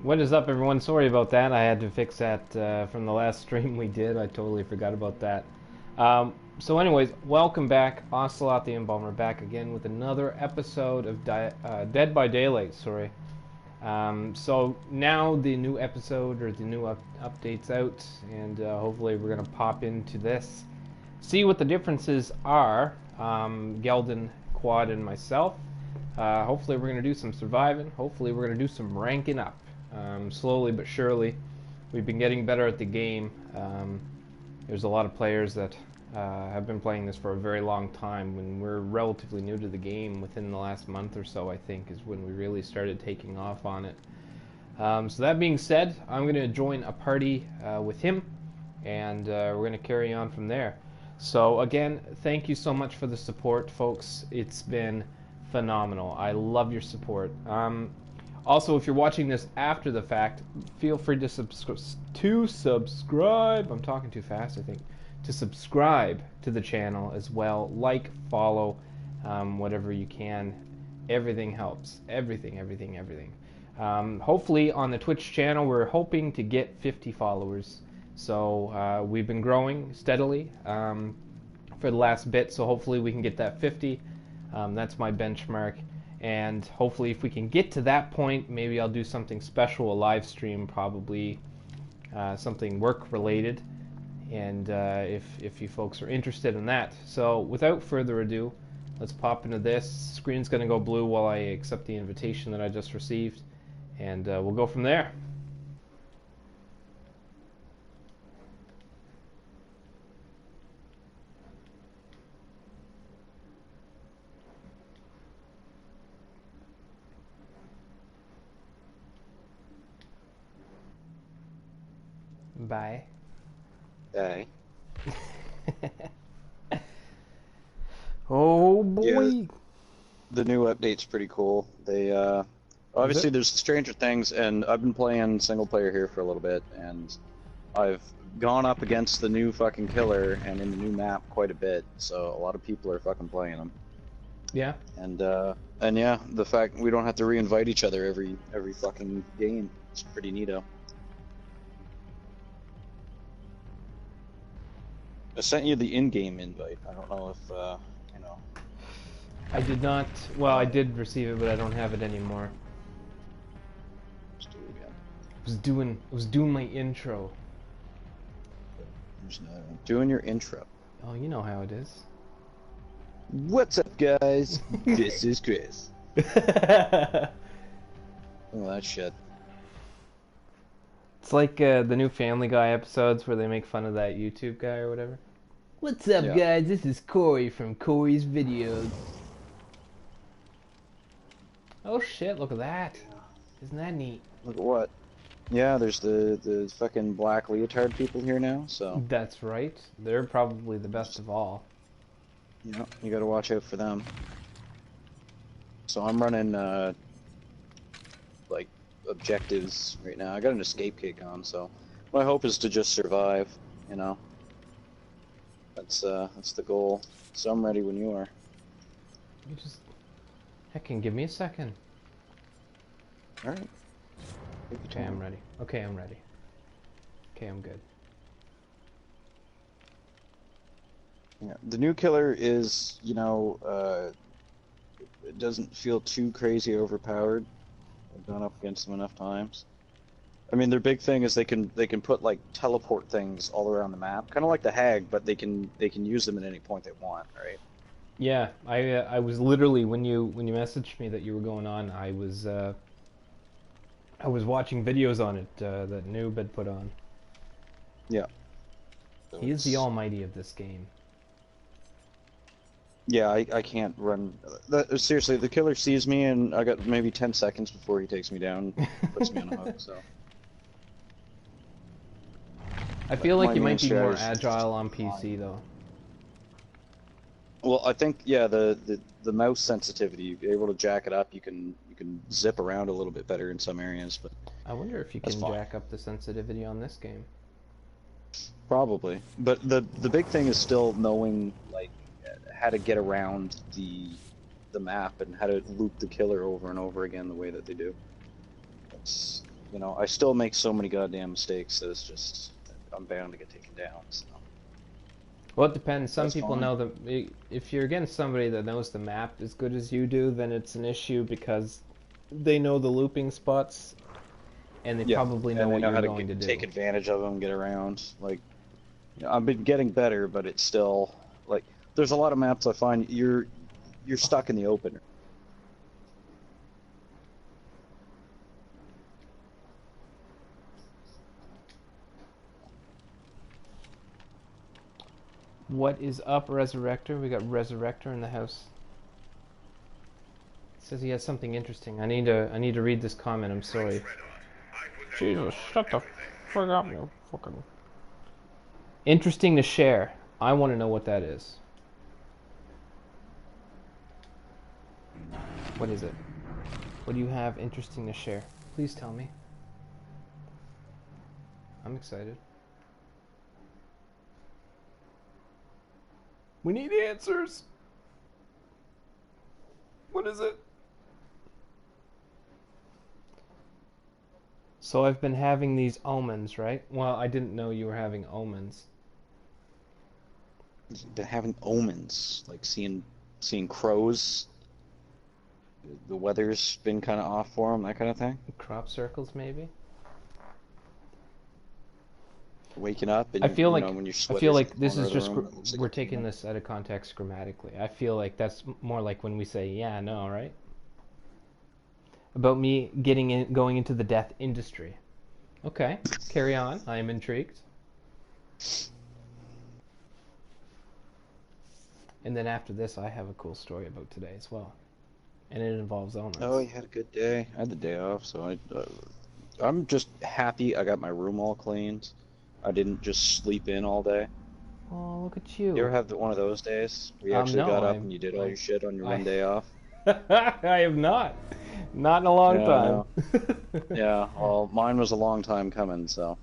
What is up, everyone? Sorry about that. I had to fix that from the last stream we did. I totally forgot about that. Anyways, welcome back. Ocelot the Embalmer back again with another episode of Dead by Daylight. Sorry. So now the new episode or the new updates out, and hopefully we're gonna pop into this, see what the differences are. Geldon, Quad, and myself. Hopefully we're gonna do some surviving. Hopefully we're gonna do some ranking up. Slowly but surely, we've been getting better at the game. There's a lot of players that have been playing this for a very long time. When we're relatively new to the game, within the last month or so, I think, is when we really started taking off on it. So that being said, I'm going to join a party with him, and we're going to carry on from there. So again, thank you so much for the support, folks. It's been phenomenal. I love your support. Also, if you're watching this after the fact, feel free to subscribe. I'm talking too fast, I think. To subscribe to the channel as well. Like, follow, whatever you can. Everything helps. Everything. Hopefully, on the Twitch channel, we're hoping to get 50 followers. So we've been growing steadily for the last bit. So hopefully, we can get that 50. That's my benchmark. And hopefully if we can get to that point, maybe I'll do something special, a live stream, probably something work related, and if you folks are interested in that. So without further ado, let's pop into this. Screen's going to go blue while I accept the invitation that I just received, and we'll go from there. Bye. Hey. Oh boy. Yeah, the new update's pretty cool. They obviously there's Stranger Things, and I've been playing single player here for a little bit, and I've gone up against the new fucking killer and in the new map quite a bit. So a lot of people are fucking playing them. Yeah. And yeah, the fact we don't have to reinvite each other every fucking game. It's pretty neato. I sent you the in-game invite. I don't know if you know. I did not. Well, I did receive it, but I don't have it anymore. Let's do it again. I was doing my intro. There's another one. Doing your intro. Oh, you know how it is. What's up, guys? This is Chris. Oh, that shit. It's like the new Family Guy episodes where they make fun of that YouTube guy or whatever. What's up, guys? This is Corey from Corey's Videos. Oh shit, look at that. Isn't that neat? Look at what? Yeah, there's the fucking black leotard people here now, so. That's right. They're probably the best of all. Yeah, you gotta watch out for them. So I'm running, like, objectives right now. I got an escape kick on, so my hope is to just survive, you know. That's the goal. So I'm ready when you are. You just heckin' give me a second. Alright. Okay, I'm ready. Okay, I'm ready. Okay, I'm good. Yeah, the new killer is, you know, it doesn't feel too crazy overpowered. I've gone up against them enough times. I mean, their big thing is they can put like teleport things all around the map, kind of like the Hag, but they can use them at any point they want, right? Yeah, I was literally when you messaged me that you were going on, I was watching videos on it that Noob had put on. Yeah. So he is the almighty of this game. Yeah, I can't run. Seriously, the killer sees me, and I got maybe 10 seconds before he takes me down, puts me on a hook. So. I feel like you might be more agile on PC though. Well, I think yeah, the mouse sensitivity, you're able to jack it up. You can zip around a little bit better in some areas, but I wonder if you can jack up the sensitivity on this game. Probably, but the big thing is still knowing like how to get around the map and how to loop the killer over and over again the way that they do. That's you know, I still make so many goddamn mistakes that it's just I'm bound to get taken down. So Well, it depends. Some that's people fine. know that if you're against somebody that knows the map as good as you do, then it's an issue because they know the looping spots and they Yeah, probably know and they what know you're how to going to take do. advantage of them, get around. Like, you know, I've been getting better, but it's still like there's a lot of maps I find you're stuck in the open. What is up, Resurrector? We got Resurrector in the house. Says he has something interesting. I need to read this comment. I'm sorry. Jesus, shut the fuck up, you fucking. Interesting to share. I want to know what that is. What is it? What do you have interesting to share? Please tell me. I'm excited. We need answers. What is it? So I've been having these omens, right? Well, I didn't know you were having omens. Been having omens, like seeing crows. The weather's been kind of off for them, that kind of thing. Crop circles, maybe? Waking up I and feel you know like when your I feel sweater's in the like this corner is of the just room, it looks like a we're taking peanut. this out of context grammatically. I feel like that's more like when we say yeah, no, right? About me going into the death industry. Okay, carry on. I am intrigued. And then after this, I have a cool story about today as well, and it involves Oh, omens. you had a good day. I had the day off, so I'm just happy I got my room all cleaned. I didn't just sleep in all day. Oh, look at You you. ever have one of those days where you actually No, got up and you did all your shit on your I, one day off? I have not in a long Yeah, I time. know. Yeah, well, mine was a long time coming, so.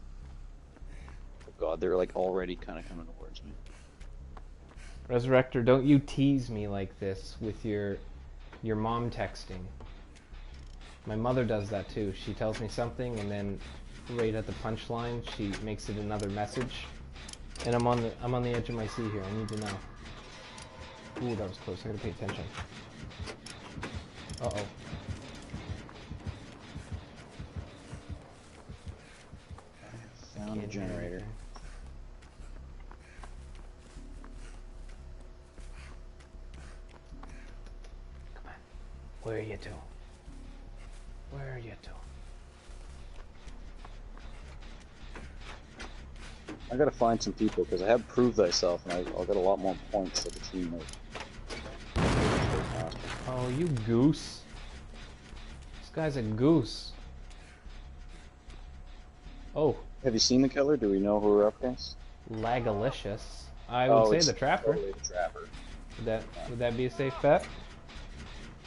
Oh God, they're like already kind of coming towards me. Resurrector, don't you tease me like this with your mom texting. My mother does that too. She tells me something and then right at the punchline she makes it another message. And I'm on the edge of my seat here. I need to know. Ooh, that was close. I gotta pay attention. Uh oh. I found a Can't hear generator. anything. Come on. Where are you to? Where are you to? I gotta find some people because I have proved thyself and I'll get a lot more points for the team. Oh, you goose. This guy's a goose. Oh, Have you seen the killer? Do we know who we're up against? Lagalicious. I would Oh, say the it's trapper. totally the trapper. Would that be a safe bet?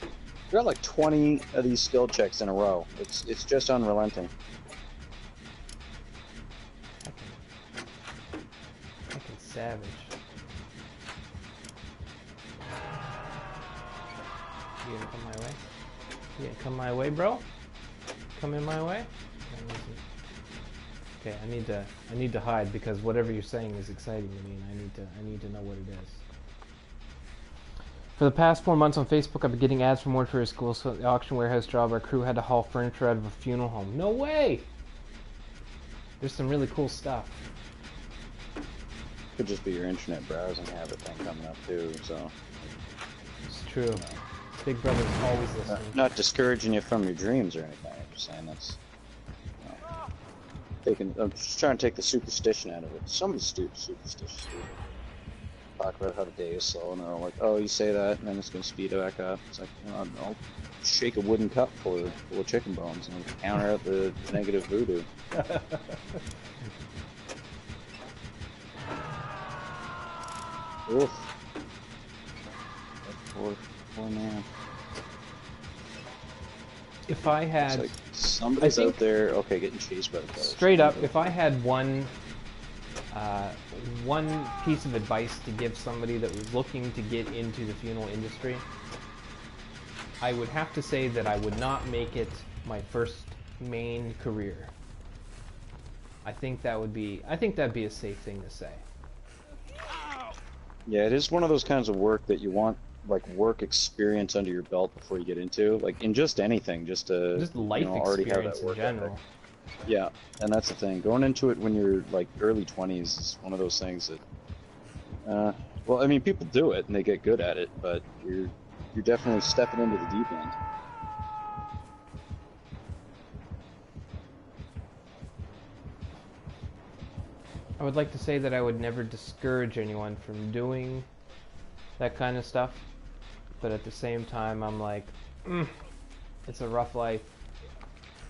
We got like 20 of these skill checks in a row. It's just unrelenting. Fucking savage. You gonna come my way? You gonna come my way, bro? Come in my way? Okay, I need to hide because whatever you're saying is exciting to me, and I need to know what it is. For the past 4 months on Facebook, I've been getting ads for mortuary schools. So at the auction warehouse job, our crew had to haul furniture out of a funeral home. No way! There's some really cool stuff. Could just be your internet browsing habit thing coming up too. So It's true. Big Brother's always listening. not discouraging you from your dreams or anything. I'm just saying that's. I'm just trying to take the superstition out of it. Somebody's superstitious. Talk about how the day is slow, and they're all like, "Oh, you say that, and then it's gonna speed back up." It's like, you know, I'll shake a wooden cup full of chicken bones and counter out the negative voodoo. Oof. That poor man. If I It's had, like somebody's I think out there, okay, getting chased by the killer. straight up, if I had one piece of advice to give somebody that was looking to get into the funeral industry, I would have to say that I would not make it my first main career. I think that'd be a safe thing to say. Yeah, it is one of those kinds of work that you want, like, work experience under your belt before you get into, like, in just anything, just to, Just you life know, already have experience that in work ethic. general. Yeah, and that's the thing. Going into it when you're, like, early 20s is one of those things that, well, I mean, people do it and they get good at it, but you're definitely stepping into the deep end. I would like to say that I would never discourage anyone from doing that kind of stuff, but at the same time, I'm like, it's a rough life.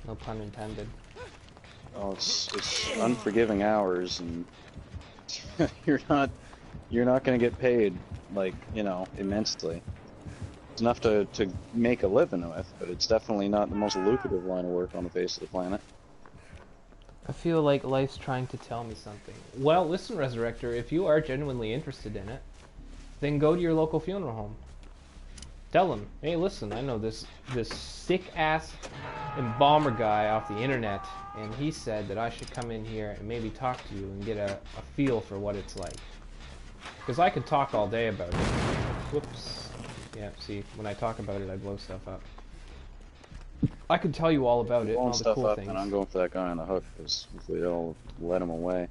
No pun intended. Oh, it's unforgiving hours, and you're not going to get paid, like, you know, immensely. It's enough to make a living with, but it's definitely not the most lucrative line of work on the face of the planet. I feel like life's trying to tell me something. Well, listen, Resurrector, if you are genuinely interested in it, then go to your local funeral home. Tell them, hey, listen, I know this sick-ass embalmer guy off the internet, and he said that I should come in here and maybe talk to you and get a feel for what it's like. Because I could talk all day about it. Whoops. Yeah, see, when I talk about it, I blow stuff up. I could tell you all about it and all the cool things. And I'm going for that guy on the hook, because hopefully they'll let him away.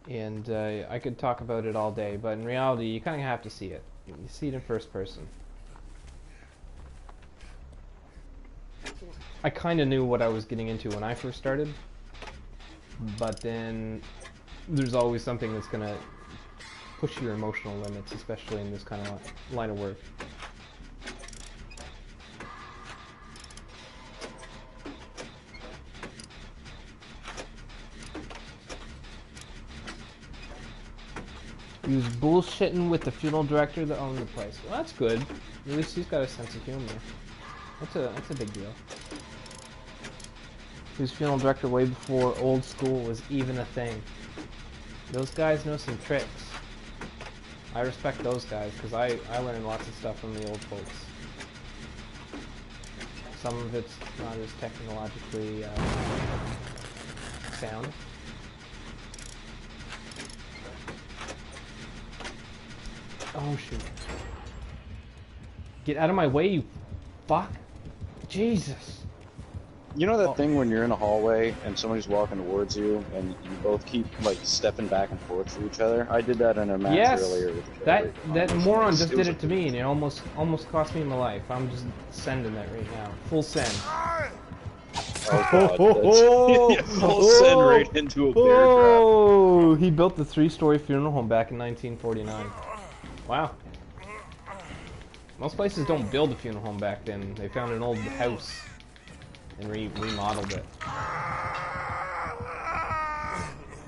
And I could talk about it all day, but in reality, you kind of have to see it. You see it in first person. I kind of knew what I was getting into when I first started, but then there's always something that's going to push your emotional limits, especially in this kind of line of work. He was bullshitting with the funeral director that owned the place. Well, that's good. At least he's got a sense of humor. That's a big deal. He was funeral director way before old school was even a thing. Those guys know some tricks. I respect those guys because I learned lots of stuff from the old folks. Some of it's not as technologically sound. Oh shoot. Get out of my way, you fuck. Jesus. You know that thing when you're in a hallway and somebody's walking towards you and you both keep like stepping back and forth to each other? I did that in a match earlier with that moron just did it to me and it almost cost me my life. I'm just sending that right now. Full send. Oh god. Full send right into a bear trap. Oh, he built the 3-story funeral home back in 1949. Wow. Most places don't build a funeral home back then. They found an old house and remodeled it.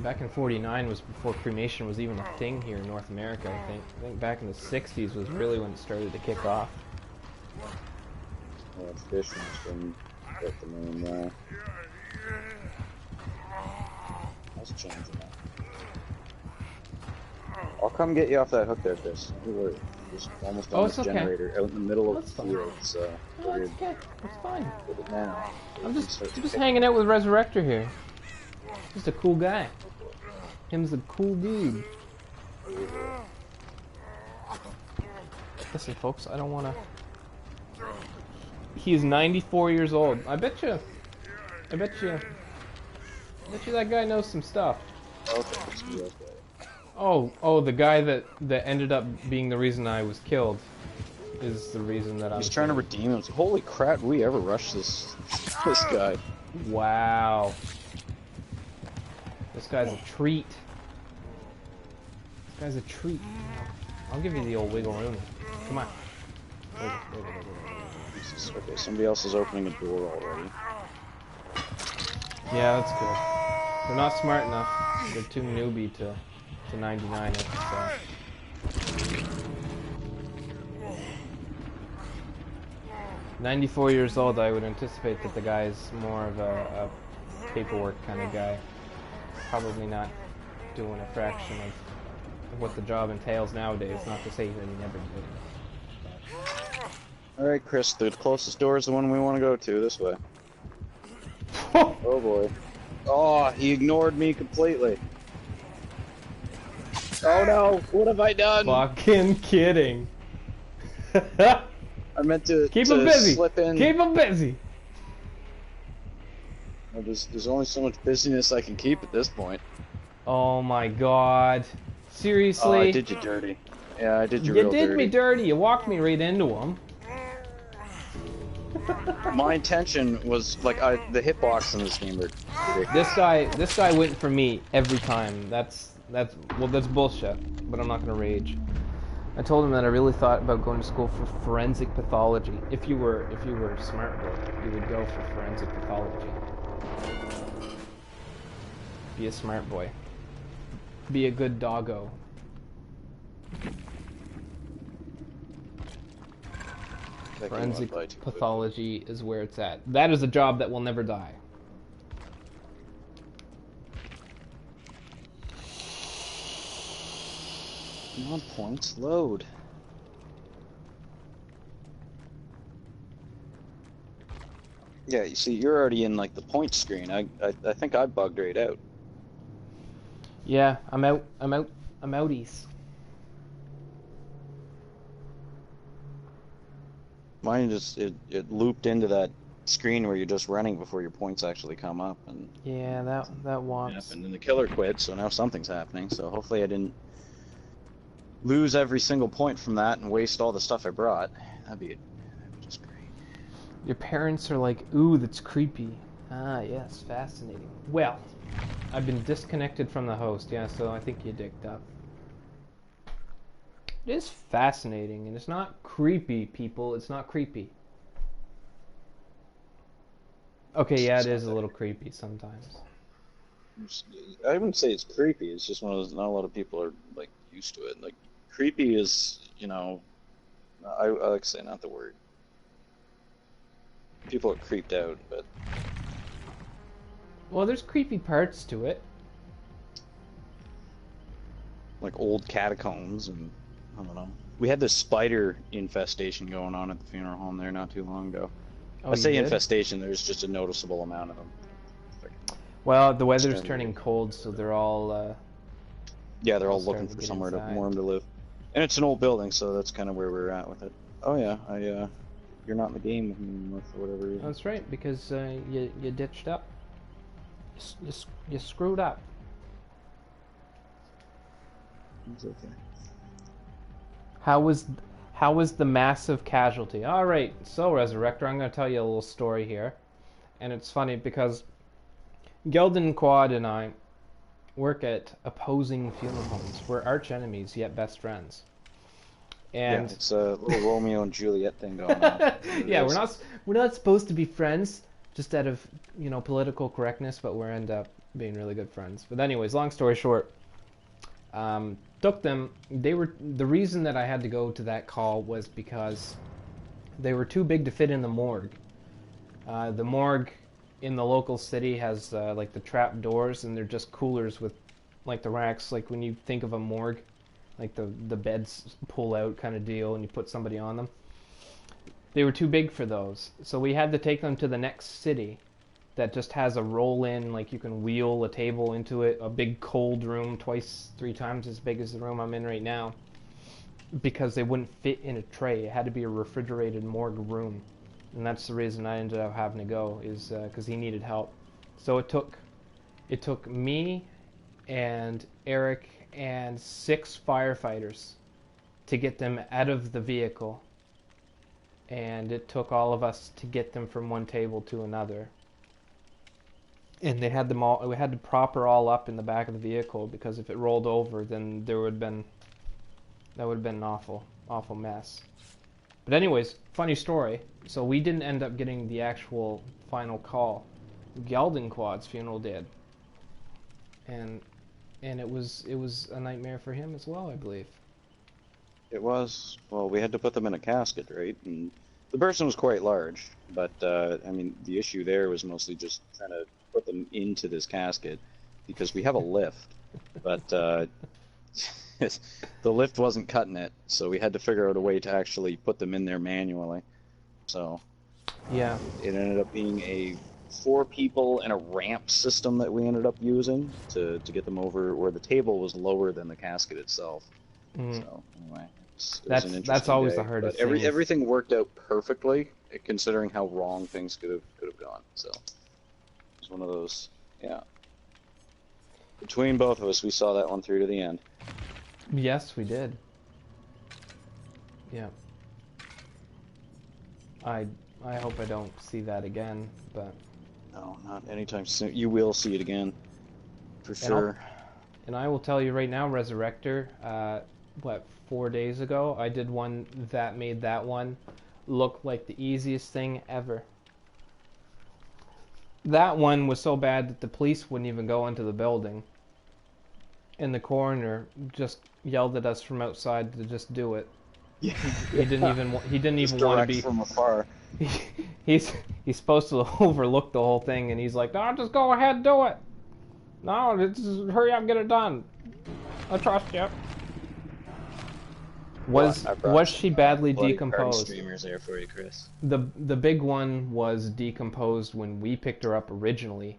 Back in 49 was before cremation was even a thing here in North America, I think. I think back in the 60s was really when it started to kick off. Yeah, tradition's been the main now. That's changing that. I'll come get you off that hook there, Chris. Don't worry. Just almost on this generator out in the middle of the field, so no, that's okay. That's fine. Put it now. I'm just hanging out with Resurrector here. Just a cool guy. Him's a cool dude. Listen, folks, I don't want to. He's 94 years old. I bet you that guy knows some stuff. Okay. Oh, the guy that ended up being the reason I was killed is the reason that I was He's trying to redeem him. Holy crap, we ever rushed this guy. Wow. This guy's a treat. This guy's a treat. I'll give you the old wiggle room. Come on. Okay, somebody else is opening a door already. Yeah, that's good. They're not smart enough. They're too newbie to 99 it, so. 94 years old, I would anticipate that the guy is more of a paperwork kind of guy. Probably not doing a fraction of what the job entails nowadays, not to say that he never did. Alright, Chris, the closest door is the one we want to go to, this way. Oh boy. Oh, he ignored me completely. Oh no, what have I done? Fucking kidding. I meant to Keep him busy. slip in. Keep him busy. Well, there's only so much busyness I can keep at this point. Oh my god. Oh, I Seriously? did you dirty. Yeah, I did you You real did me dirty. dirty. You walked me right into him. My intention was like the hitbox in this game are ridiculous. This guy went for me every time. That's bullshit. But I'm not gonna rage. I told him that I really thought about going to school for forensic pathology. If you were a smart boy, you would go for forensic pathology. Be a smart boy. Be a good doggo. Forensic pathology is where it's at. That is a job that will never die. Come on, points, load. Yeah, you see, you're already in like the point screen. I think I bugged right out. Yeah, I'm out. I'm outies. Mine just it looped into that screen where you're just running before your points actually come up, and Yeah, that walks. and then the killer quit, so now something's happening. So hopefully I didn't lose every single point from that and waste all the stuff I brought. That'd be just great. Your parents are like, ooh, that's creepy. Ah, yes, fascinating. Well, I've been disconnected from the host, yeah, so I think you dicked up. It is fascinating, and it's not creepy, people. It's not creepy. Okay, yeah, it is a little creepy sometimes. I wouldn't say it's creepy. It's just one of those. Not a lot of people are like used to it. Like creepy is, I like to say not the word. People are creeped out, but Well, there's creepy parts to it. like old catacombs and I don't know. We had this spider infestation going on at the funeral home there not too long ago. Oh, I say you did? infestation. There's just a noticeable amount of them. Well, the weather's turning cold, so they're all. Yeah, they're all starting looking to for get somewhere inside. warm to live, and it's an old building, so that's kind of where we're at with it. Oh yeah, you're not in the game with me anymore for whatever reason. That's right, because you ditched up. You screwed up. It's okay. How was the massive casualty? All right, so Resurrector, I'm going to tell you a little story here, and it's funny because Geldon Quad and I work at opposing funeral homes. We're arch enemies yet best friends. And yeah, it's a little Romeo and Juliet thing going on. yeah, we're not supposed to be friends just out of political correctness, but we end up being really good friends. But anyways, long story short, took them. The reason that I had to go to that call was because they were too big to fit in the morgue. The morgue in the local city has like the trap doors, and they're just coolers with like the racks, like when you think of a morgue, like the beds pull out kind of deal, and you put somebody on them. They were too big for those, so we had to take them to the next city that just has a roll-in, like you can wheel a table into it, a big cold room, twice, 3 times as big as the room I'm in right now, because they wouldn't fit in a tray. It had to be a refrigerated morgue room, and that's the reason I ended up having to go, is because he needed help. So it took me and Eric and 6 firefighters to get them out of the vehicle, and it took all of us to get them from one table to another. And they had them all. We had to prop her all up in the back of the vehicle, because if it rolled over, then that would have been an awful mess. But anyways, funny story. So we didn't end up getting the actual final call. Geldon Quad's funeral did, and it was a nightmare for him as well, I believe. It was. Well, we had to put them in a casket, right? And the person was quite large, but I mean, the issue there was mostly just trying to put them into this casket because we have a lift, but the lift wasn't cutting it, so we had to figure out a way to actually put them in there manually. So Yeah. it ended up being a 4 people and a ramp system that we ended up using to get them over where the table was lower than the casket itself. Mm. So anyway, it was an That's interesting always day. the hardest But thing. everything worked out perfectly, considering how wrong things could have gone. So it's one of those. Yeah. Between both of us, we saw that one through to the end. Yes, we did. Yeah. I I hope I don't see that again, but No, not anytime soon. You will see it again, for and I'll sure. and I will tell you right now, Resurrector, what 4 days ago I did one that made that one look like the easiest thing ever. That one was so bad that the police wouldn't even go into the building. And the coroner just yelled at us from outside to just do it. Yeah, He didn't yeah. even he didn't Just even want to direct be from afar. he, he's he's supposed to overlook the whole thing, and he's like, "No, just go ahead, do it. No, just hurry up, get it done. I trust you." Well, I brought Was some she badly bloody party decomposed? streamers there for you, Chris. The big one was decomposed when we picked her up originally.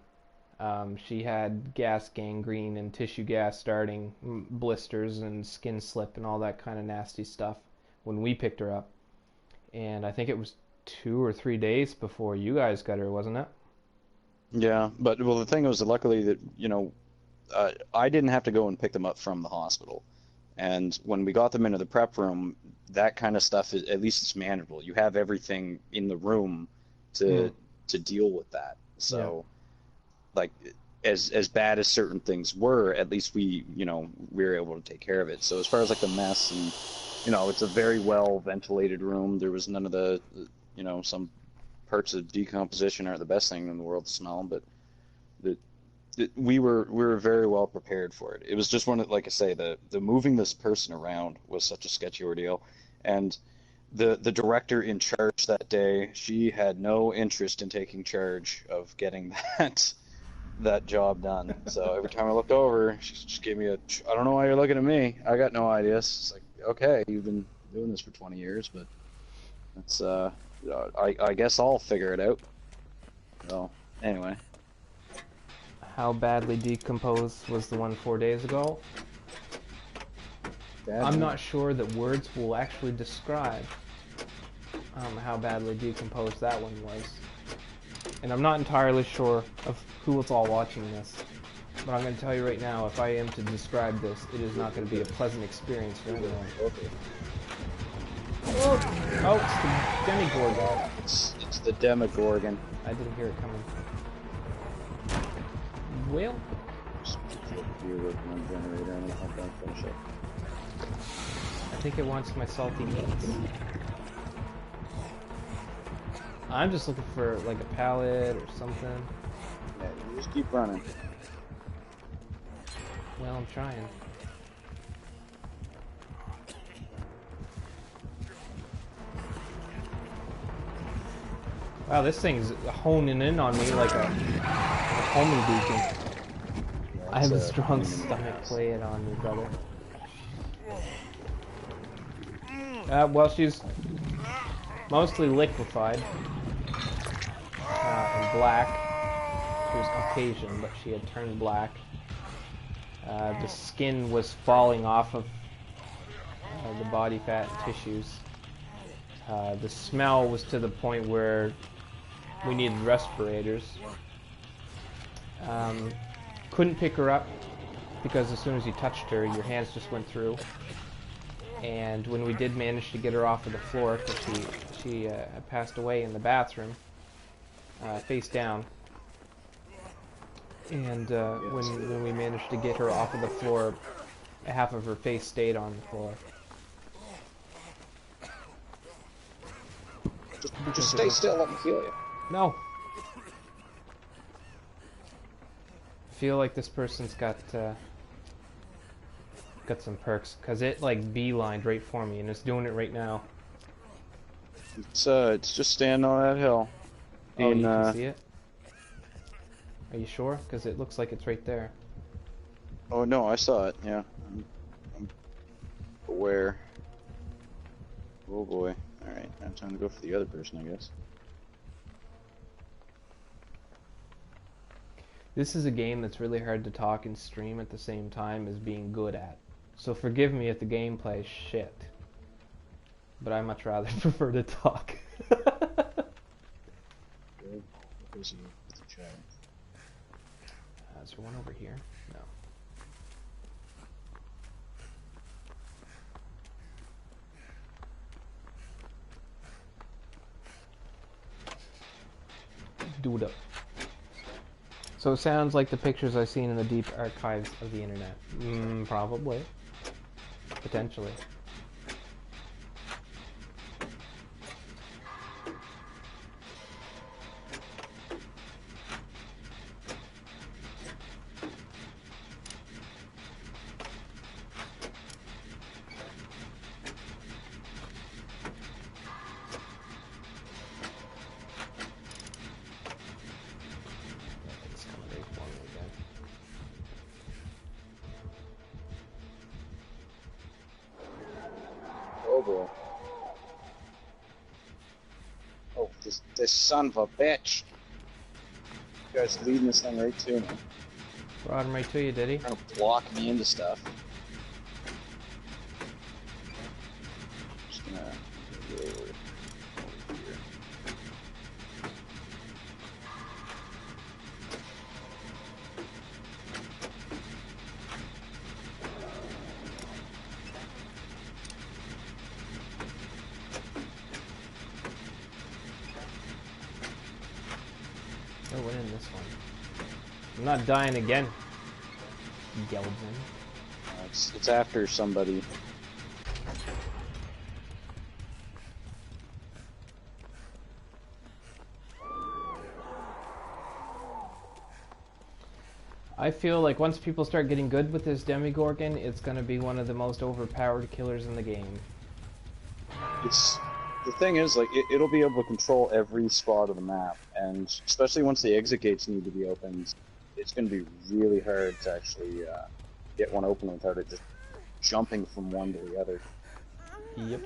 She had gas gangrene and tissue gas starting, blisters and skin slip and all that kind of nasty stuff when we picked her up. And I think it was 2 or 3 days before you guys got her, wasn't it? Yeah, but well, the thing was, luckily that I didn't have to go and pick them up from the hospital. And when we got them into the prep room, that kind of stuff is at least it's manageable. You have everything in the room Mm. to deal with that. Yeah. So like as bad as certain things were, at least we were able to take care of it. So as far as like the mess and it's a very well ventilated room. There was none of some parts of decomposition aren't the best thing in the world to smell, but the we were very well prepared for it. It was just one of, like I say, the moving this person around was such a sketchy ordeal, and the director in charge that day, she had no interest in taking charge of getting that job done. So every time I looked over, she just gave me I don't know why you're looking at me. I got no ideas. It's like, okay, you've been doing this for 20 years, but it's I guess I'll figure it out. So anyway. How badly decomposed was the one 4 days ago? Bad I'm news. not sure that words will actually describe how badly decomposed that one was. And I'm not entirely sure of who was all watching this. But I'm going to tell you right now, if I am to describe this, it is not going to be a pleasant experience for anyone. Okay. Oh, it's the Demigorgon. It's the Demogorgon. I didn't hear it coming. Well, You're working on generator. I'm gonna hop down and finish it. I think it wants my salty meats. I'm just looking for like a pallet or something. Yeah, you just keep running. Well, I'm trying. Wow, this thing's honing in on me like a homing beacon. Yeah, I have a it's, strong pain in the stomach. ass. Play it on me, brother. Well, she's mostly liquefied and black. She was Caucasian, but she had turned black. The skin was falling off of the body fat and tissues. The smell was to the point where we needed respirators. Couldn't pick her up because as soon as you touched her, your hands just went through. And when we did manage to get her off of the floor, because she passed away in the bathroom, face down. And when we managed to get her off of the floor, half of her face stayed on the floor. Just stay still. Let me heal you. No. I feel like this person's got some perks, because it like beelined right for me, and it's doing it right now. It's just standing on that hill. Oh, you can see it? Are you sure? Because it looks like it's right there. Oh no, I saw it. Yeah, I'm aware. Oh boy. All right, now time to go for the other person, I guess. This is a game that's really hard to talk and stream at the same time as being good at. So forgive me if the gameplay is shit. But I much rather prefer to talk. Good. Busy with the chat. Is there one over here? No. Do it up. So it sounds like the pictures I've seen in the deep archives of the internet. Probably. Potentially. Oh boy. Oh, this son of a bitch. You guys leading this thing right to me. Brought him right to you, did he? Trying to block me into stuff. Just gonna go over here. Oh, we're in this one. I'm not dying again. Geldin. It's after somebody. I feel like once people start getting good with this Demigorgon, it's gonna be one of the most overpowered killers in the game. The thing is, like, it'll be able to control every spot of the map, and especially once the exit gates need to be opened, it's going to be really hard to actually get one open without it just jumping from one to the other. Yep.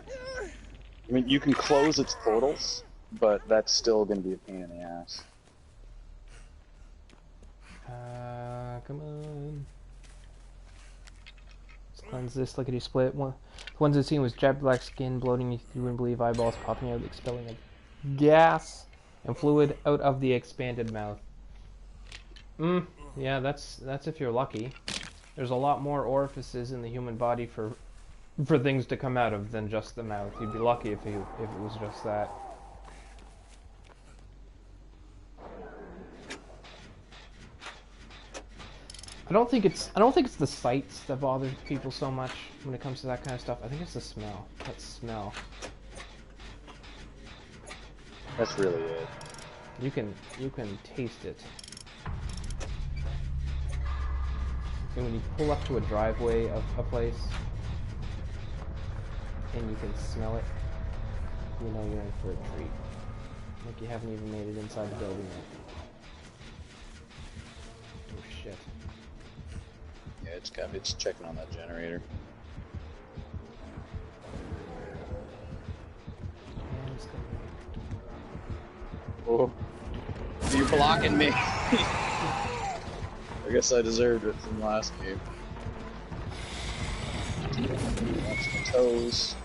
I mean, you can close its portals, but that's still going to be a pain in the ass. Come on. Let's cleanse this lickety split. The ones I've seen was jet black skin, bloating, you wouldn't believe, eyeballs popping out, expelling a gas and fluid out of the expanded mouth. Yeah, that's if you're lucky. There's a lot more orifices in the human body for things to come out of than just the mouth. You'd be lucky if it was just that. I don't think it's the sights that bother people so much when it comes to that kind of stuff. I think it's the smell. That smell. That's really it. You can taste it. And when you pull up to a driveway of a place and you can smell it, you know you're in for a treat. Like you haven't even made it inside the building yet. Oh shit. Yeah, it's checking on that generator. Oh, you're blocking me. I guess I deserved it from last game. Watch my toes.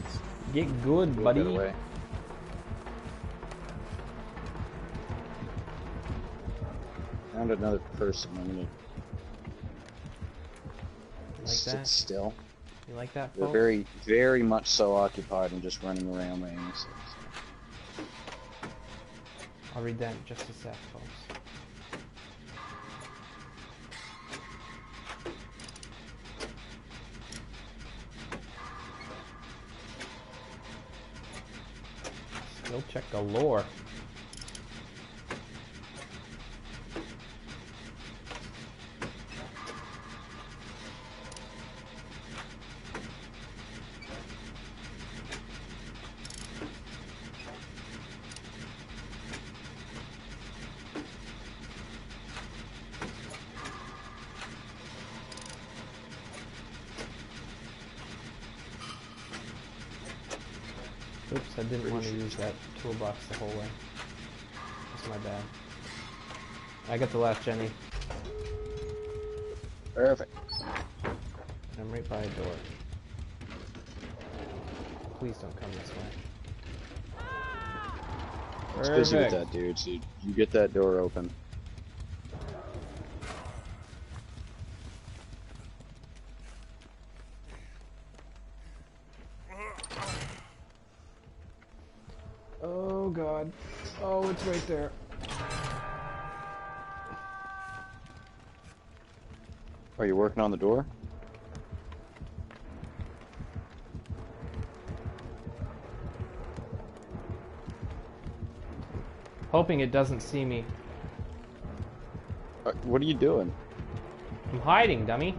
Get good, buddy. Get away. Found another person. I'm gonna sit still. You like that, folks? They're very, very much so occupied and just running around aimlessly. I'll read that in just a sec, folks. Skill check galore. Oops, I didn't want to use that toolbox the whole way. That's my bad. I got the last Jenny. Perfect. I'm right by a door. Please don't come this way. It's busy with Perfect. that dude, so you get that door open. Oh god. Oh, it's right there. Are you working on the door? Hoping it doesn't see me. What are you doing? I'm hiding, dummy.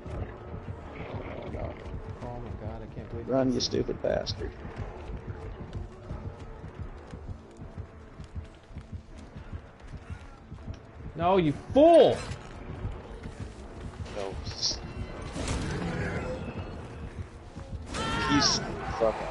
Oh no. Oh my god, I can't believe Run, it. you stupid bastard. No, you fool! No. He's fucking.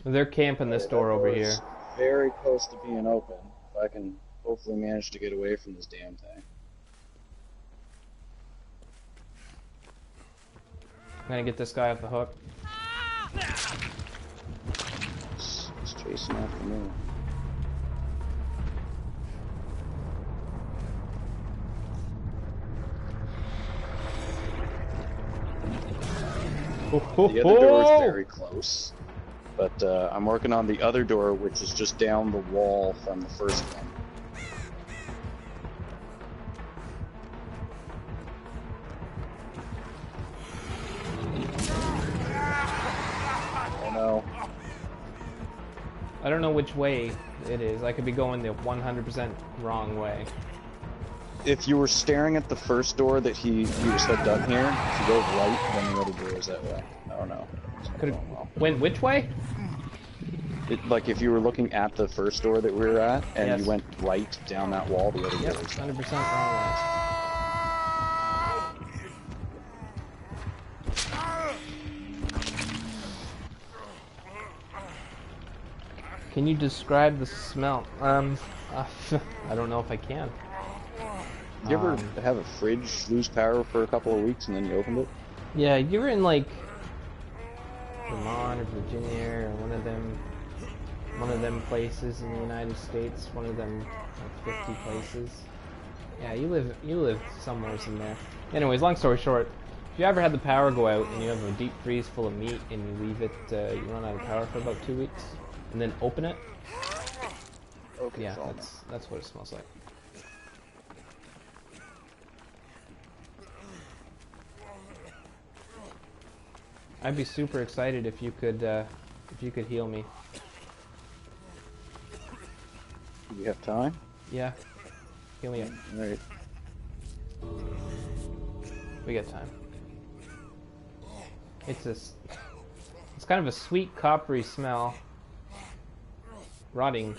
They're camping this door over here. Very close to being open. If I can hopefully manage to get away from this damn thing. I'm gonna get this guy off the hook. It's chasing after me. The other door is very close, but I'm working on the other door, which is just down the wall from the first one. Oh no. I don't know which way it is. I could be going the 100% wrong way. If you were staring at the first door that he was hooked up here, if you go right, then the other door is that way. I don't know. Could it went which way? Like if you were looking at the first door that we were at, and Yes. you went right down that wall, the other Yep, door is 100% wrong way. Can you describe the smell? I don't know if I can. You ever have a fridge lose power for a couple of weeks and then you opened it? Yeah, you're in like Vermont or Virginia or one of them places in the United States, one of them like 50 places. Yeah, you live somewhere in there. Anyways, long story short, if you ever had the power go out and you have a deep freeze full of meat and you leave it, you run out of power for about 2 weeks, and then open it. Okay, Yeah, that's what it smells like. I'd be super excited if you could heal me. Do you have time? Yeah, heal me up. Alright. We got time. It's kind of a sweet coppery smell. Rotting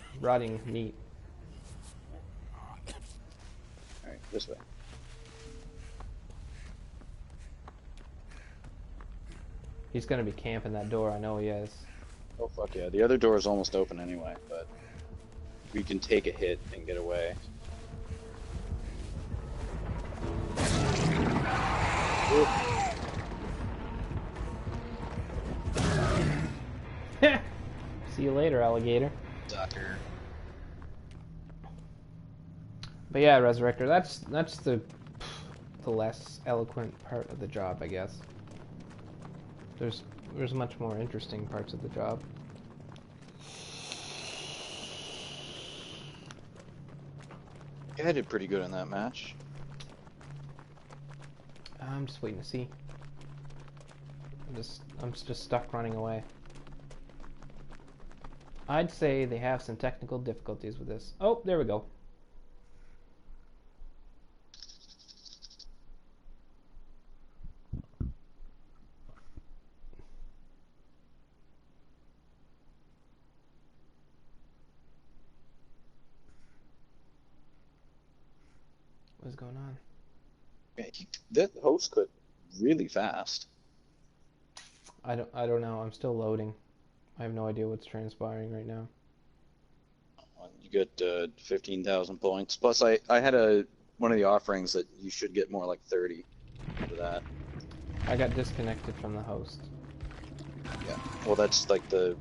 meat. Alright, this way. He's gonna be camping that door, I know he is. Oh fuck yeah, the other door is almost open anyway, but we can take a hit and get away. See you later, alligator. Sucker. But yeah, Resurrector, that's the less eloquent part of the job, I guess. There's much more interesting parts of the job. Yeah, I did pretty good in that match. I'm just waiting to see. I'm just stuck running away. I'd say they have some technical difficulties with this. Oh, there we go. What's going on? Yeah, that host quit really fast. I don't know. I'm still loading. I have no idea what's transpiring right now. You get 15,000 points. Plus, I had one of the offerings that you should get more like 30 for that. I got disconnected from the host. Yeah. Well, that's like the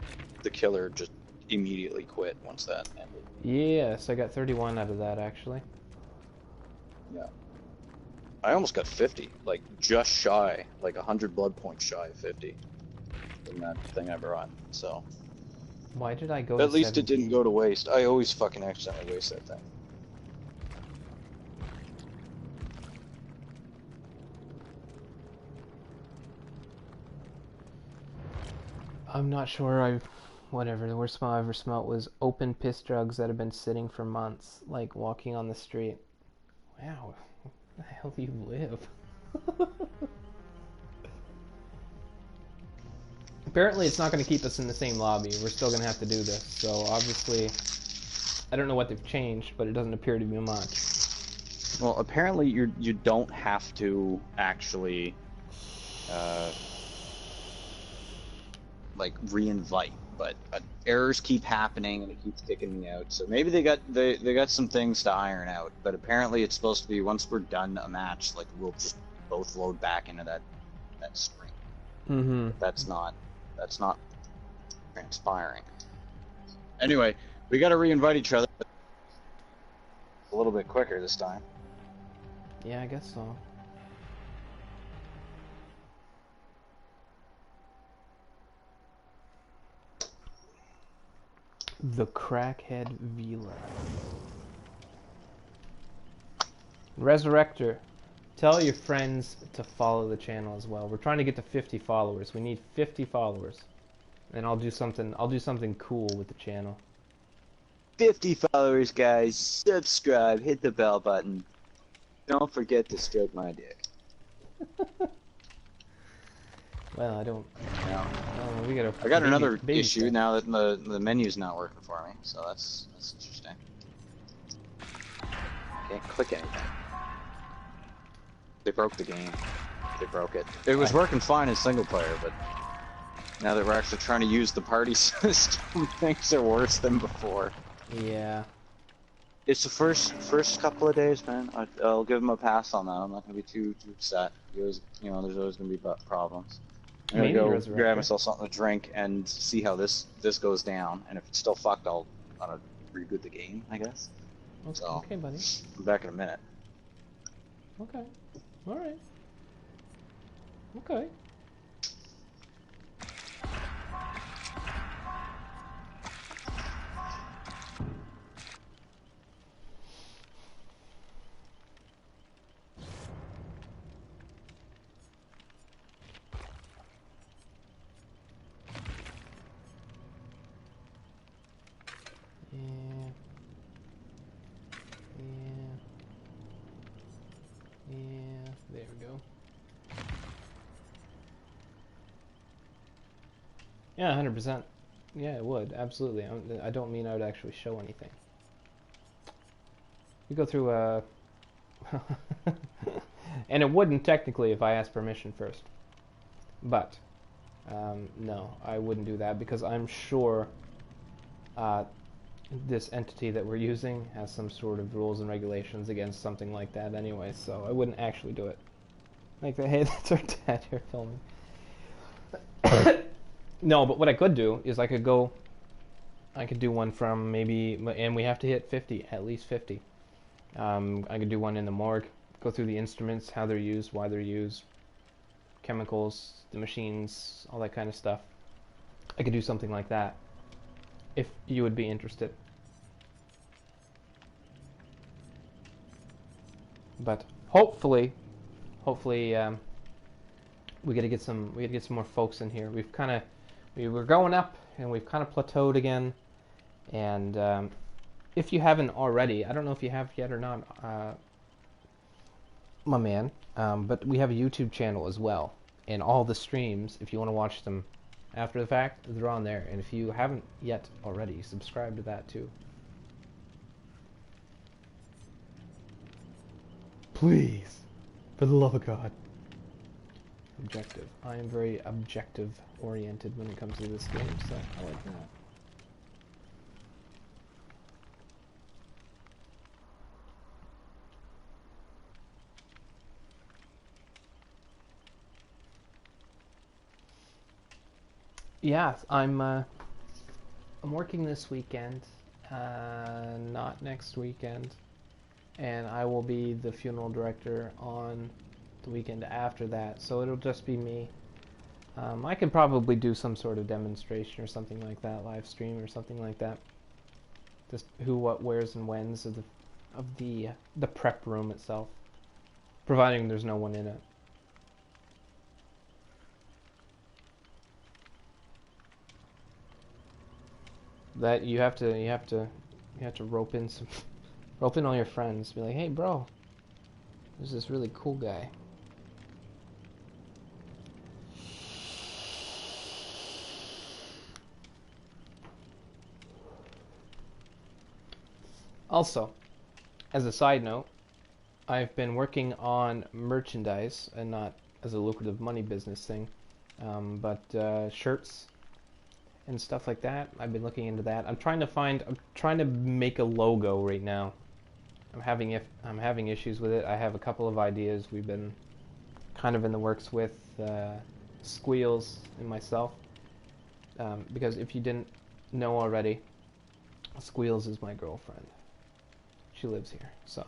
killer just immediately quit once that ended. Yes, I got 31 out of that actually. Yeah. I almost got 50, like just shy, like 100 blood points shy of 50 from that thing I brought. So Why did I go to at least it didn't 17? go to waste. I always fucking accidentally waste that thing. I'm not sure. Whatever. The worst smell I ever smelt was open piss drugs that have been sitting for months, like walking on the street. Wow, where the hell do you live? Apparently, it's not going to keep us in the same lobby. We're still going to have to do this. So obviously, I don't know what they've changed, but it doesn't appear to be much. Well, apparently you don't have to actually uh, like re-invite, but errors keep happening and it keeps kicking me out. So maybe they got some things to iron out. But apparently it's supposed to be once we're done a match, like we'll just both load back into that screen. Mm-hmm. But that's not transpiring. Anyway, we got to re-invite each other a little bit quicker this time. Yeah, I guess so. The Crackhead Vila. Resurrector, tell your friends to follow the channel as well. We're trying to get to 50 followers. We need 50 followers. And I'll do something cool with the channel. 50 followers, guys. Subscribe, hit the bell button. Don't forget to stroke my dick. Well, I don't. Yeah. Oh, we got a I got another baby issue step. now that the menu's not working for me, so that's interesting. Can't click anything. They broke the game. They broke it. It was working fine in single player, but now that we're actually trying to use the party system, things are worse than before. Yeah. It's the first couple of days, man. I'll give them a pass on that. I'm not gonna be too upset. There's always gonna be problems. I'm gonna Maybe go grab Resurrector. myself something to drink and see how this goes down. And if it's still fucked, I'll reboot the game, I guess. Okay, So okay, buddy. I'm back in a minute. Okay. All right. Okay. Yeah. Yeah. Yeah. There we go. Yeah, 100%. Yeah, it would. Absolutely. I don't mean I would actually show anything. You go through and it wouldn't technically if I asked permission first. But, no, I wouldn't do that because I'm sure this entity that we're using has some sort of rules and regulations against something like that anyway, so I wouldn't actually do it. Like, hey, that's our dad here filming. No, but what I could do is I could do one from maybe, and we have to hit 50, at least 50. I could do one in the morgue, go through the instruments, how they're used, why they're used, chemicals, the machines, all that kind of stuff. I could do something like that, if you would be interested. But hopefully, we gotta get some more folks in here. We were going up, and we've kind of plateaued again. And if you haven't already, I don't know if you have yet or not, my man, but we have a YouTube channel as well. And all the streams, if you want to watch them after the fact, they're on there. And if you haven't yet already, subscribe to that too. Please, for the love of God. Objective. I am very objective oriented when it comes to this game, so I like that. Yeah, I'm working this weekend, not next weekend, and I will be the funeral director on the weekend after that, so it'll just be me. I could probably do some sort of demonstration or something like that, live stream or something like that. Just who, what, where's, and when's of the prep room itself, providing there's no one in it. That you have to rope in rope in all your friends. Be like, hey, bro, there's this really cool guy. Also, as a side note, I've been working on merchandise, and not as a lucrative money business thing, but shirts and stuff like that. I've been looking into that. I'm trying to make a logo right now. I'm having issues with it. I have a couple of ideas we've been kind of in the works with Squeals and myself. Because if you didn't know already, Squeals is my girlfriend. She lives here, so.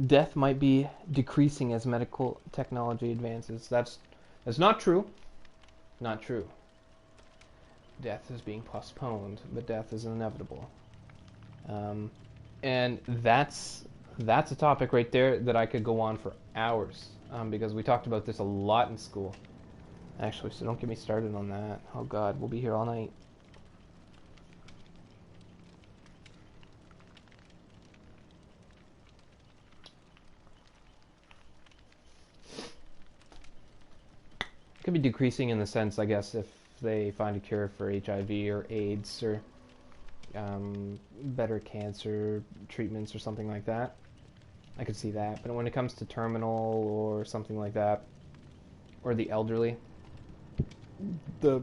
Death might be decreasing as medical technology advances. That's not true. Not true. Death is being postponed, but death is inevitable. And that's a topic right there that I could go on for hours, because we talked about this a lot in school. Actually, so don't get me started on that. Oh God, we'll be here all night. It could be decreasing in the sense, I guess, if they find a cure for HIV or AIDS or better cancer treatments or something like that. I could see that. But when it comes to terminal or something like that, or the elderly, the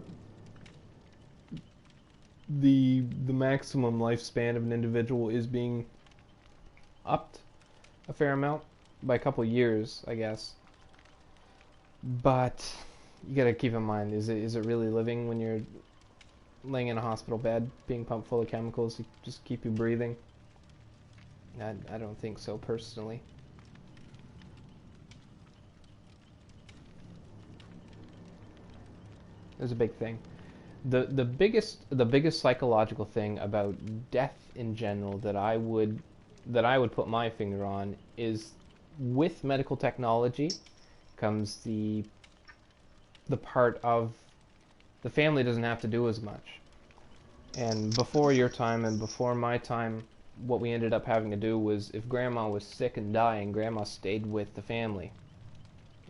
maximum lifespan of an individual is being upped a fair amount by a couple years, I guess. But you gotta keep in mind, is it really living when you're laying in a hospital bed being pumped full of chemicals to just keep you breathing? I don't think so, personally. There's a big thing. The biggest psychological thing about death in general that I would put my finger on is, with medical technology comes the part of the family doesn't have to do as much. And before your time and before my time, what we ended up having to do was, if grandma was sick and dying, grandma stayed with the family.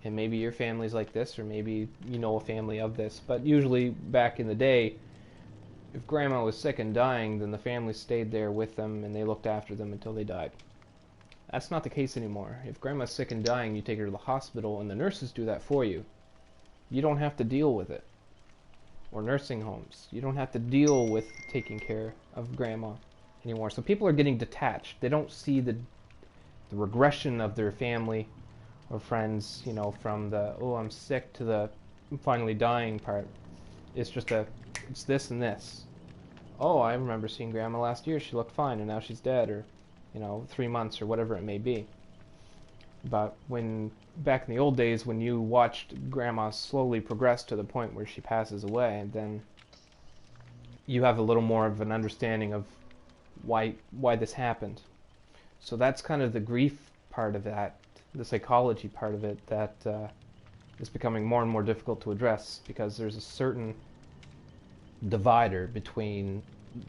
And maybe your family's like this, or maybe you know a family of this, but usually back in the day, if grandma was sick and dying, then the family stayed there with them and they looked after them until they died. That's not the case anymore. If grandma's sick and dying, you take her to the hospital and the nurses do that for you. You don't have to deal with it. Or nursing homes. You don't have to deal with taking care of grandma anymore. So people are getting detached. They don't see the regression of their family or friends, you know, from the, oh, I'm sick, to the I'm finally dying part. It's just it's this and this. Oh, I remember seeing grandma last year. She looked fine, and now she's dead, or, you know, 3 months, or whatever it may be. But back in the old days, when you watched grandma slowly progress to the point where she passes away, then you have a little more of an understanding of why this happened. So that's kind of the grief part of that, the psychology part of it, that is becoming more and more difficult to address, because there's a certain divider between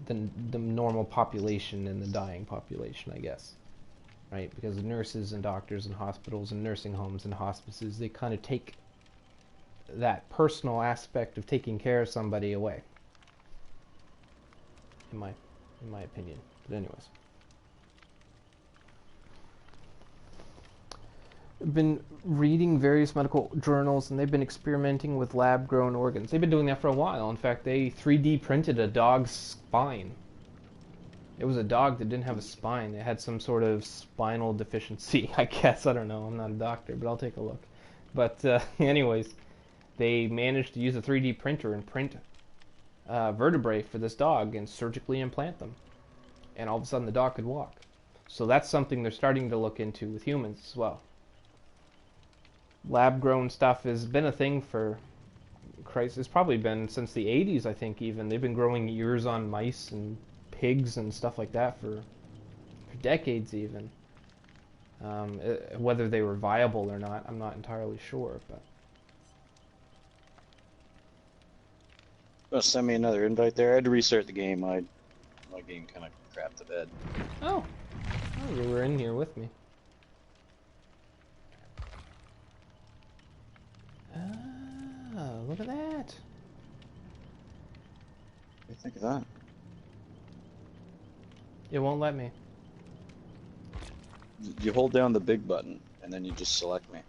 the normal population and the dying population, I guess. Right? Because the nurses and doctors and hospitals and nursing homes and hospices, they kind of take that personal aspect of taking care of somebody away. In my opinion. But anyways. been reading various medical journals, and they've been experimenting with lab-grown organs. They've been doing that for a while. In fact, they 3D printed a dog's spine. It was a dog that didn't have a spine. It had some sort of spinal deficiency, I guess. I don't know. I'm not a doctor, but I'll take a look. But anyways, they managed to use a 3D printer and print vertebrae for this dog and surgically implant them. And all of a sudden the dog could walk. So that's something they're starting to look into with humans as well. Lab-grown stuff has been a thing for Christ. It's probably been since the 80s, I think. Even they've been growing ears on mice and pigs and stuff like that for decades, even. Whether they were viable or not, I'm not entirely sure. But Well, send me another invite there. I had to restart the game. My game kind of crapped to bed. oh, you were in here with me. Oh, look at that! What do you think of that? It won't let me. You hold down the big button, and then you just select me.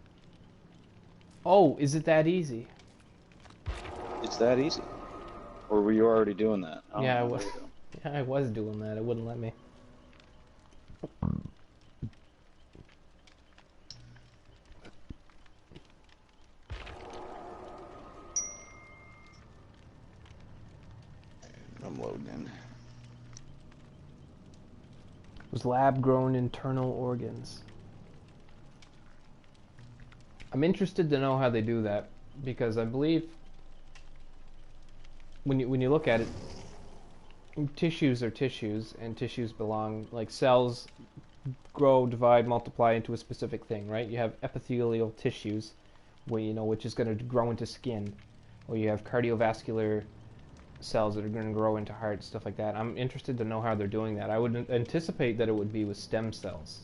Oh, is it that easy? It's that easy. Or were you already doing that? Yeah, I was. Yeah, I was doing that. It wouldn't let me. I'm loading in. It was lab-grown internal organs. I'm interested to know how they do that, because I believe when you look at it, tissues are tissues, and tissues belong, like cells grow, divide, multiply into a specific thing, right? You have epithelial tissues, where which is going to grow into skin, or you have cardiovascular cells that are going to grow into heart, stuff like that. I'm interested to know how they're doing that. I would anticipate that it would be with stem cells.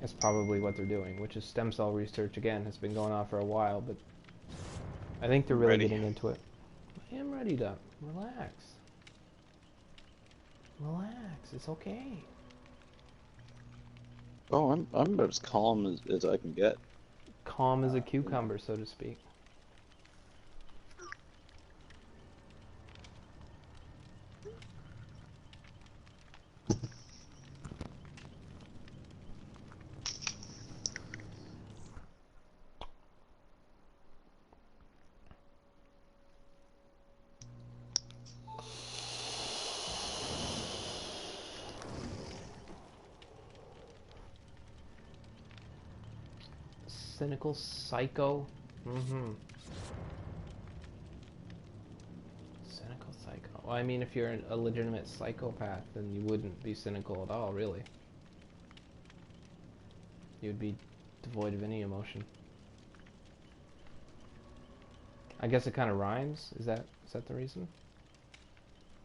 That's probably what they're doing, which is stem cell research. Again, has been going on for a while, but I think they're really getting into it. I am ready to relax. Relax, it's okay. Oh, I'm about as calm as I can get. Calm as a cucumber, so to speak. Cynical psycho. Cynical psycho. Well, I mean, if you're a legitimate psychopath, then you wouldn't be cynical at all, really. You'd be devoid of any emotion. I guess it kind of rhymes. Is that the reason?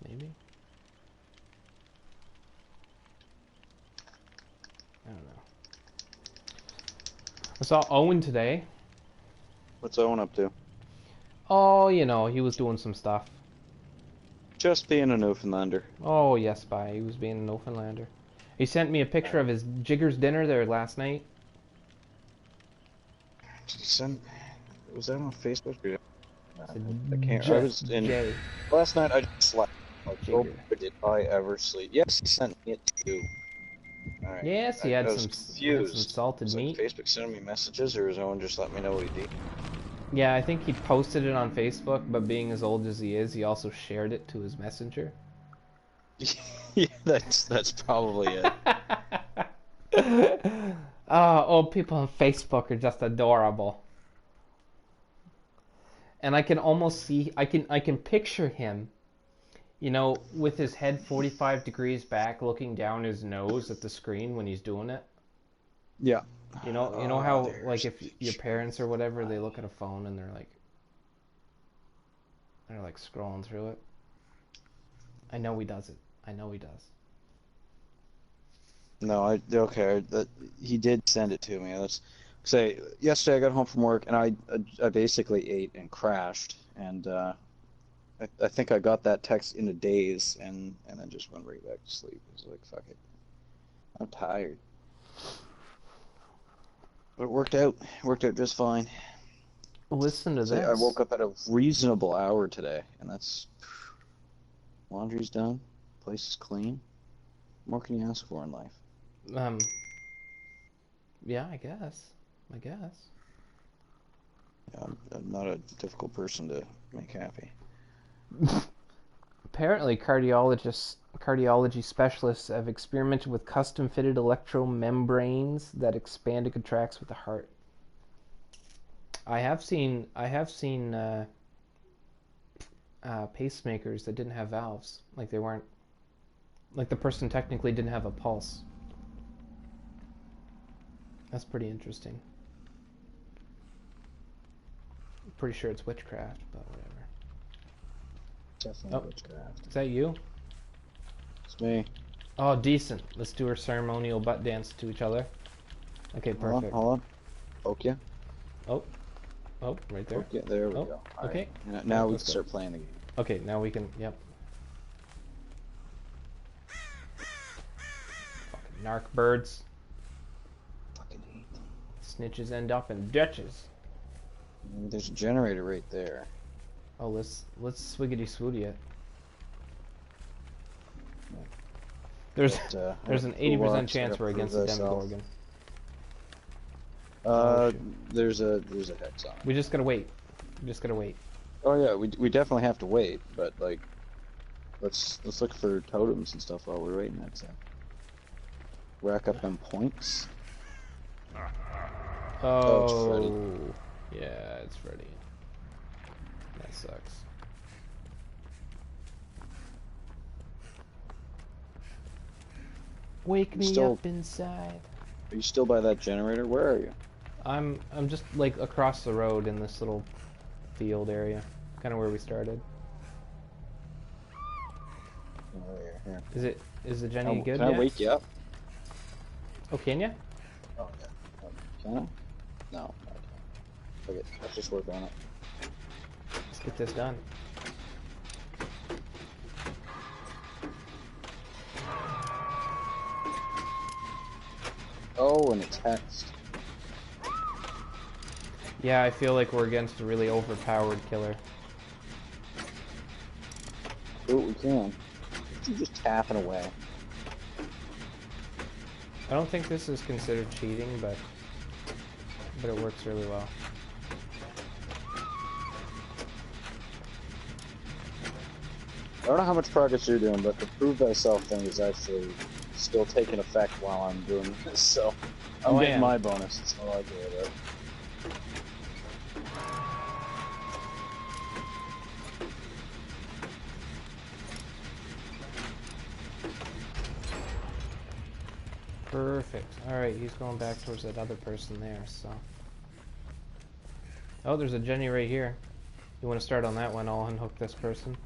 Maybe. I don't know. I saw Owen today. What's Owen up to? Oh, he was doing some stuff. Just being a Newfoundlander. Oh, yes, bye. He was being a Newfoundlander. He sent me a picture of his Jigger's dinner there last night. Was that on Facebook? Or... I can't. I was in. Jay. Last night I just slept. Like, oh, Jigger. did I ever sleep? Yes, he sent me it too. All right. Yes, he I had was some confused. salted Was meat. Facebook sending me messages, or is Owen just letting me know what he did? Yeah, I think he posted it on Facebook, but being as old as he is, he also shared it to his messenger. Yeah, that's probably it. Old people on Facebook are just adorable. And I can almost see, I can picture him, with his head 45 degrees back, looking down his nose at the screen when he's doing it. Yeah. You know how, like, if your parents or whatever, they look at a phone and they're like scrolling through it. I know he does it. I know he does. No, okay. He did send it to me. Let's say yesterday I got home from work and I basically ate and crashed, and I think I got that text in a daze and then just went right back to sleep. It was like, fuck it, I'm tired. But it worked out. Worked out just fine. Listen to So I this. woke up at a reasonable hour today, and that's laundry's done, place is clean. What more can you ask for in life? Um, yeah, I guess. I guess. I'm not a difficult person to make happy. Apparently, cardiology specialists have experimented with custom-fitted electromembranes that expand and contracts with the heart. I have seen pacemakers that didn't have valves, like they weren't, like the person technically didn't have a pulse. That's pretty interesting. Pretty sure it's witchcraft, but whatever. Definitely witchcraft. Is that you? It's me. Oh, decent. Let's do our ceremonial butt dance to each other. Okay, perfect. Hold on. Poke ya. Oh, right there. Poke ya. There we Oh, go. okay. Right. Now we let's can go. start playing the game. Okay, now we can. Yep. Fucking narc birds. Fucking hate them. Snitches end up in ditches. There's a generator right there. Oh, let's swiggity swooty it. There's there's an 80% chance we're against the Demogorgon. There's a hex on it. We just gotta wait. We just gotta wait. Oh yeah, we definitely have to wait, but like, let's look for totems and stuff while we're waiting. That's it. Rack up them points. Oh, it's Freddy. Yeah, it's Freddy. That sucks. Wake me up inside. Are you still by that generator? Where are you? I'm just like across the road in this little field area, kind of where we started. Oh, here. Is the Jenny good? Can I yet? wake you up? Oh, can ya? Oh yeah. Can I? No. Okay, let's just work on it. Let's get this done. Oh, and a text. Yeah, I feel like we're against a really overpowered killer. Do what we can. You're just tapping away. I don't think this is considered cheating, but it works really well. I don't know how much progress you're doing, but the prove thyself thing is actually still taking effect while I'm doing this, so I'm getting my bonus. That's all I care about. Perfect. Alright, he's going back towards that other person there, so. Oh, there's a Jenny right here. You want to start on that one? I'll unhook this person.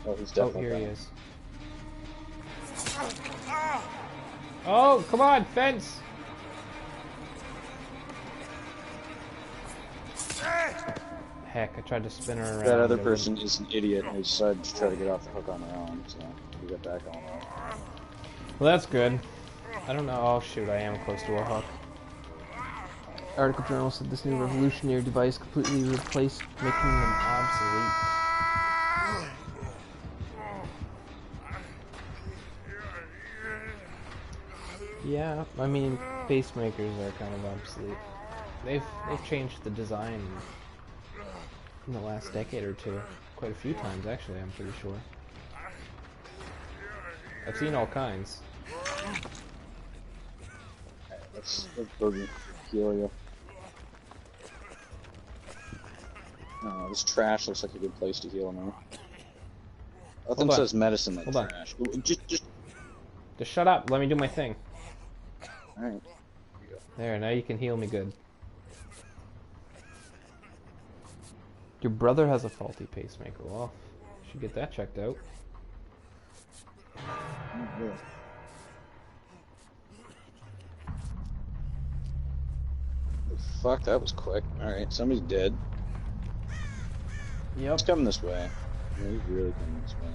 Oh, he's definitely here he is. Oh, come on, fence! Heck, I tried to spin her around. That other person is an idiot and they decided to try to get off the hook on their own, so we got back on that. Well, that's good. I don't know. Oh, shoot, I am close to a hook. Article Journal said this new revolutionary device completely replaced making them obsolete. Yeah, I mean, pacemakers are kind of obsolete. They've changed the design in the last decade or two, quite a few times actually. I'm pretty sure. I've seen all kinds. Let's go heal you. Oh, this trash looks like a good place to heal now. Nothing says medicine like trash. Just shut up. Let me do my thing. Alright. There, now you can heal me good. Your brother has a faulty pacemaker. Well, should get that checked out. fuck, that was quick. Alright, somebody's dead. Yep. He's coming this way. Yeah, he's really coming this way.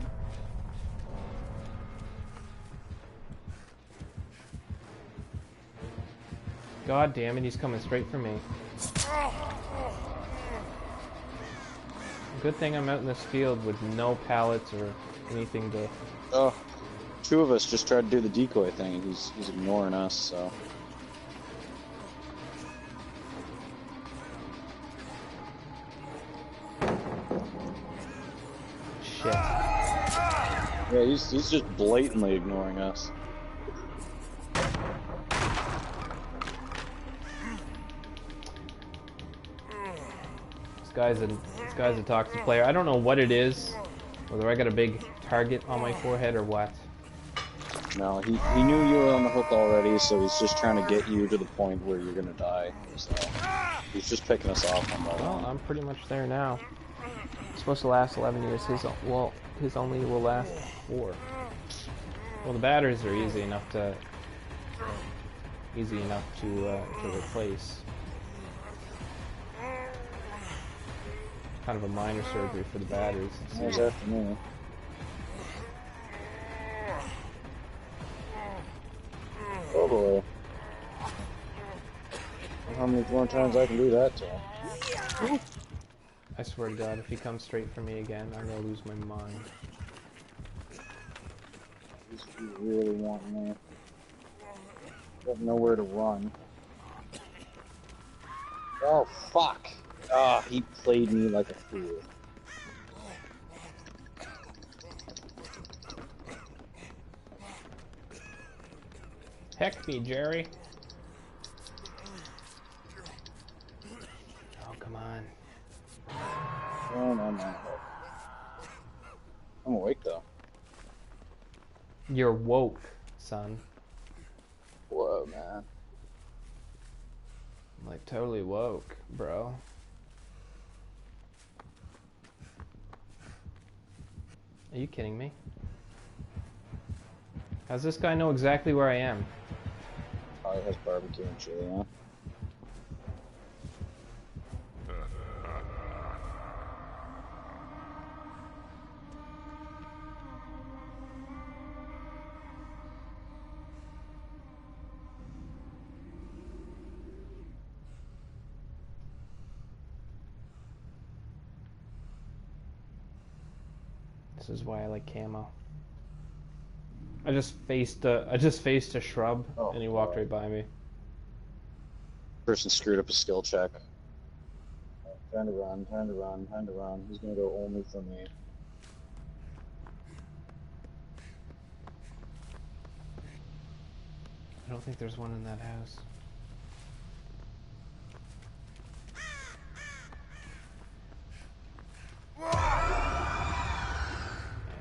God damn it, he's coming straight for me. Good thing I'm out in this field with no pallets or anything to... Oh, two of us just tried to do the decoy thing, and he's ignoring us, so... Shit. Yeah, he's just blatantly ignoring us. This guy's a toxic player. I don't know what it is, whether I got a big target on my forehead or what. No, he knew you were on the hook already, so he's just trying to get you to the point where you're gonna die. So he's just picking us off one by Well, one. I'm pretty much there now. It's supposed to last 11 years. His only will last 4. Well, the batteries are easy enough to replace. Kind of a minor surgery for the batteries. There's after me. Oh boy. How many more times I can do that to him? I swear to God, if he comes straight for me again, I'm gonna lose my mind. He's really wanting me. Got nowhere to run. Oh fuck! Ah, he played me like a fool. Heck me, Jerry. Oh, come on. Oh, no. I'm awake though. You're woke, son. Whoa, man. Like, totally woke, bro. Are you kidding me? How's this guy know exactly where I am? Probably has barbecue and chili on. This is why I like camo. I just faced a shrub, Oh, and he walked God. right by me. Person screwed up a skill check. Time to run, time to run, time to run. He's gonna go only for me. I don't think there's one in that house.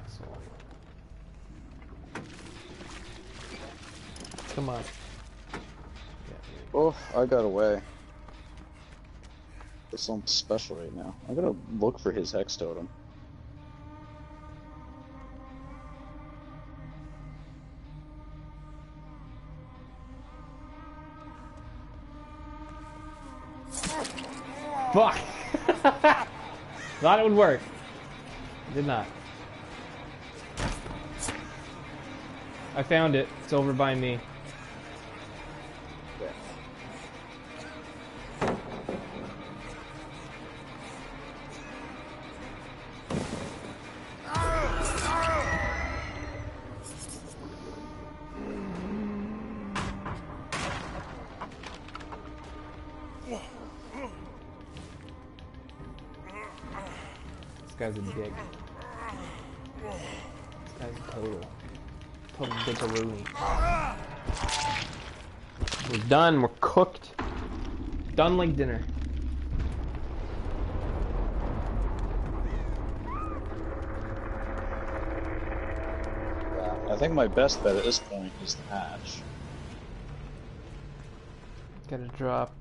Asshole. Come on. Oh, I got away. There's something special right now. I'm gonna look for his hex totem. Fuck! Thought it would work. Did not. I found it. It's over by me. This guy's a dick. This guy's a total dickaroonie. We're done. We're cooked. Done like dinner. Yeah, I think my best bet at this point is the hatch. Gotta drop,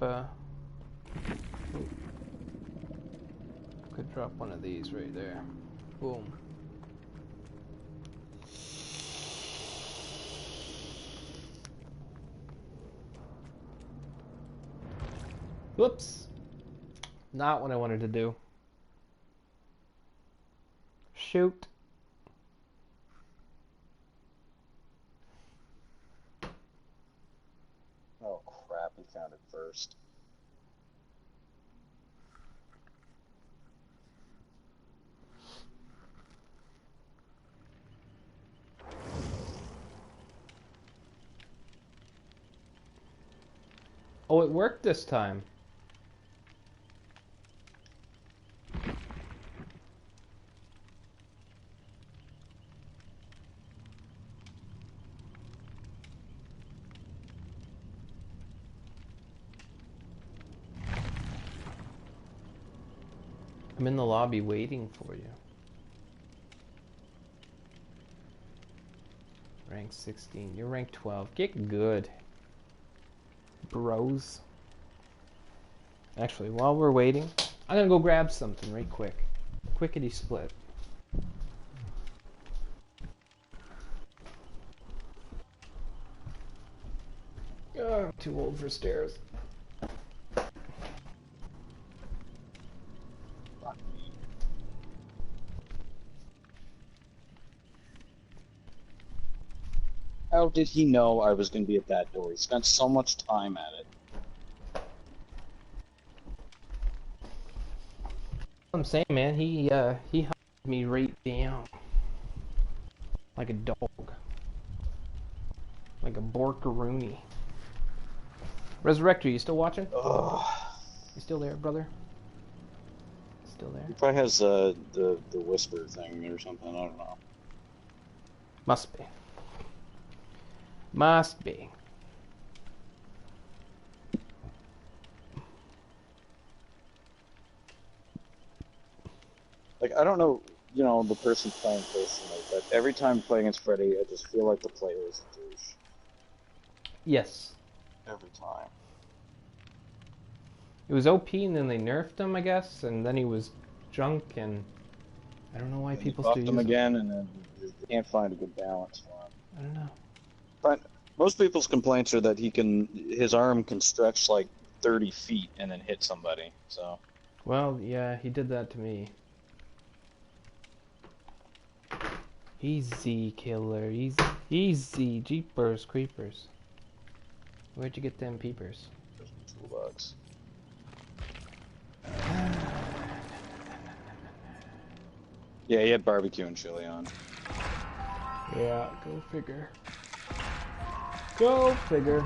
could drop one of these right there. Boom. Whoops. Not what I wanted to do. Shoot. Oh crap, he found it first. Oh, it worked this time. I'm in the lobby waiting for you. Rank 16. You're rank 12. Get good, bros. Actually, while we're waiting, I'm gonna go grab something right quick. Quickety split. I'm too old for stairs. How did he know I was going to be at that door? He spent so much time at it. I'm saying, man, he hunted me right down like a dog, like a borkaroonie. Resurrector, you still watching? Ugh. You still there, brother? Still there? He probably has the whisper thing or something. I don't know. Must be. Must be. Like, I don't know, the person playing personally, but every time playing against Freddy, I just feel like the player is a douche. Yes. Every time. It was OP and then they nerfed him, I guess, and then he was junk, and I don't know why And people you still buffed use him him. again, and then you can't find a good balance for him. I don't know. But most people's complaints are that his arm can stretch like 30 feet and then hit somebody, so. Well, yeah, he did that to me. Easy, killer. Easy. Jeepers creepers. Where'd you get them peepers? $2. Yeah, he had barbecue and chili on. Yeah, go figure. Go figure.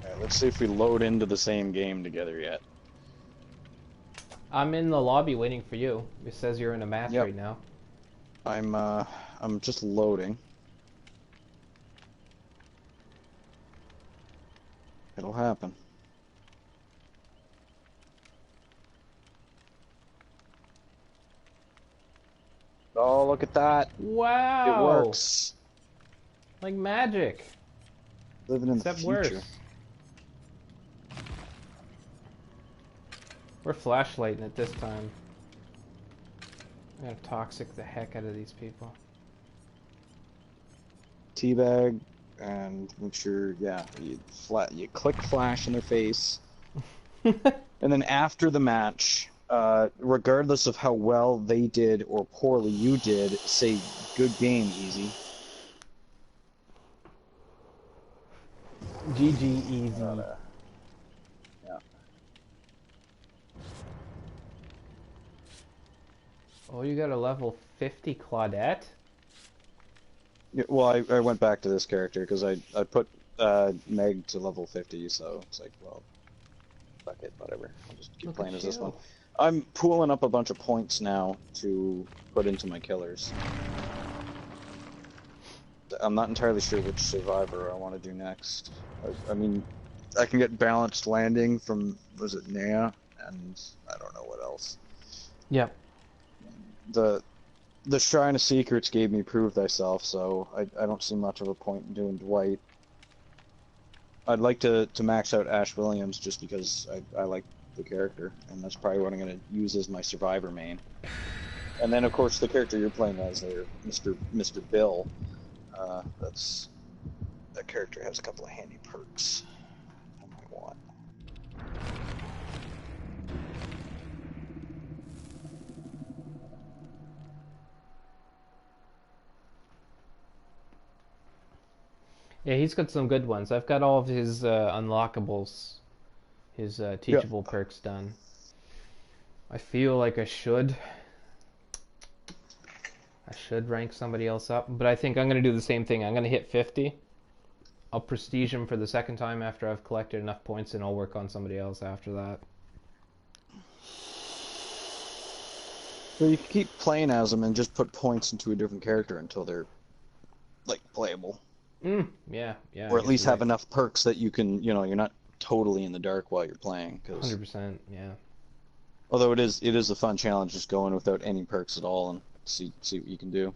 Alright, let's see if we load into the same game together yet. I'm in the lobby waiting for you. It says you're in a match Yep. right now. I'm just loading. It'll happen. Oh, look at that. Wow! It works. Like magic. Living in Except the future. worse. We're flashlighting it this time. I'm gonna toxic the heck out of these people. Teabag, and make sure, yeah, you click flash in their face. And then after the match, regardless of how well they did or poorly you did, say, good game, Easy. GG easy. Yeah. Oh, you got a level 50 Claudette? Yeah, well, I went back to this character because I put Meg to level 50, so it's like, well, fuck it, whatever. I'll just keep Look playing at as this you. one. I'm pooling up a bunch of points now to put into my killers. I'm not entirely sure which survivor I want to do next. I mean, I can get balanced landing from, was it Nea? And I don't know what else. Yep. The Shrine of Secrets gave me Prove Thyself, so I don't see much of a point in doing Dwight. I'd like to max out Ash Williams just because I like the character, and that's probably what I'm going to use as my survivor main. And then, of course, the character you're playing as there, Mr. Bill, that character has a couple of handy perks I might want. Yeah, he's got some good ones. I've got all of his unlockables, his Yeah. teachable perks done. I feel like I should rank somebody else up, but I think I'm going to do the same thing. I'm going to hit 50. I'll prestige him for the second time after I've collected enough points, and I'll work on somebody else after that. So you can keep playing as them and just put points into a different character until they're like playable, Yeah, yeah, I or at guess least you're have right. enough perks that you can, you're not totally in the dark while you're playing. Because 100%, yeah. although it is a fun challenge just going without any perks at all and see what you can do.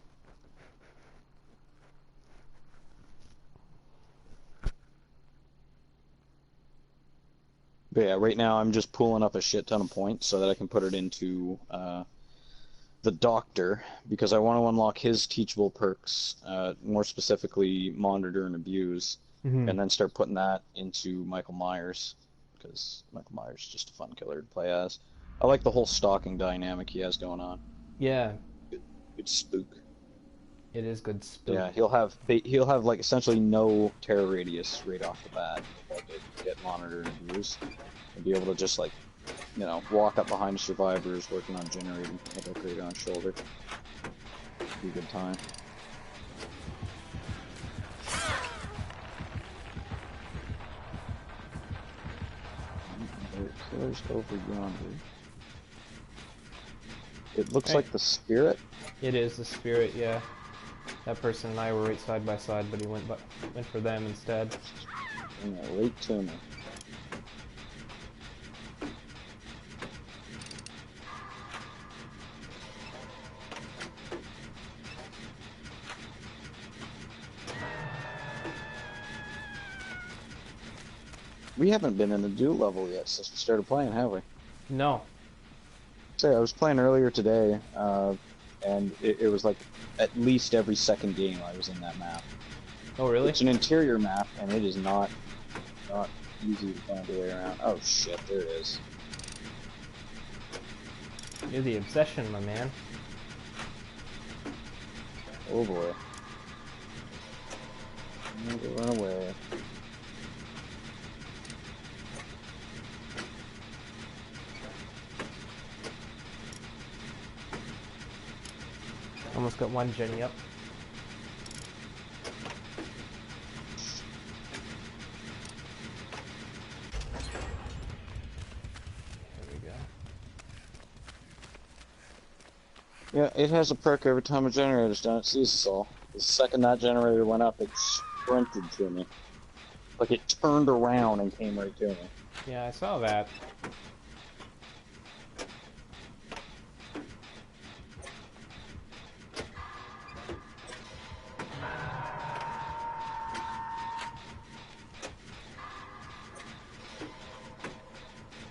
But yeah, right now I'm just pulling up a shit ton of points so that I can put it into the Doctor because I want to unlock his teachable perks, more specifically Monitor and Abuse, Hmm. and then start putting that into Michael Myers because Michael Myers is just a fun killer to play as. I like the whole stalking dynamic he has going on. Yeah, Good, good spook. it is good spook. Yeah, he'll have like essentially no terror radius right off the bat if I could get Monitor and Abuse and be able to just like walk up behind the survivors working on generating with a crate on his shoulder. Be a good time. There are killers over yonder. It looks Hey, like the spirit. it is the spirit, yeah. That person and I were right side by side, but he went for them instead. Right to me. We haven't been in the duel level yet since we started playing, have we? No. Say, I was playing earlier today, and it was like at least every second game I was in that map. Oh, really? It's an interior map, and it is not easy to find your way around. Oh shit, there it is. You're the obsession, my man. Oh boy. I need to run away. Almost got one Jenny up. There we go. Yeah, it has a perk every time a generator's done. It sees us all. The second that generator went up, it sprinted to me. Like it turned around and came right to me. Yeah, I saw that.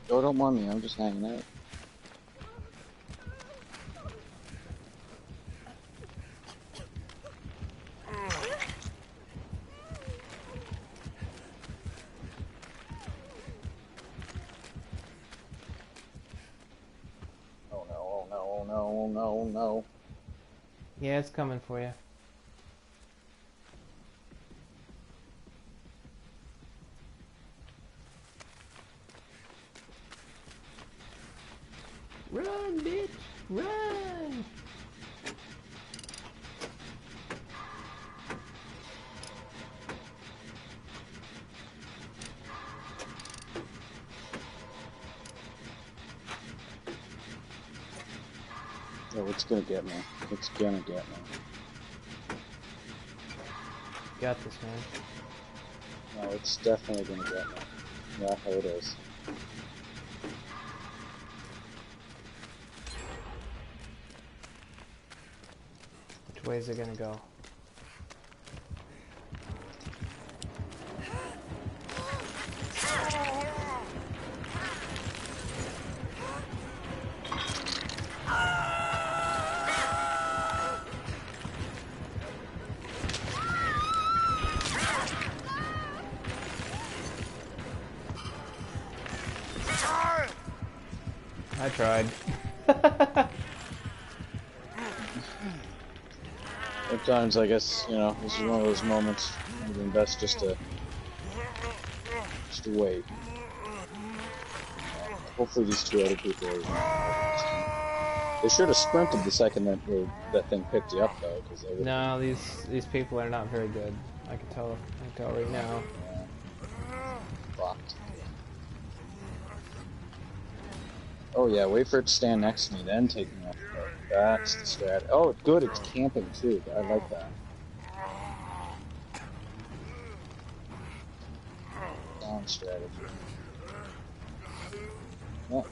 Oh, don't mind me, I'm just hanging out. Oh no, oh no, oh no, oh no, oh no. Yeah, it's coming for you. Run, bitch! Run! Oh, it's gonna get me. It's gonna get me. Got this, man. No, it's definitely gonna get me. Yeah, here it is. Which way is it gonna go? tried. Sometimes I guess, you know, this is one of those moments where it's best just to wait. Hopefully these two other people are. They should have sprinted the second that thing picked you up, though, because they would. No, these people are not very good. I can tell. I can tell right now. Yeah. Fucked. Oh yeah, wait for it to stand next to me, then take me off. That's the strat. Oh, good, it's camping too. I like that. Sound strategy. Yeah.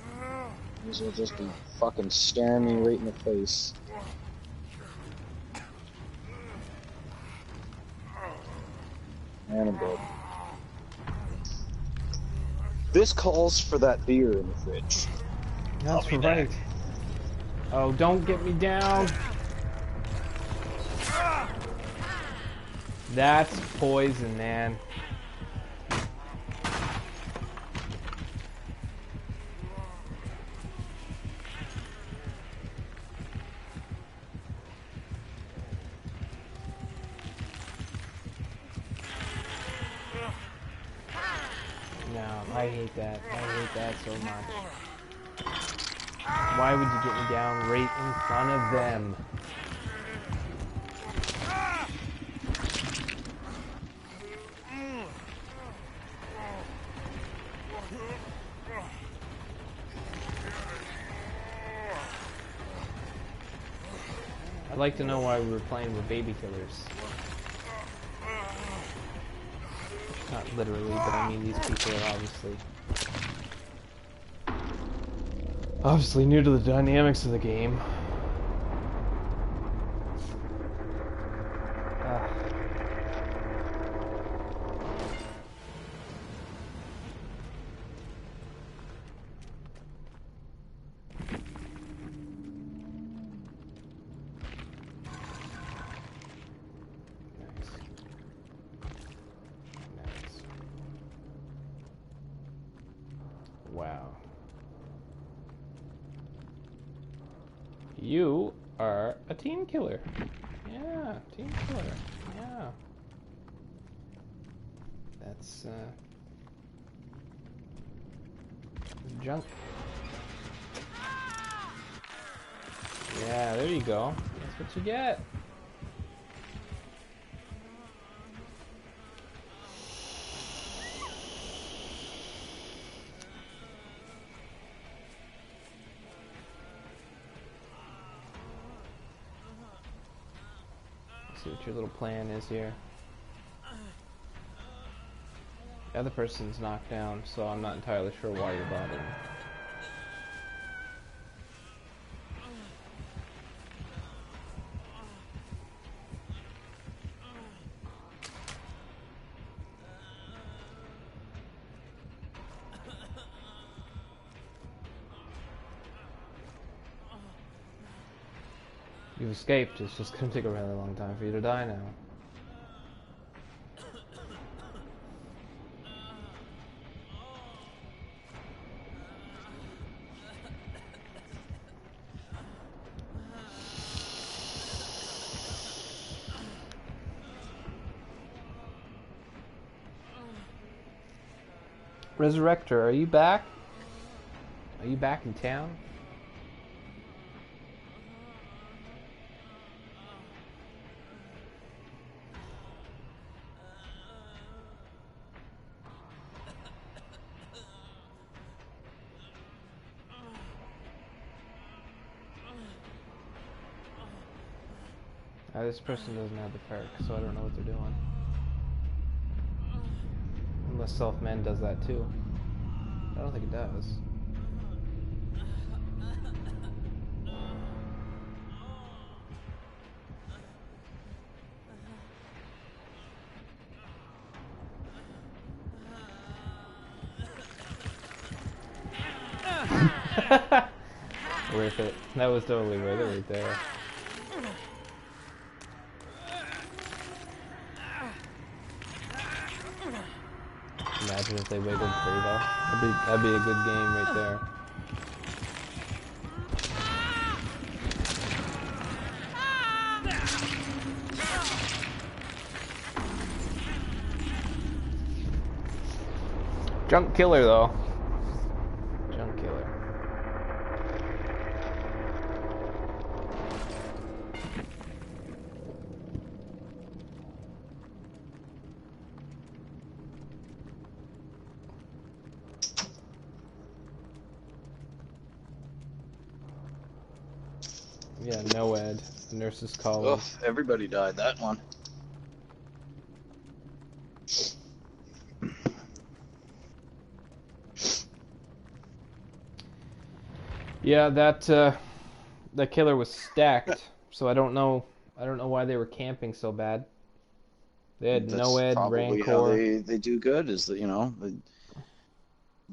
These will just be fucking staring me right in the face. And I'm dead. This calls for that beer in the fridge. That's right. Oh, don't get me down. That's poison, man. No, I hate that. I hate that so much. Why would you get me down right in front of them? I'd like to know why we were playing with baby killers. Not literally, but I mean these people are obviously new to the dynamics of the game. Wow. You are a team killer. Yeah, team killer. Yeah. That's, junk. Yeah, there you go. That's what you get. See what your little plan is here. The other person's knocked down, so I'm not entirely sure why you're bothering. You've escaped, it's just gonna take a really long time for you to die now. Resurrector, are you back? Are you back in town? This person doesn't have the perk, so I don't know what they're doing. Unless Self-Man does that too. I don't think it does. Worth it. That was totally worth it right there. Imagine if they wiggled free though. That'd be a good game right there. Junk killer, though. Junk killer. Yeah, no ed. The nurse's calling. Ugh, everybody died that one. Yeah, that killer was stacked, so I don't know why they were camping so bad. They had That's Noed, probably how Rancor. they do good, is that, you know, they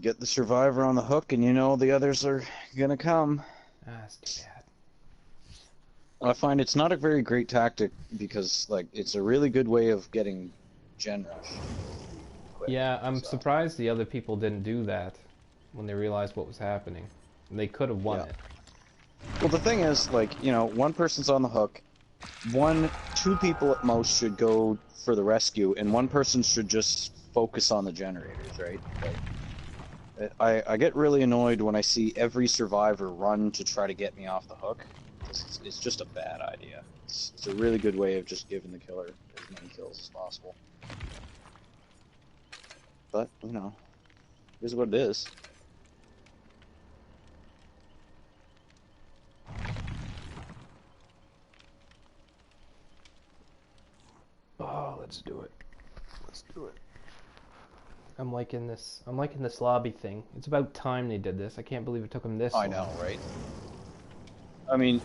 get the survivor on the hook and you know the others are gonna come. Ah, that's too bad. I find it's not a very great tactic because, like, it's a really good way of getting gen rush quick. Yeah, I'm So, surprised the other people didn't do that when they realized what was happening. They could have won yeah. it. Well, the thing is, like, you know, one person's on the hook, two people at most should go for the rescue, and one person should just focus on the generators, right? Like, I get really annoyed when I see every survivor run to try to get me off the hook. It's just a bad idea. It's a really good way of just giving the killer as many kills as possible. But, you know, here's what it is. Oh, let's do it. Let's do it. I'm liking this. I'm liking this lobby thing. It's about time they did this. I can't believe it took them this long. I know, right? I mean,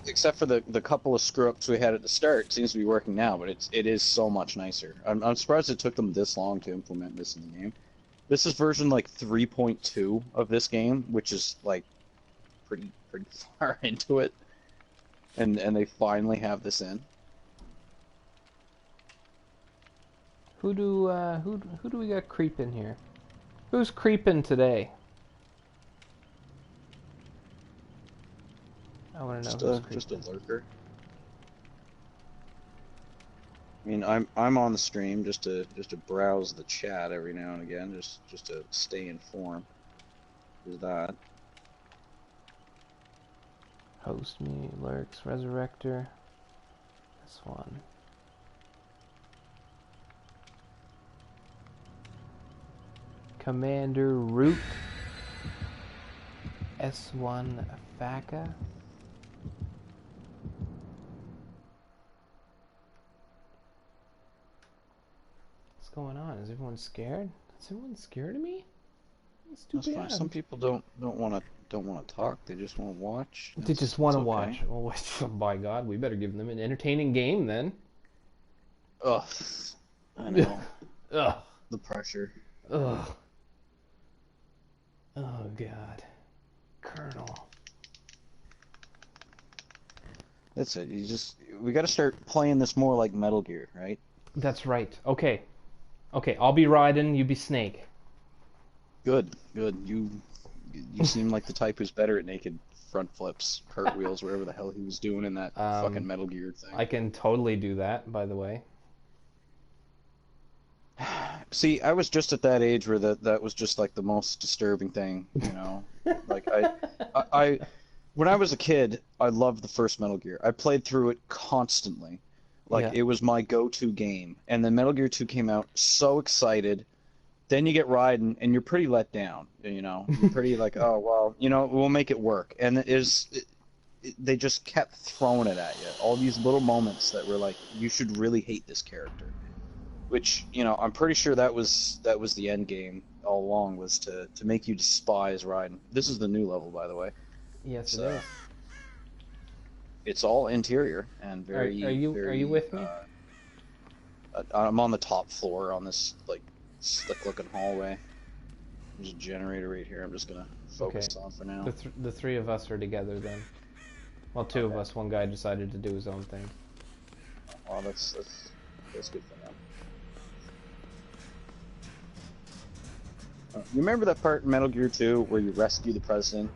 except for the couple of screw-ups we had at the start, it seems to be working now, but it is so much nicer. I'm surprised it took them this long to implement this in the game. This is version, like, 3.2 of this game, which is, like, pretty far into it. And they finally have this in. Who do we got creeping here? Who's creeping today? I want to know who's creeping. Just a lurker. I mean, I'm on the stream just to browse the chat every now and again, just to stay informed. There's that. Host me, lurks, resurrector. This one. Commander Root. S1 Faka. What's going on? Is everyone scared? Is everyone scared of me? It's too bad. Some people don't want to talk. They just want to watch. They just want to okay. watch. Well, by God, we better give them an entertaining game then. Ugh, I know. Ugh. The pressure. Ugh. Oh God, Colonel. That's it. We got to start playing this more like Metal Gear, right? That's right. Okay. I'll be Raiden. You be Snake. Good. You seem like the type who's better at naked front flips, cartwheels, whatever the hell he was doing in that fucking Metal Gear thing. I can totally do that, by the way. See, I was just at that age where that was just like the most disturbing thing, you know. Like I when I was a kid, I loved the first Metal Gear. I played through it constantly. Like, Yeah. it was my go-to game. And then Metal Gear 2 came out, so excited. Then you get Raiden, and you're pretty let down, you know. You're pretty like, oh, well, you know, we'll make it work. And they just kept throwing it at you. All these little moments that were like, you should really hate this character. Which, you know, I'm pretty sure that was the end game all along, was to make you despise Raiden. This is the new level, by the way. Yes, it is. It's all interior and very. Are you with me? I'm on the top floor on this like slick-looking hallway. There's a generator right here. I'm just gonna focus on for now. The three of us are together then. Well, two of us. One guy decided to do his own thing. Oh, that's good for now. You remember that part in Metal Gear 2 where you rescue the president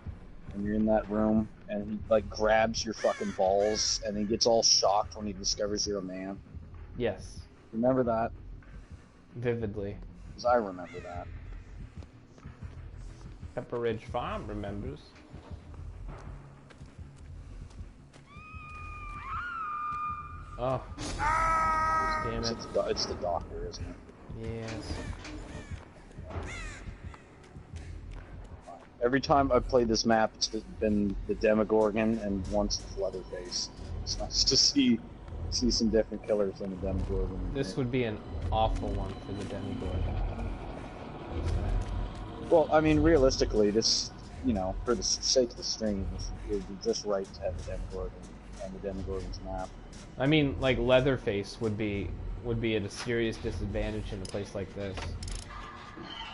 and you're in that room and he like grabs your fucking balls and he gets all shocked when he discovers you're a man? Yes. Remember that? Vividly. Because I remember that. Pepper Ridge Farm remembers. Oh. Damn it. It's the doctor, isn't it? Yes. Every time I've played this map, it's been the Demogorgon and once the Leatherface. It's nice to see some different killers than the Demogorgon. This would be an awful one for the Demogorgon. Well, I mean, realistically, this, you know, for the sake of the stream, it would be just right to have the Demogorgon on the Demogorgon's map. I mean, like Leatherface would be at a serious disadvantage in a place like this.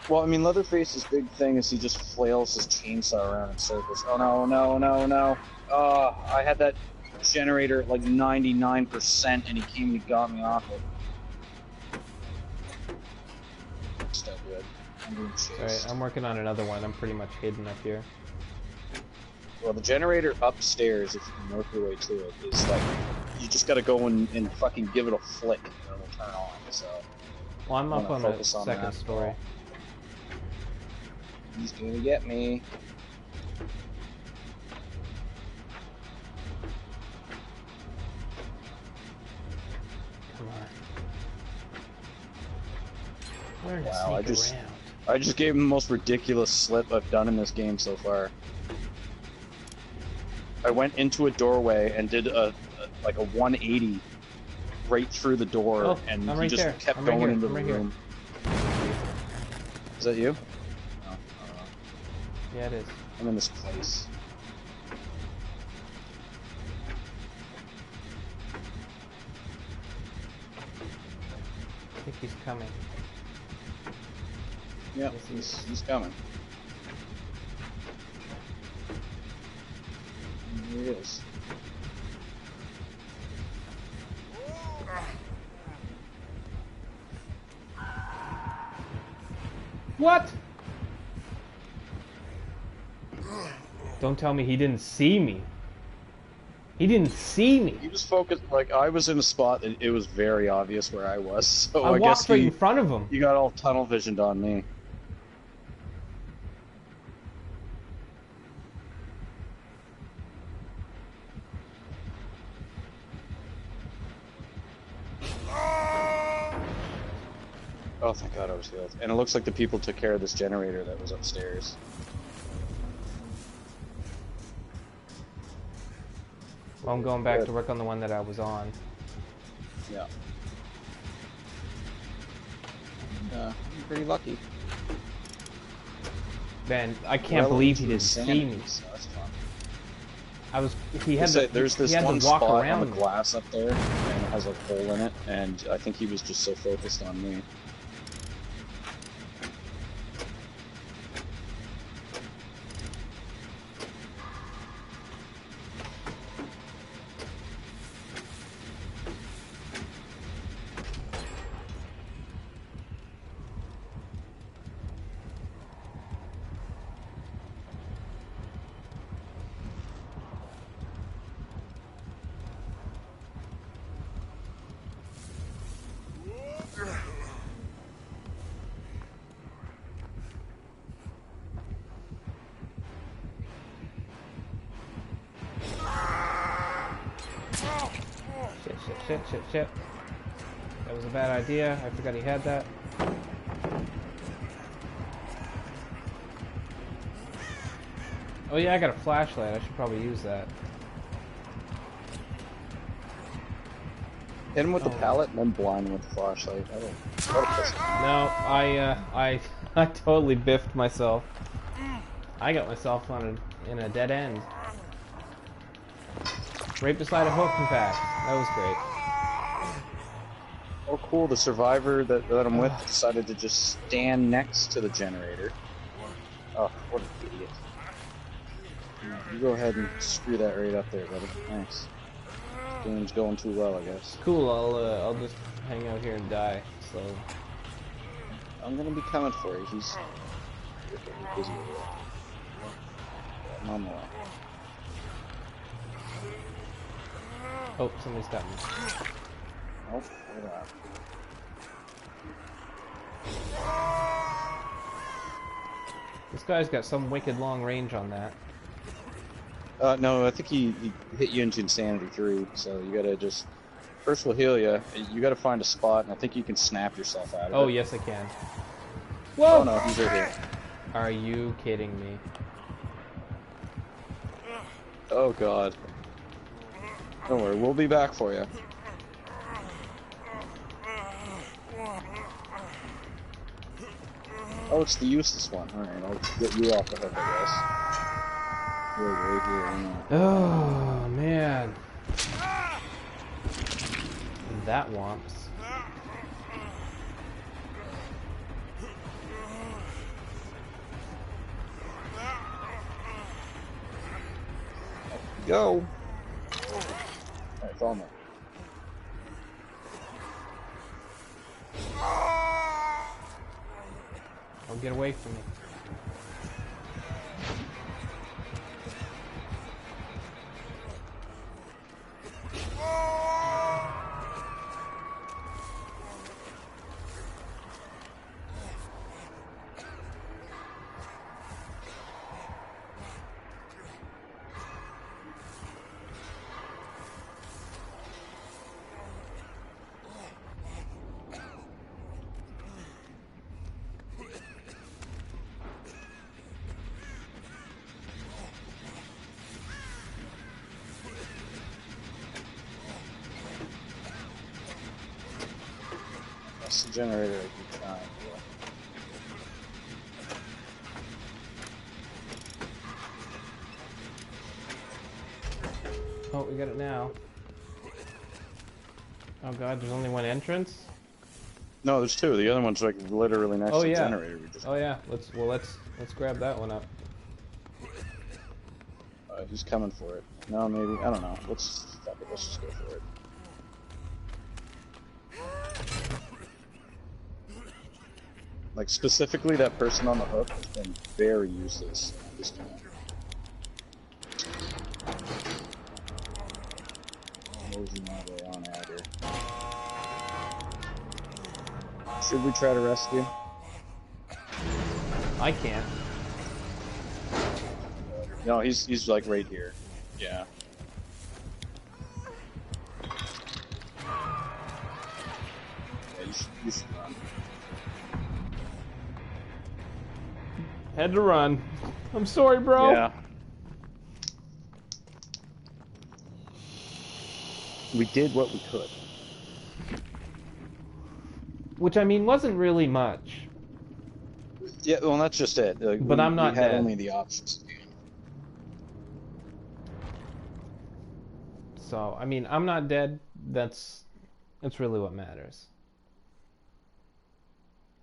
Well, I mean, Leatherface's big thing is he just flails his chainsaw around in circles. Oh no, no, no, no. I had that generator at like 99% and he came and got me off it. Still good. I'm doing chase. Alright, I'm working on another one. I'm pretty much hidden up here. Well, the generator upstairs, if you can work your way to it, is like, you just gotta go and fucking give it a flick and it'll turn on, so... Well, I'm up on the second story. He's gonna get me. Come on. Learn to Wow, sneak around. I just gave him the most ridiculous slip I've done in this game so far. I went into a doorway and did like a 180 right through the door, and I'm right he just there. kept I'm right going here. into I'm the right here. room. Is that you? No, Yeah, it is. I'm in this place. I think he's coming. Yeah, Yes, he's coming. Here he is. What? Don't tell me he didn't see me. He didn't see me. He was focused, like, I was in a spot that it was very obvious where I was, so I I walked guess right in front of him. you got all tunnel visioned on me. Oh, thank God I was healed. And it looks like the people took care of this generator that was upstairs. Well, I'm going back to work on the one that I was on. Yeah. I'm pretty lucky. Man, I can't believe he didn't see me. So that's fun. I was. He had to. There's this he had one to walk spot around on the me. glass up there, and it has a hole in it, and I think he was just so focused on me. Shit. That was a bad idea. I forgot he had that. Oh yeah, I got a flashlight. I should probably use that. Hit him with the pallet and then blind him with the flashlight. No, I totally biffed myself. I got myself in a dead end. Right beside a hook, in fact. That was great. Oh, cool. The survivor that I'm with decided to just stand next to the generator. Oh, what an idiot. You go ahead and screw that right up there, buddy. Thanks. Game's going too well, I guess. Cool, I'll just hang out here and die. So I'm gonna be coming for you. He's busy with it. I'm on the way. oh, somebody's got me. Nope, wait up. This guy's got some wicked long range on that. No, I think he hit you into Insanity 3, so you gotta just... First we'll heal you. You gotta find a spot, and I think you can snap yourself out of Oh, it. yes, I can. Oh Whoa! no, he's right here. Are you kidding me? Oh god. Don't worry, we'll be back for you. Oh, it's the useless one. Alright, I'll get you off the hook, I guess. You're right here, I know. Oh, man. That womps. Go! Alright, follow me. Oh, get away from me. That's the generator I keep trying for. Oh, we got it now. Oh god, there's only one entrance? No, there's two. The other one's like literally next Oh to the yeah. generator. We just... Oh yeah. Let's grab that one up. He's coming for it. No, maybe. I don't know. Let's just go for it. Like, specifically, that person on the hook has been very useless at this point. Mosey my way on out here. Should we try to rescue? I can't. No, he's like right here. Yeah. Yeah, you should run. Had to run. I'm sorry, bro. Yeah. We did what we could. Which, I mean, wasn't really much. Yeah, well, that's just it. Like, But I'm not we had dead. only the options. So, I mean, I'm not dead. That's really what matters.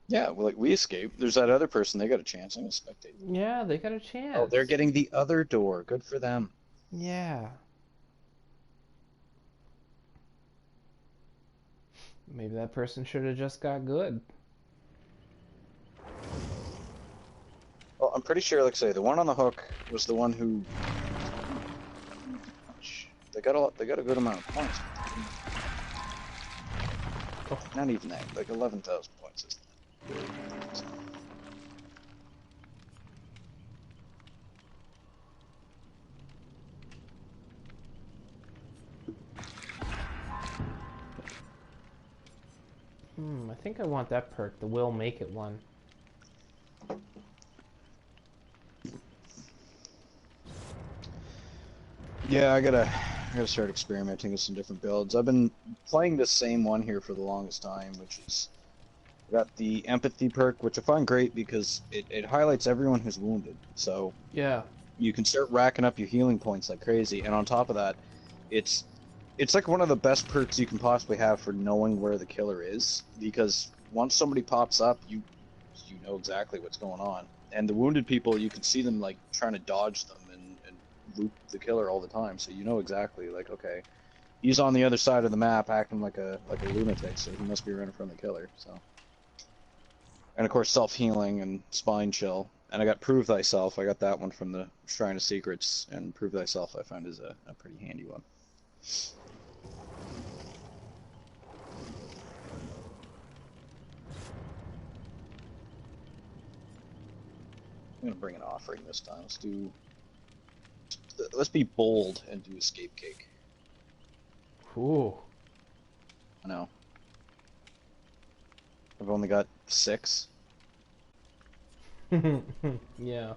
Yeah, well, like, we escaped. There's that other person. They got a chance. I'm gonna spectate. Yeah, they got a chance. Oh, they're getting the other door. Good for them. Yeah. Maybe that person should have just got good. Well, I'm pretty sure, like I say, the one on the hook was the one who... They got a good amount of points. Oh. Not even that, like 11,000 points. I think I want that perk, the Will Make It one. Yeah, I gotta start experimenting with some different builds. I've been playing the same one here for the longest time, which is I got the empathy perk, which I find great because it highlights everyone who's wounded. So Yeah. you can start racking up your healing points like crazy, and on top of that, it's like one of the best perks you can possibly have for knowing where the killer is, because once somebody pops up, you know exactly what's going on. And the wounded people, you can see them like trying to dodge them and loop the killer all the time, so you know exactly, like, okay, he's on the other side of the map acting like a lunatic, so he must be running from the killer. So, and of course, self-healing and spine chill. And I got Prove Thyself. I got that one from the Shrine of Secrets, and Prove Thyself I find is a pretty handy one. I'm gonna bring an offering this time. Let's be bold and do escape cake. Ooh. I know. I've only got 6. Yeah. Yeah,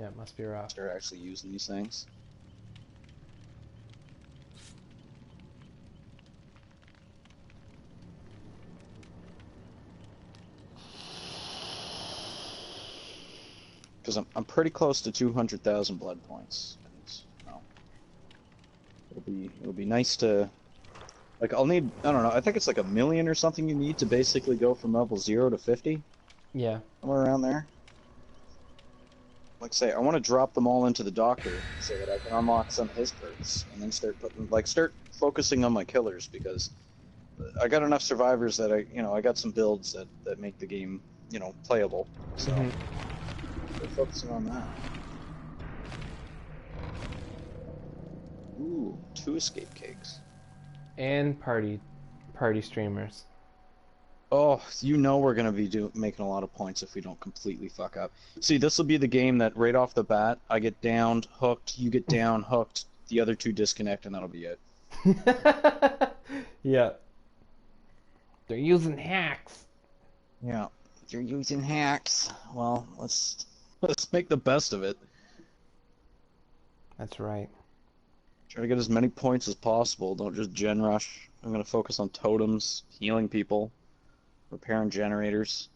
it must be rough. Start actually using these things. Because I'm pretty close to 200,000 blood points, and you know, it'll be nice to, like, I'll need, I don't know, I think it's like 1,000,000 or something you need to basically go from level 0 to 50, Yeah. somewhere around there. Like say, I want to drop them all into the doctor so that I can unlock some of his perks, and then start focusing on my killers, because I got enough survivors that I got some builds that make the game, playable. So Hmm. start focusing on that. Ooh, 2 escape cakes. And party streamers. Oh, we're gonna be making a lot of points if we don't completely fuck up. See, this will be the game that right off the bat, I get downed, hooked, you get down, hooked, the other 2 disconnect, and that'll be it. Yeah. They're using hacks. Yeah, you're using hacks. Well, let's make the best of it. That's right. Try to get as many points as possible. Don't just gen rush. I'm gonna focus on totems, healing people, repairing generators.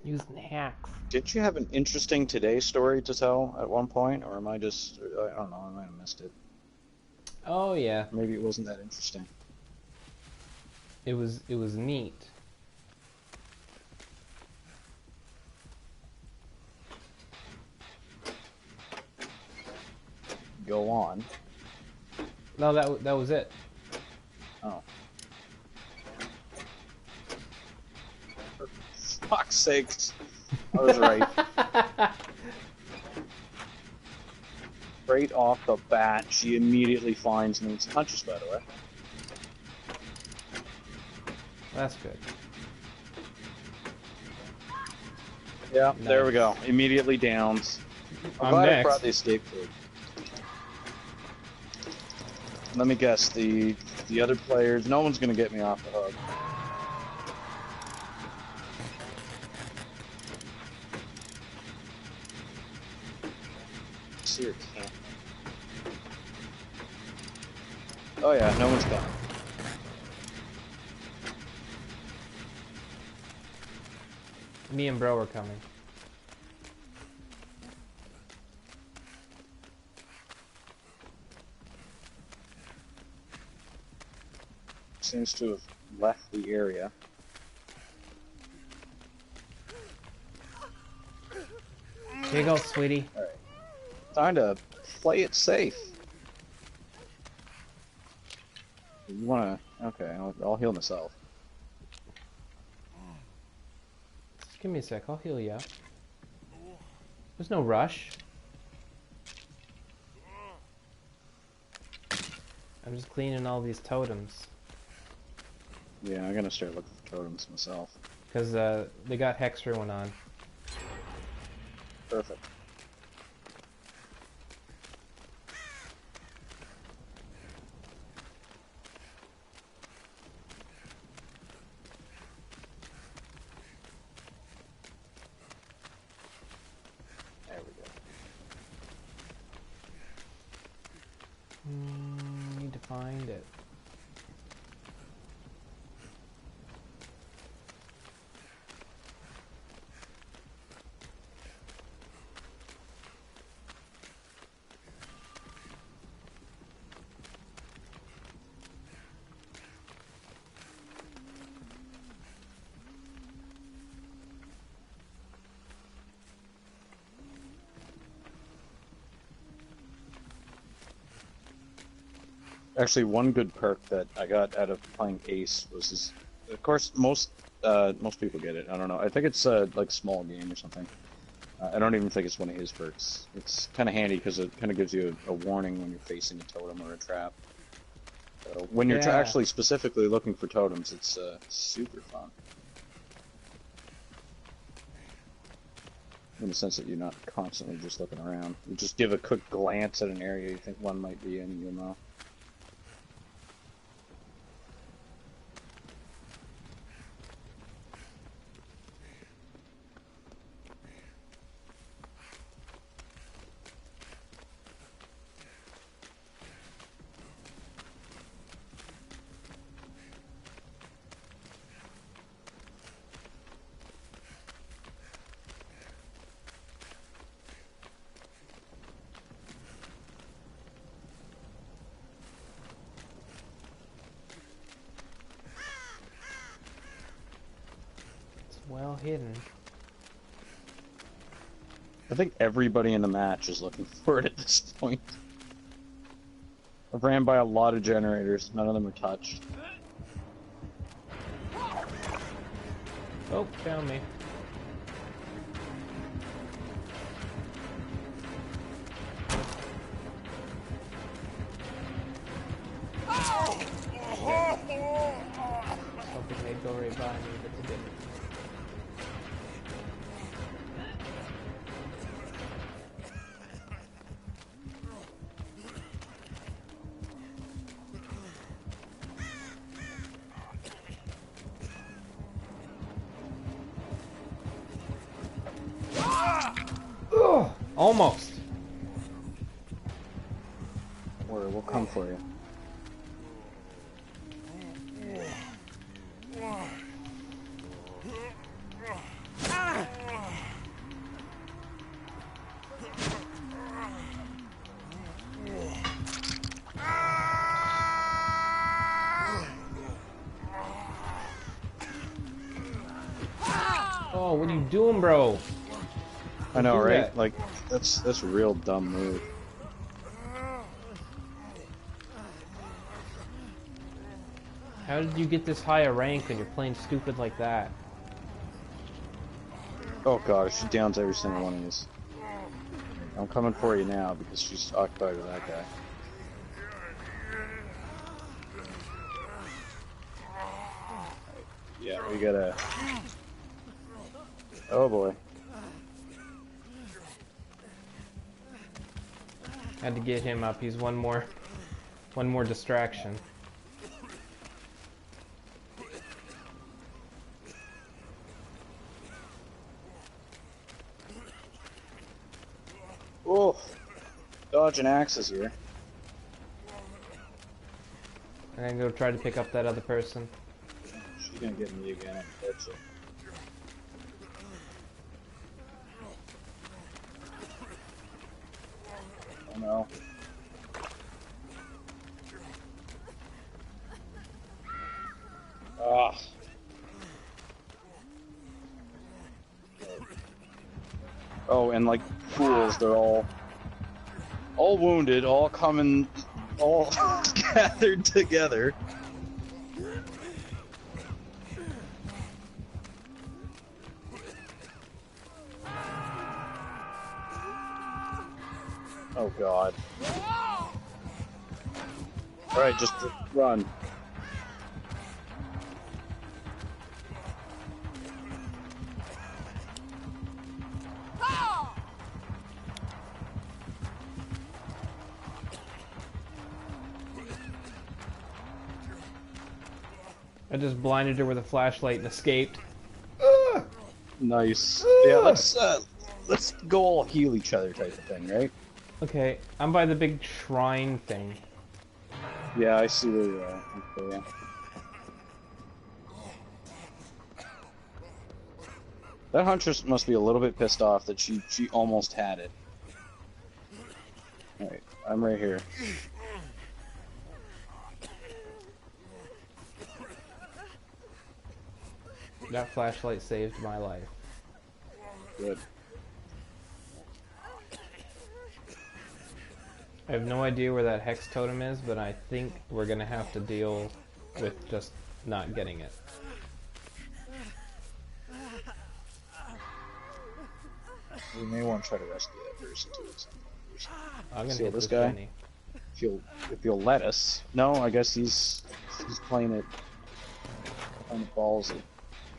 Using hacks. Did you have an interesting Today story to tell at one point, or am I just, I don't know, I might have missed it. Oh yeah. Maybe it wasn't that interesting. It was neat. Go on. No, that was it. Oh. For fuck's sakes. I was right. Right off the bat, she immediately finds me. It's punches, by the way. That's good. Yeah, Nice. there we go. Immediately downs. I'm I'm glad I next. brought the escape food. Let me guess, the other players, no one's gonna get me off the hook. See your camp. Oh yeah, no one's coming. Me and bro are coming. Seems to have left the area. Here you go, sweetie. Alright. Time to play it safe. You wanna... Okay, I'll heal myself. Just give me a sec. I'll heal you up. There's no rush. I'm just cleaning all these totems. Yeah, I'm gonna start looking for totems myself. Because they got Hex Ruin on. Perfect. There we go. Need to find it. Actually, one good perk that I got out of playing Ace was his. Of course, most people get it. I don't know. I think it's like small game or something. I don't even think it's one of his perks. It's kind of handy because it kind of gives you a warning when you're facing a totem or a trap. So when you're Yeah. actually specifically looking for totems, it's super fun. In the sense that you're not constantly just looking around. You just give a quick glance at an area you think one might be in, and you'll know. It's well hidden. I think everybody in the match is looking for it at this point. I've ran by a lot of generators. None of them are touched. Oh, found me. Hoping they'd go right by me, but they didn't. Ugh, almost. Or we'll come for you. Oh, what are you doing, bro? I know, Do right? that. Like, that's a real dumb move. How did you get this high a rank when you're playing stupid like that? Oh god, she downs every single one of these. I'm coming for you now because she's occupied with that guy. Yeah, we gotta... Oh boy. Had to get him up. He's one more distraction. Oh! Dodging axes here. I'm gonna go try to pick up that other person. She's gonna get me again, I bet you. Oh no. Ah. Oh, and like fools, they're all wounded, all coming, all gathered together. Oh god. Alright, just run. I just blinded her with a flashlight and escaped. Nice. Yeah, let's go all heal each other type of thing, right? Okay, I'm by the big shrine thing. Yeah, I see where you're at. Okay, yeah. That huntress must be a little bit pissed off that she almost had it. Alright, I'm right here. That flashlight saved my life. Good. I have no idea where that hex totem is, but I think we're gonna have to deal with just not getting it. We may want to try to rescue that person too at some point. I'm gonna Steal hit this this guy. Jenny. If you'll let us. No, I guess he's playing it ballsy.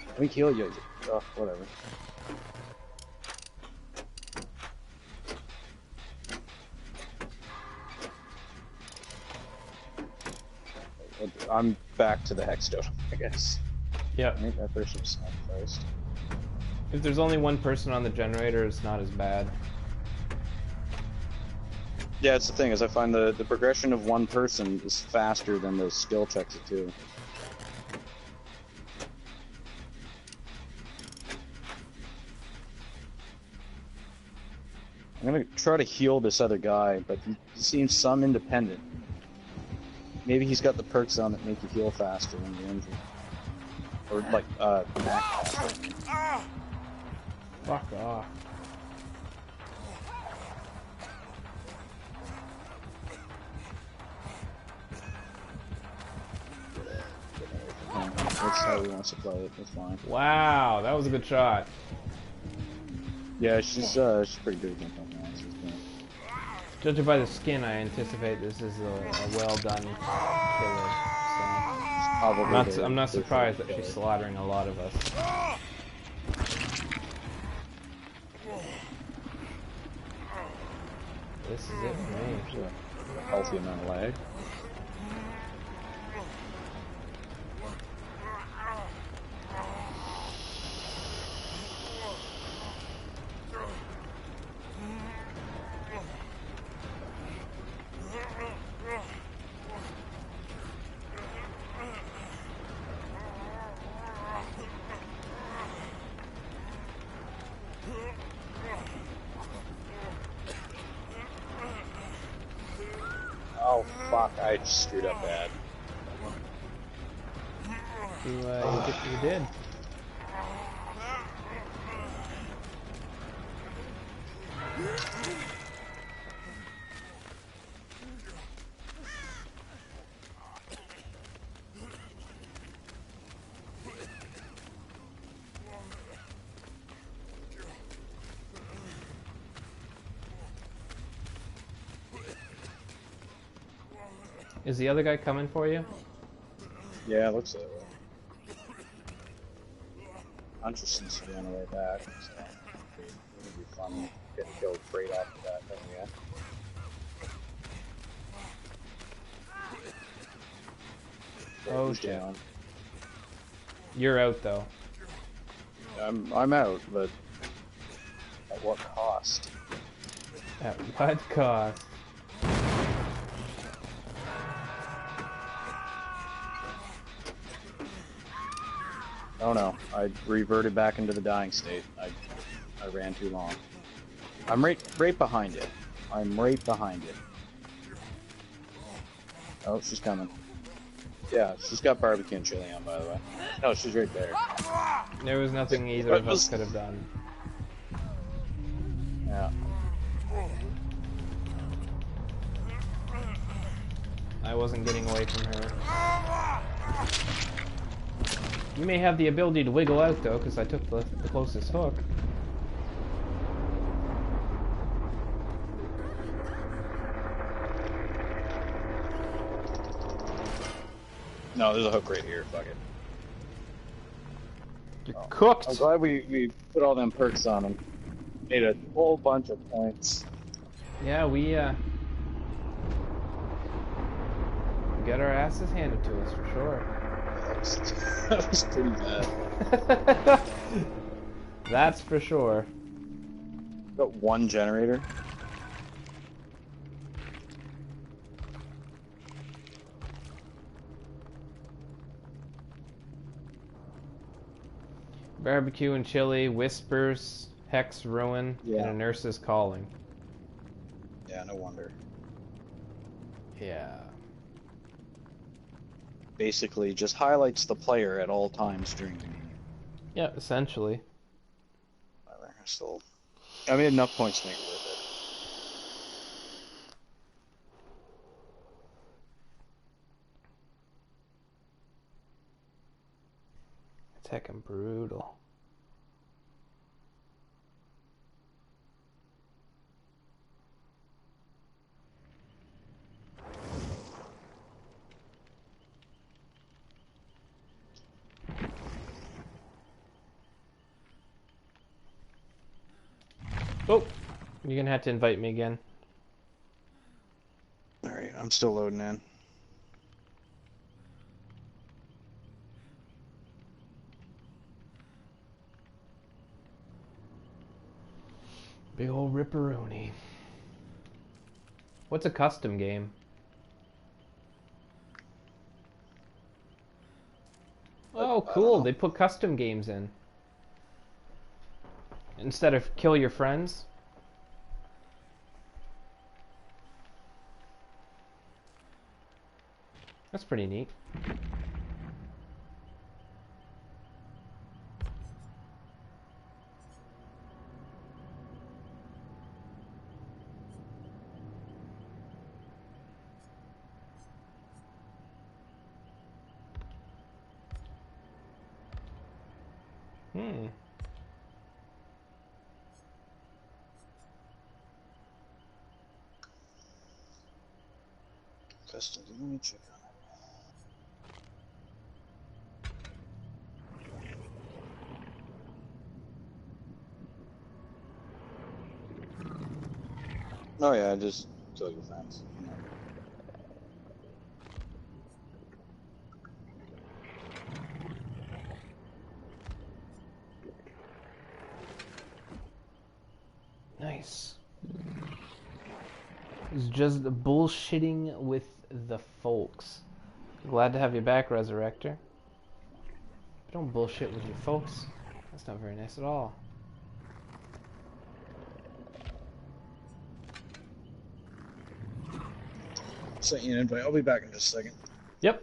Let me heal you. Oh, whatever. I'm back to the hex totem, I guess. Yep. Right, that person was sacrificed. If there's only one person on the generator, it's not as bad. Yeah, it's the thing, is I find the progression of one person is faster than the skill checks of two. I'm gonna try to heal this other guy, but he seems some independent. Maybe he's got the perks on that make you heal faster when you're injured. Or like, back faster. Fuck off. That's how he wants to play it, that's fine. Wow, that was a good shot. Yeah, she's pretty good against that man. Judging by the skin, I anticipate this is a well done killer. So. I'm not surprised that she's slaughtering a lot of us. This is it for me. A healthy amount of lag. Oh fuck, I just screwed up bad. You did. Is the other guy coming for you? Yeah, it looks that way. Hunterson's on the way back, so it'll be fun getting killed straight after that thing, yeah. Oh shit. Down. You're out though. I'm out, but at what cost? At what cost? Oh no, I reverted back into the dying state. I ran too long. I'm right behind it. I'm right behind it. Oh, she's coming. Yeah, she's got barbecue and chili on, by the way. No, she's right there. There was nothing either of us could have done. Yeah. I wasn't getting away from her. You may have the ability to wiggle out though, because I took the closest hook. No, there's a hook right here. Fuck it. You're cooked. I'm glad we put all them perks on him. Made a whole bunch of points. Yeah, we got our asses handed to us for sure. That was pretty bad. That's for sure. Got one generator. Barbecue and chili, whispers, hex ruin, Yeah. and a nurse is calling. Yeah, no wonder. Yeah. Basically, just highlights the player at all times during the game. Yeah, essentially. Whatever, still, I made enough points to make it worth It's heckin' brutal. Oh, you're gonna have to invite me again. Alright, I'm still loading in. Big ol' ripperoni. What's a custom game? Oh, I don't cool. know. They put custom games in. Instead of kill your friends. That's pretty neat. Hmm. Custom, let me check on it. Oh yeah, just kill your friends. Yeah. Nice. It's just bullshitting with the folks. Glad to have you back, Resurrector. But don't bullshit with your folks. That's not very nice at all. Sent you an invite. I'll be back in just a second. Yep.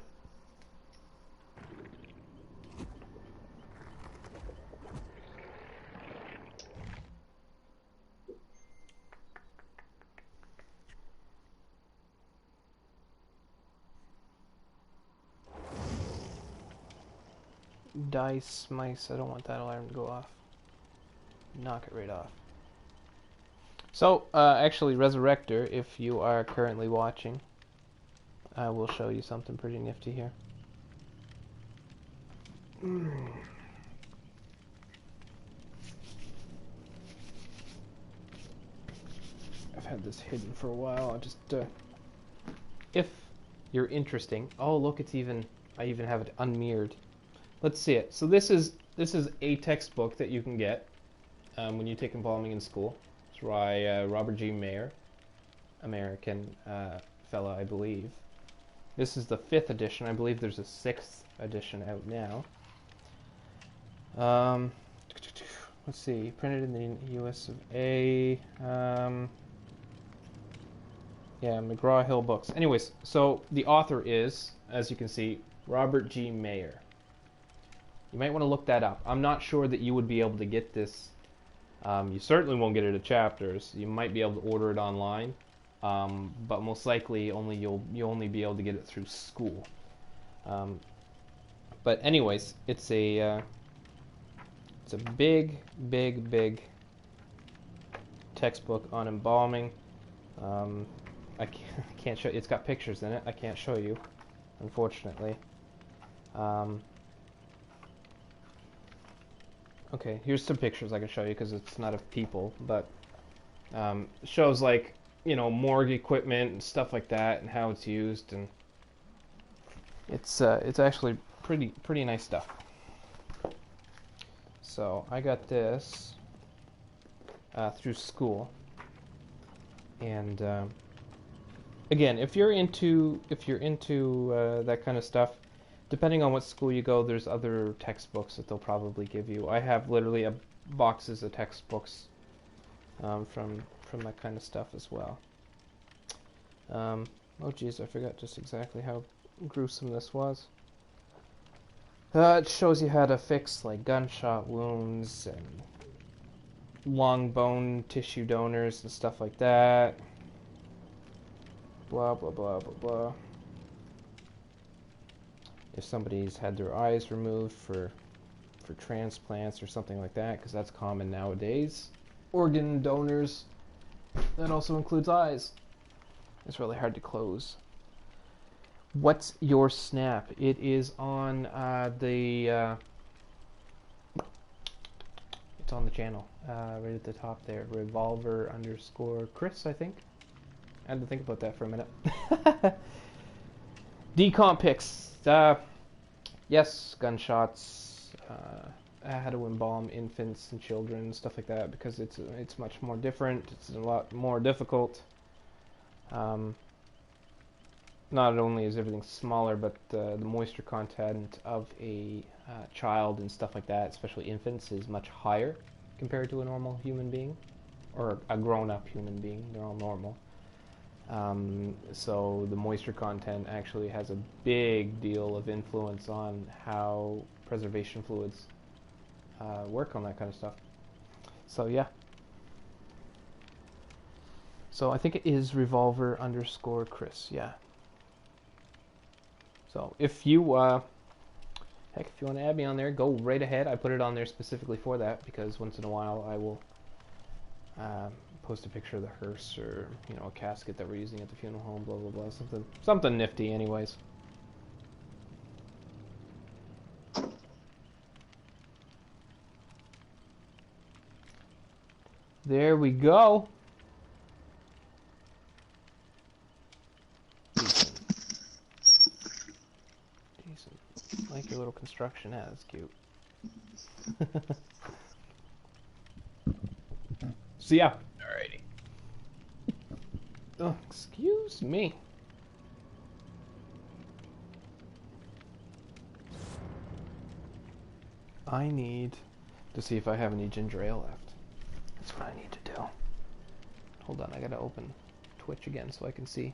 Dice, mice. I don't want that alarm to go off. Knock it right off. So, actually, Resurrector, if you are currently watching, I will show you something pretty nifty here. I've had this hidden for a while. I'll just, if you're interesting. Oh, look, it's even. I even have it unmirrored. Let's see it. So this is a textbook that you can get when you take embalming in school. It's by Robert G. Mayer, American fella, I believe. This is the 5th edition. I believe there's a 6th edition out now. Let's see. Printed in the U.S. of A. Yeah, McGraw-Hill Books. Anyways, so the author is, as you can see, Robert G. Mayer. You might want to look that up. I'm not sure that you would be able to get this. You certainly won't get it at Chapters. You might be able to order it online, but most likely you'll only be able to get it through school. But anyways, it's a big textbook on embalming. I can't show. It's got pictures in it. I can't show you, unfortunately. Okay, here's some pictures I can show you because it's not of people, but shows like morgue equipment and stuff like that and how it's used, and it's actually pretty nice stuff. So I got this through school, and again, if you're into that kind of stuff, depending on what school you go, there's other textbooks that they'll probably give you. I have literally boxes of textbooks from that kind of stuff as well. Oh geez, I forgot just exactly how gruesome this was. It shows you how to fix like gunshot wounds and long bone tissue donors and stuff like that. Blah blah blah blah blah. If somebody's had their eyes removed for for transplants or something like that, because that's common nowadays. Organ donors, that also includes eyes. It's really hard to close. What's your snap? It is on it's on the channel, right at the top there. Revolver_Chris, I think. I had to think about that for a minute. Decomp picks. Yes, gunshots. How to embalm infants and children, stuff like that, because it's much more different. It's a lot more difficult. Not only is everything smaller, but the moisture content of a child and stuff like that, especially infants, is much higher compared to a normal human being or a grown-up human being. They're all normal. So the moisture content actually has a big deal of influence on how preservation fluids work on that kind of stuff. So yeah. So I think it is Revolver_Chris, yeah. So if you, heck, if you want to add me on there, go right ahead. I put it on there specifically for that, because once in a while I will post a picture of the hearse, or, you know, a casket that we're using at the funeral home, blah, blah, blah, something nifty anyways. There we go. Decent. I like your little construction. That's cute. So yeah. Alrighty. Oh, excuse me. I need to see if I have any ginger ale left. That's what I need to do. Hold on, I gotta open Twitch again so I can see.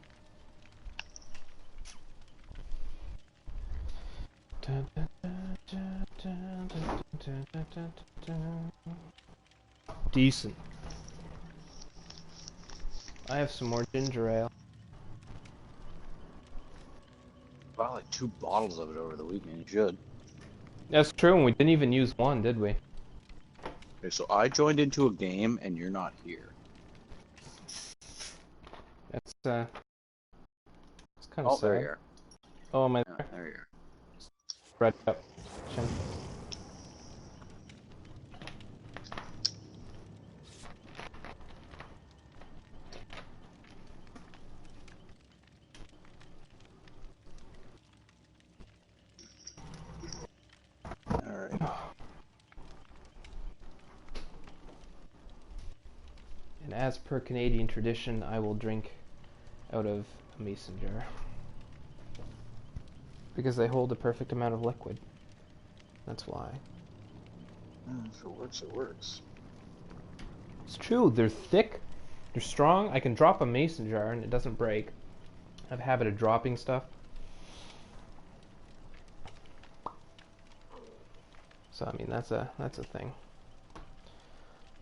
Decent. I have some more ginger ale. Bought like 2 bottles of it over the weekend. You should. That's true, and we didn't even use one, did we? Okay, so I joined into a game and you're not here. That's it's kind of sad. There you are. Oh, am I Yeah, there? there you are. Right up. Chin. Alright. And as per Canadian tradition, I will drink out of a mason jar. Because they hold the perfect amount of liquid. That's why. If it works, it works. It's true, they're thick, they're strong. I can drop a mason jar and it doesn't break. I have a habit of dropping stuff. So I mean that's a thing.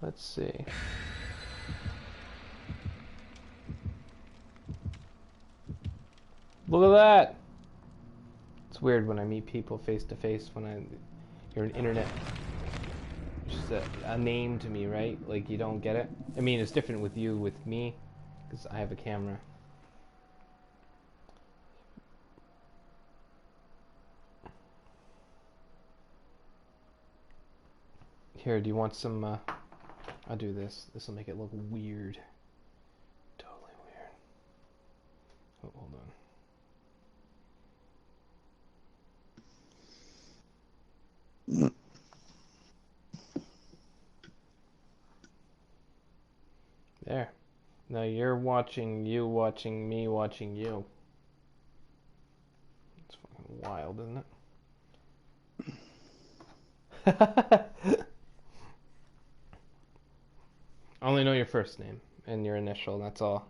Let's see. Look at that! It's weird when I meet people face to face when you're an internet. It's just a name to me, right? Like, you don't get it. I mean, it's different with you, with me, because I have a camera. Here, do you want some, I'll do this. This will make it look weird. Totally weird. Oh, hold on. There. Now you're watching you watching me watching you. It's fucking wild, isn't it? I only know your first name and your initial, that's all.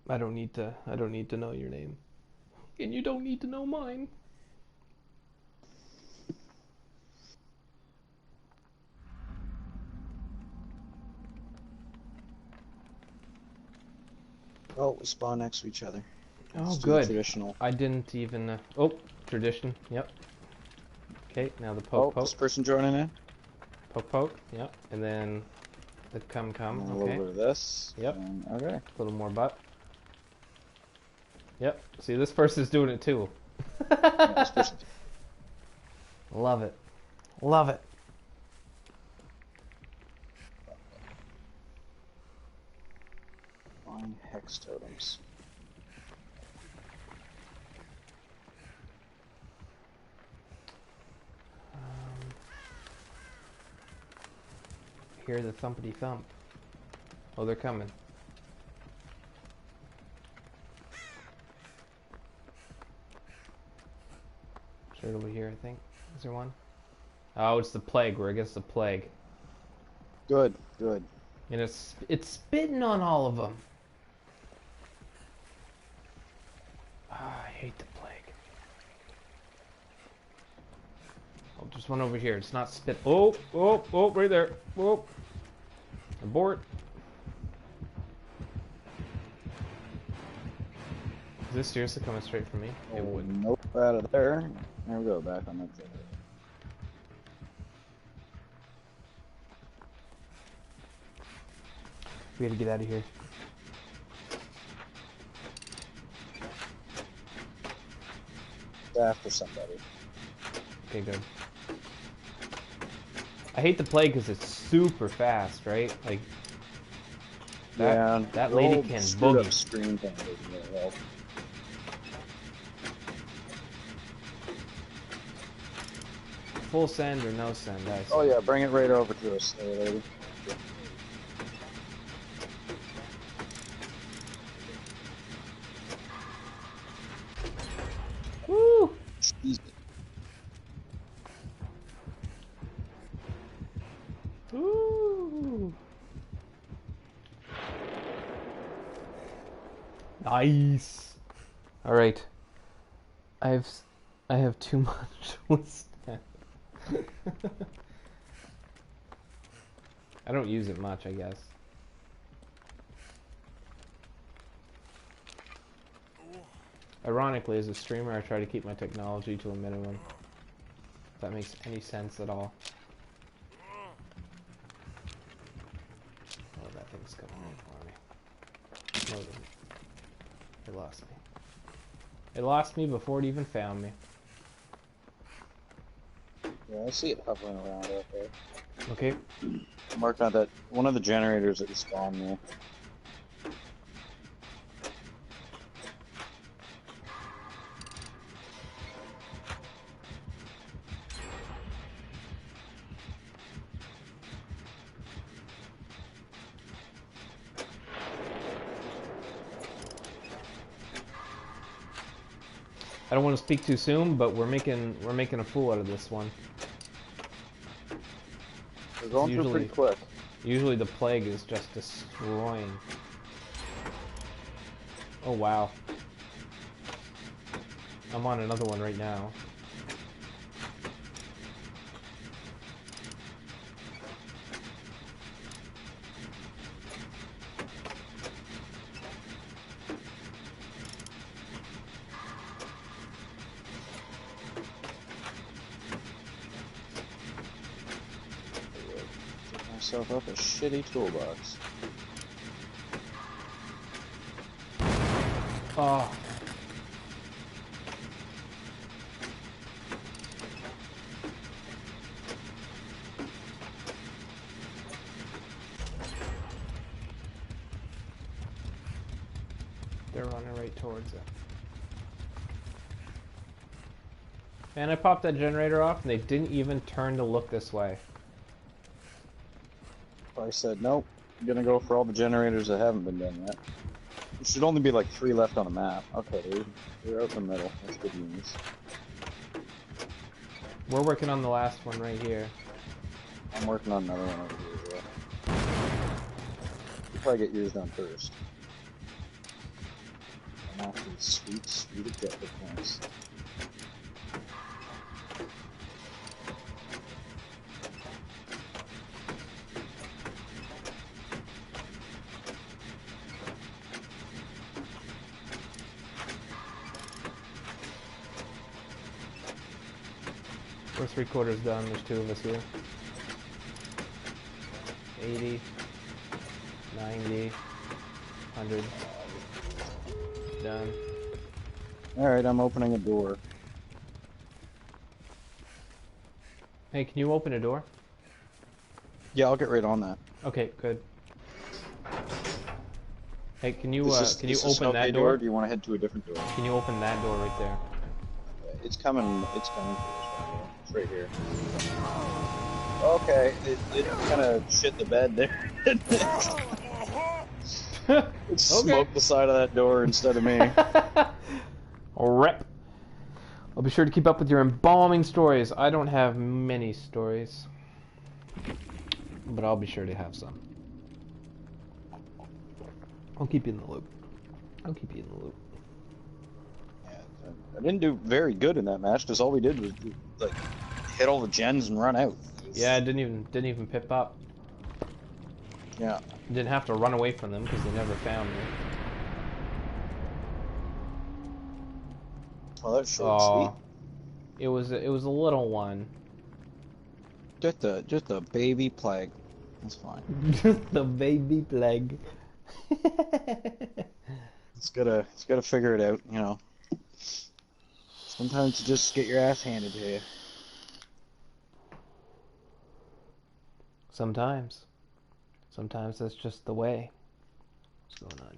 I don't need to know your name. And you don't need to know mine. Oh, we spawn next to each other. Oh, Let's do the good. traditional. I didn't even... oh, tradition. Yep. Okay, now the Oh, poke, this poke. person joining in. Poke, poke. Yep. And then the come, And come. then a little Okay. bit of this. Yep. And, okay. A little more butt. Yep. See, this person's doing it too. Yeah, this person. Love it. Love it. Flying hex totems. Hear the thumpity thump. Oh, they're coming. Straight over here, I think. Is there one? Oh, it's the plague. We're against the plague. Good, good. And it's spitting on all of them. Ah, I hate the plague. Oh, there's one over here. It's not spit. Oh, oh, oh, right there. Oh. Abort. Is this seriously coming straight for me? Oh, It wouldn't. nope, out of there. There we go, back on that side. We gotta get out of here. It's after somebody. Okay, good. I hate the plague because it's super fast, right? Like that. Yeah, That the lady old can screwed up boogie. screen thing doesn't really help. Full send or no send? I see. Oh yeah, bring it right over to us, lady. Woo! Easy. Woo! Nice. All right. I have too much with that. I don't use it much, I guess. Ironically, as a streamer, I try to keep my technology to a minimum. If that makes any sense at all. Oh, that thing's coming right for me. No, it didn't. It lost me. It lost me before it even found me. Yeah, I see it hovering around out there. Okay. I'm working on that. One of the generators that spawned me. I don't want to speak too soon, but we're making a fool out of this one. We're going through pretty quick. Usually the plague is just destroying. Oh wow. I'm on another one right now. Get myself up a shitty toolbox. Oh. They're running right towards it. Man, I popped that generator off and they didn't even turn to look this way. I said, nope, I'm gonna go for all the generators that haven't been done yet. There should only be like 3 left on the map. Okay, they're out in the middle. That's good news. We're working on the last one right here. I'm working on another one over here as well. You probably get yours done first. I'm off these sweet, sweet objective points. We're 3/4 done. There's 2 of us here. 80, 90, 100. Done. Alright, I'm opening a door. Hey, can you open a door? Yeah, I'll get right on that. Okay, good. Hey, can you Is this open that okay door? Or do you want to head to a different door? Can you open that door right there? It's coming for this one. It's right here. Okay, it kind of shit the bed there. It smoked the side of that door instead of me. Rip. I'll be sure to keep up with your embalming stories. I don't have many stories, but I'll be sure to have some. I'll keep you in the loop. I'll keep you in the loop. Yeah, I didn't do very good in that match because all we did was like hit all the gens and run out. Yeah, I didn't even pip up. Yeah. Didn't have to run away from them because they never found me. Well, that's short and sweet. It was a little one. Just a baby plague. That's fine. Just the baby plague. It's gotta figure it out, you know. Sometimes you just get your ass handed to you. Sometimes that's just the way. What's going on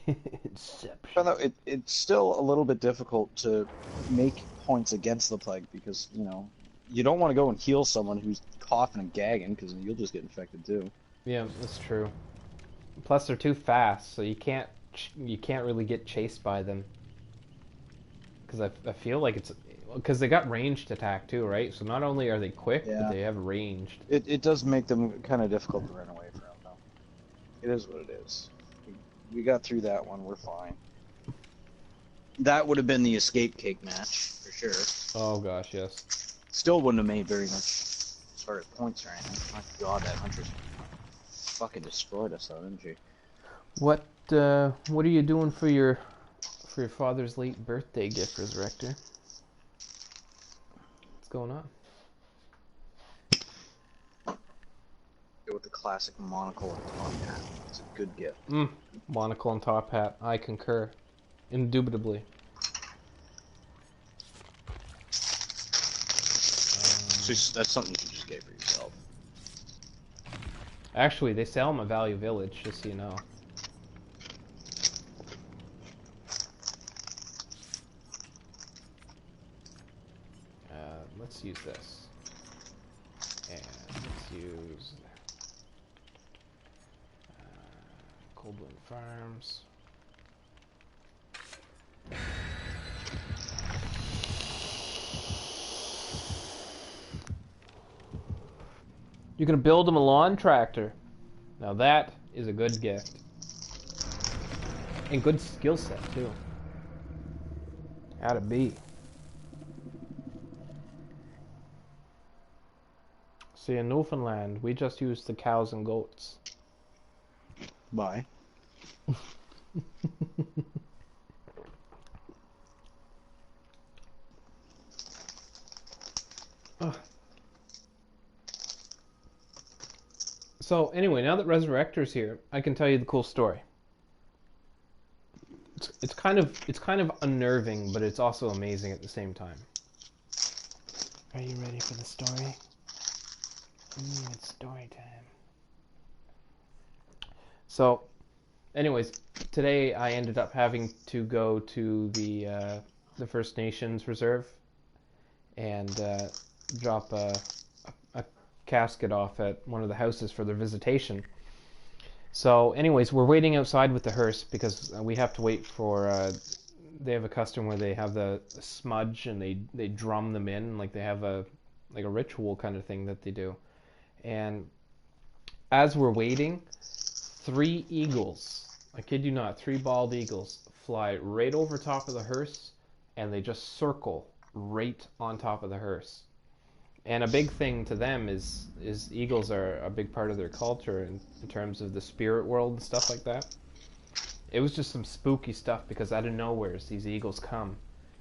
here? Inception. Although it's still a little bit difficult to make points against the plague because, you know, you don't want to go and heal someone who's coughing and gagging because you'll just get infected too. Yeah, that's true. Plus, they're too fast, so you can't really get chased by them. Because I feel like it's because they got ranged attack too, right? So not only are they quick, but they have ranged. It does make them kind of difficult to run away from, though. It is what it is. We got through that one. We're fine. That would have been the escape cake match for sure. Oh gosh, yes. Still wouldn't have made very much as far as points or anything. My God, that huntress fucking destroyed us, though, didn't she? What are you doing for your father's late birthday gift, Resurrector? What's going on? Go with the classic monocle and top hat. It's a good gift. Monocle and top hat. I concur. Indubitably. That's something you should just get for yourself. Actually, they sell them at Value Village, just so you know. Let's use this. And let's use Coldwind Farms. You're gonna build him a lawn tractor. Now that is a good gift. And good skill set too. How'd it be? See, in Newfoundland, we just use the cows and goats. Bye. So anyway, now that Resurrector's here, I can tell you the cool story. It's kind of unnerving, but it's also amazing at the same time. Are you ready for the story? It's story time. So, anyways, today I ended up having to go to the First Nations Reserve and drop a casket off at one of the houses for their visitation. So, anyways, we're waiting outside with the hearse because we have to wait for. They have a custom where they have the smudge and they drum them in, like they have a ritual kind of thing that they do. And as we're waiting, 3 eagles, I kid you not, 3 bald eagles fly right over top of the hearse, and they just circle right on top of the hearse. And a big thing to them is eagles are a big part of their culture in terms of the spirit world and stuff like that. It was just some spooky stuff because out of nowhere these eagles come,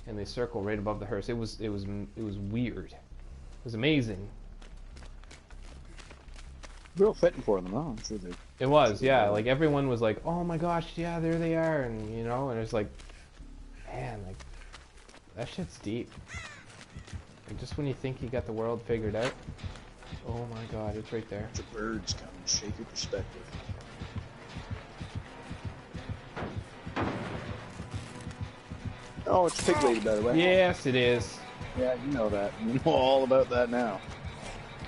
and they circle right above the hearse. It was weird. It was amazing. Real fitting for them, huh? I'm sure they. It was, Sure yeah. they Like everyone was like, "Oh my gosh, yeah, there they are," and and it's like, man, like that shit's deep. Like, just when you think you got the world figured out, oh my god, it's right there. The birds come and shake your perspective. Oh, it's Pig Lady, by the way. Yes, it is. Yeah, you know that. You know all about that now.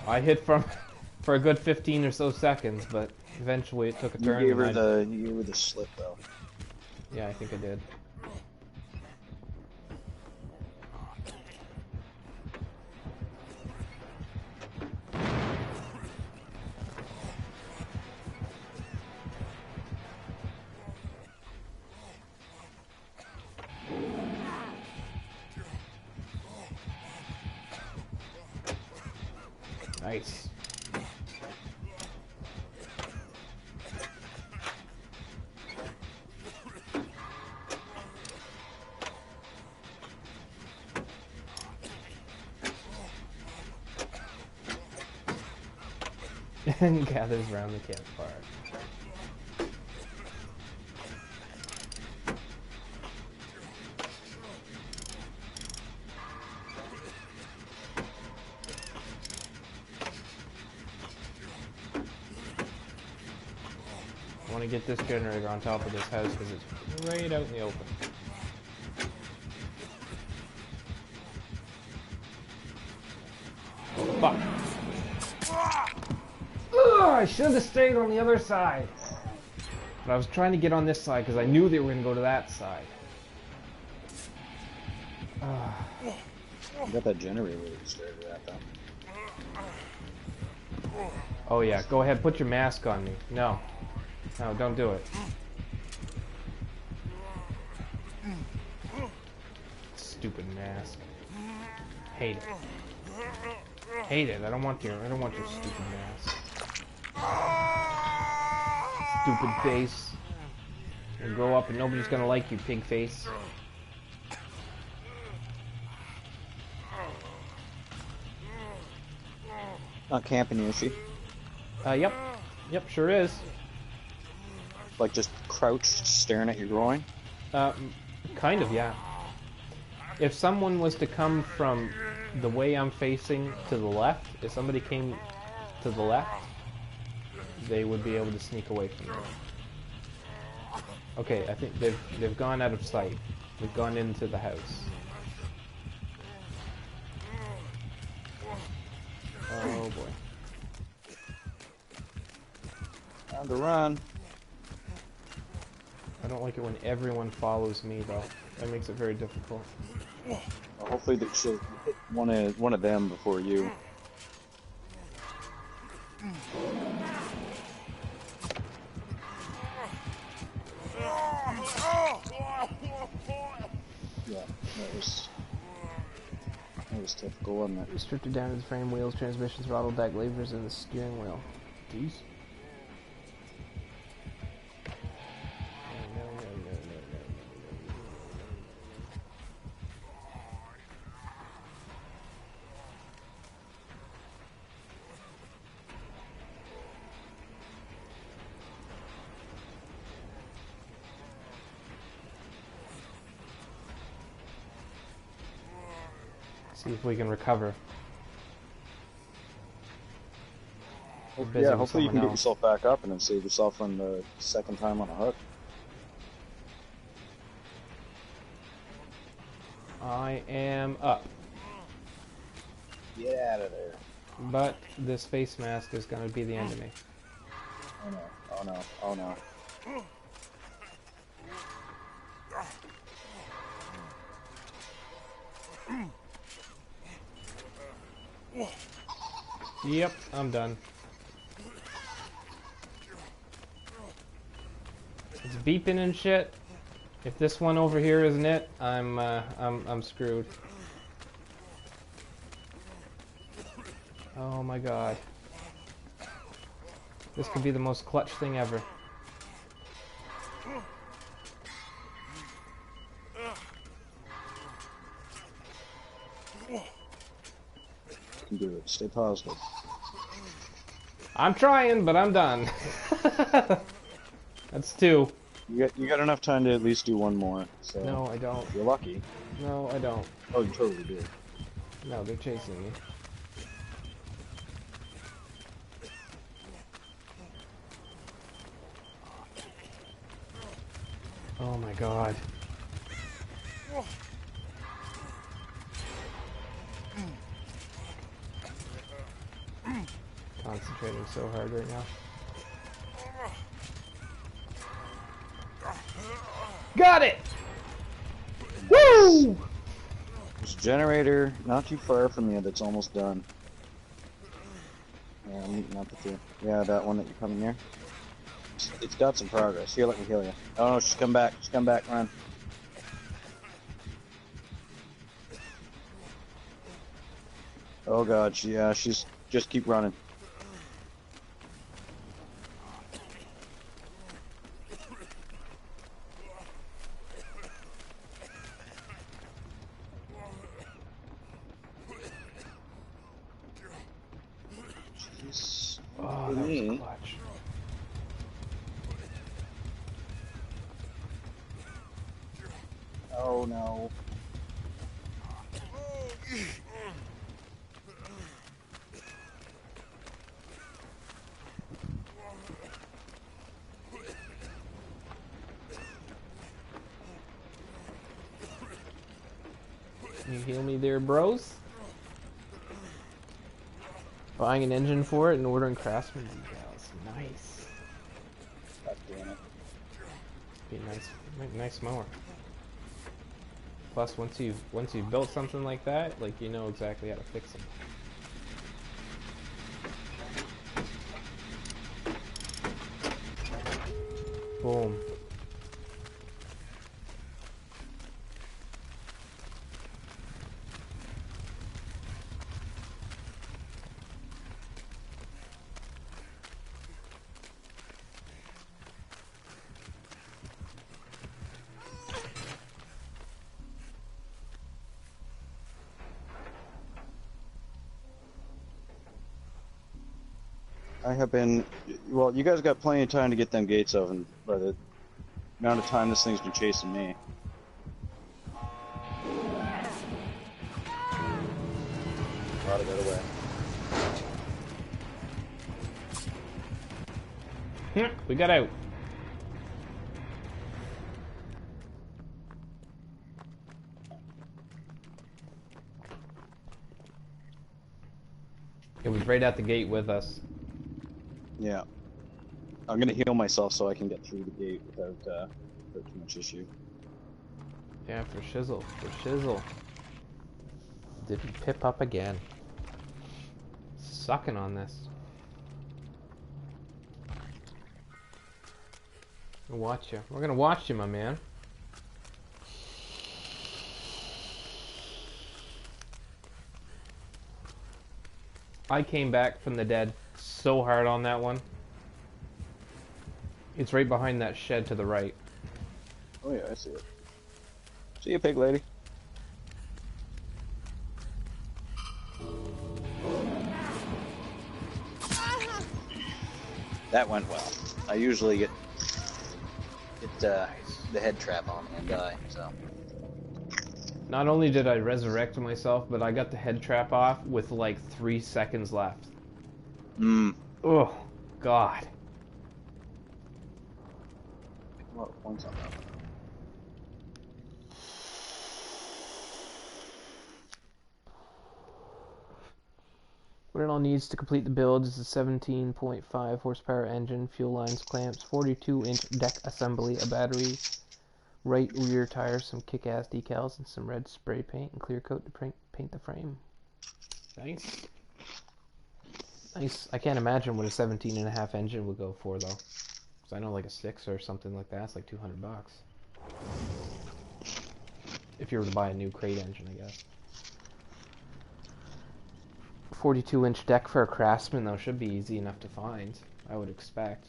I hit for a good 15 or so seconds, but eventually it took a turn. You gave her the slip though. Yeah, I think I did. Nice. And gathers around the campfire. I want to get this generator on top of this house because it's right out in the open. Fuck. Ugh, I should have stayed on the other side. But I was trying to get on this side because I knew they were going to go to that side. You got that generator that you started at though. Oh yeah, go ahead, put your mask on me. No. No, don't do it. Stupid mask. Hate it. Hate it. I don't want your stupid mask. Stupid face. You'll grow up and nobody's gonna like you, pig face. Not camping, is she? Yep. Yep, sure is. Like just crouched, staring at your groin? Kind of, yeah. If someone was to come from the way I'm facing to the left, if somebody came to the left, they would be able to sneak away from me. Okay, I think they've gone out of sight. They've gone into the house. Oh boy. Time to run. I don't like it when everyone follows me though. That makes it very difficult. Well, hopefully that she'll hit one of them before you. Yeah, that was typical, wasn't it? Restricted down to the frame, wheels, transmission, throttle, deck, levers, and the steering wheel. These? See if we can recover. Yeah, hopefully you can get yourself back up and then save yourself on the second time on a hook. I am up. Get out of there. But this face mask is going to be the end of me. Oh no, oh no, oh no. Yep, I'm done. It's beeping and shit. If this one over here isn't it, I'm screwed. Oh my god. This could be the most clutch thing ever. can do it. Stay positive. I'm trying, but I'm done. That's two. You got enough time to at least do one more. So No, I don't. if you're lucky. No, I don't. Oh, you totally do. No, they're chasing me. Oh my god. Concentrating so hard right now. Got it! Woo! There's a generator not too far from you that's almost done. Yeah, I'm meeting up with you. Yeah, that one that you're coming near. It's got some progress. Here, let me heal you. Oh no, she's come back. She's come back. Run. Oh god, she's just keep running. Jeez. Oh, that was clutch. Oh no. Can you heal me there, bros? Buying an engine for it and ordering craftsman decals. Nice. God damn it. Be a nice mower. Plus, once you've built something like that, like you know exactly how to fix them. Boom. I have been. Well, you guys got plenty of time to get them gates open by the amount of time this thing's been chasing me. Got it away. We got out. It was right at the gate with us. Yeah. I'm gonna heal myself so I can get through the gate without too much issue. Yeah, for shizzle. For shizzle. Did we pip up again? Sucking on this. Watch you. We're gonna watch you, my man. I came back from the dead so hard on that one. It's right behind that shed to the right. Oh yeah, I see it. See you, pig lady. That went well. I usually get the head trap on me and die, so. Not only did I resurrect myself, but I got the head trap off with like 3 seconds left. Oh, God. A lot of points on that. What it all needs to complete the build is a 17.5 horsepower engine, fuel lines, clamps, 42-inch deck assembly, a battery, right rear tires, some kick-ass decals, and some red spray paint and clear coat to paint the frame. Nice. Nice. I can't imagine what a 17.5 engine would go for, though. Because I know like a 6 or something like that's like $200. If you were to buy a new crate engine, I guess. 42-inch deck for a craftsman, though, should be easy enough to find, I would expect.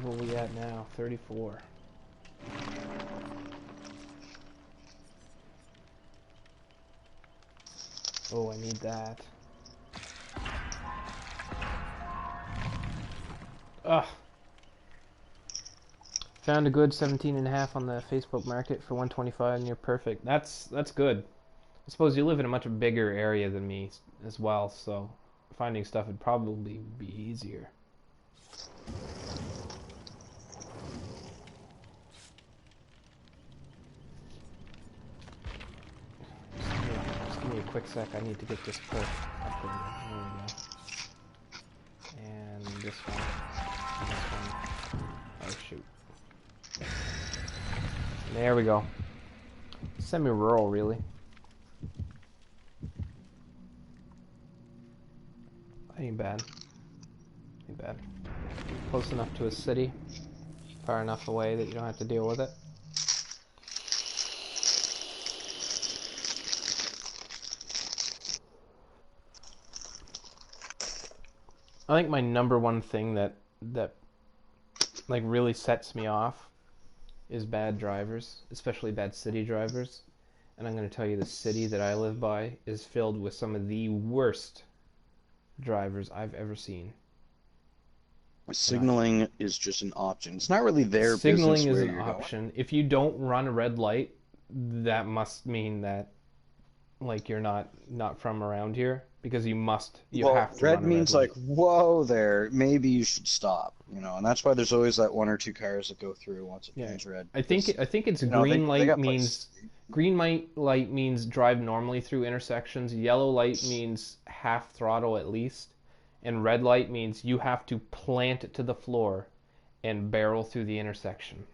level are we at now? 34. Oh, I need that. Ugh. Found a good 17.5 on the Facebook market for 125 and you're perfect. That's good. I suppose you live in a much bigger area than me as well, so finding stuff would probably be easier. Just give me a quick sec. I need to get this perk upgraded. There we go. And this one. And this one. Oh shoot. There we go. Semi-rural, really. Ain't bad. Ain't bad. Close enough to a city. Far enough away that you don't have to deal with it. I think my number one thing that like really sets me off is bad drivers, especially bad city drivers. And I'm going to tell you the city that I live by is filled with some of the worst drivers I've ever seen. Signaling is just an option. It's not really their Signaling business is where an you're option. going. If you don't run a red light, that must mean that like you're not from around here because you Well, have to red run a red means like, light. whoa there, maybe you should stop, and that's why there's always that one or two cars that go through once it Yeah. turns red. I think it's They got places. green light means drive normally through intersections. Yellow light means half throttle at least, and red light means you have to plant it to the floor and barrel through the intersection.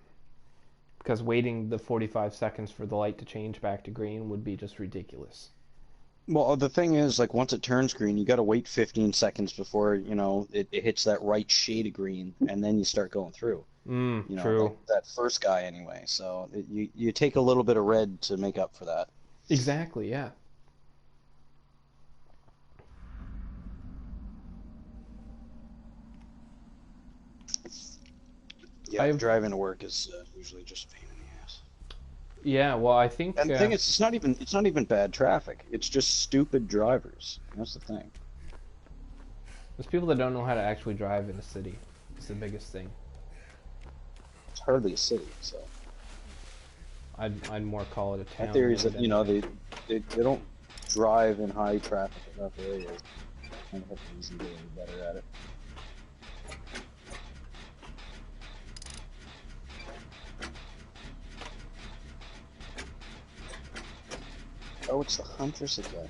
Because waiting the 45 seconds for the light to change back to green would be just ridiculous. Well, the thing is, like, once it turns green, you got to wait 15 seconds before, it hits that right shade of green, and then you start going through. True. Like that first guy anyway. So you take a little bit of red to make up for that. Exactly, yeah. Yeah, driving to work is usually just a pain in the ass. Yeah, well, I think And the thing is, it's not even bad traffic. It's just stupid drivers. That's the thing. there's people that don't know how to actually drive in a city. It's the biggest thing. It's hardly a city, so. I'd more call it a town. My theory is that than they don't drive in high traffic enough areas. Kind of have to easily get a little better at it. Oh, it's the Huntress again.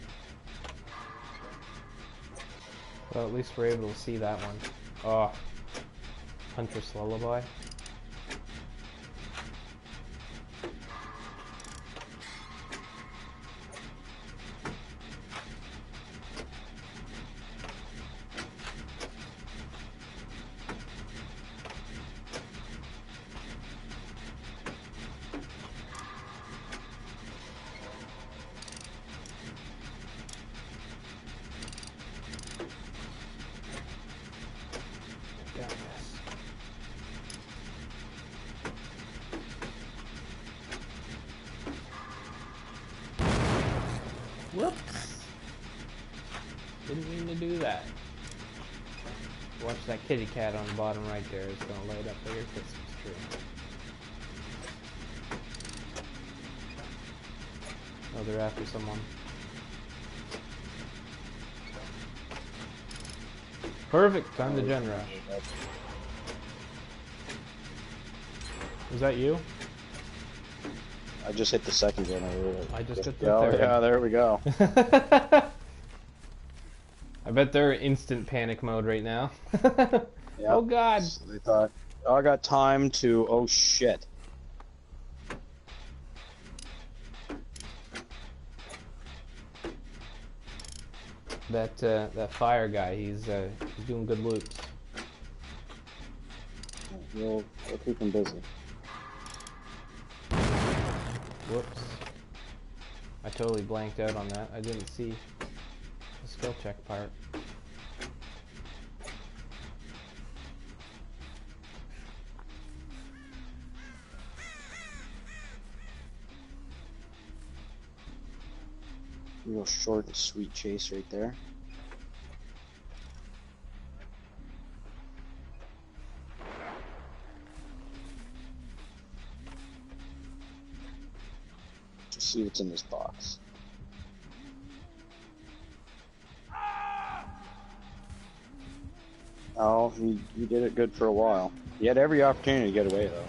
Well, at least we're able to see that one. Oh, Huntress Lullaby. Got this. Whoops! Didn't mean to do that. Watch that kitty cat on the bottom right there. It's gonna light up like a Christmas tree. Oh, they're after someone. Perfect! Time to gen rush. Was that you? I just hit the second generator. I just hit the Oh, third. yeah, there we go. I bet they're instant panic mode right now. Yep. Oh god! So they thought, oh, I got time to, oh shit. That fire guy, he's doing good loops. We'll keep them busy. Whoops. I totally blanked out on that. I didn't see the skill check part. Real short and sweet chase right there. Just see what's in this box. Oh, he did it good for a while. He had every opportunity to get away though.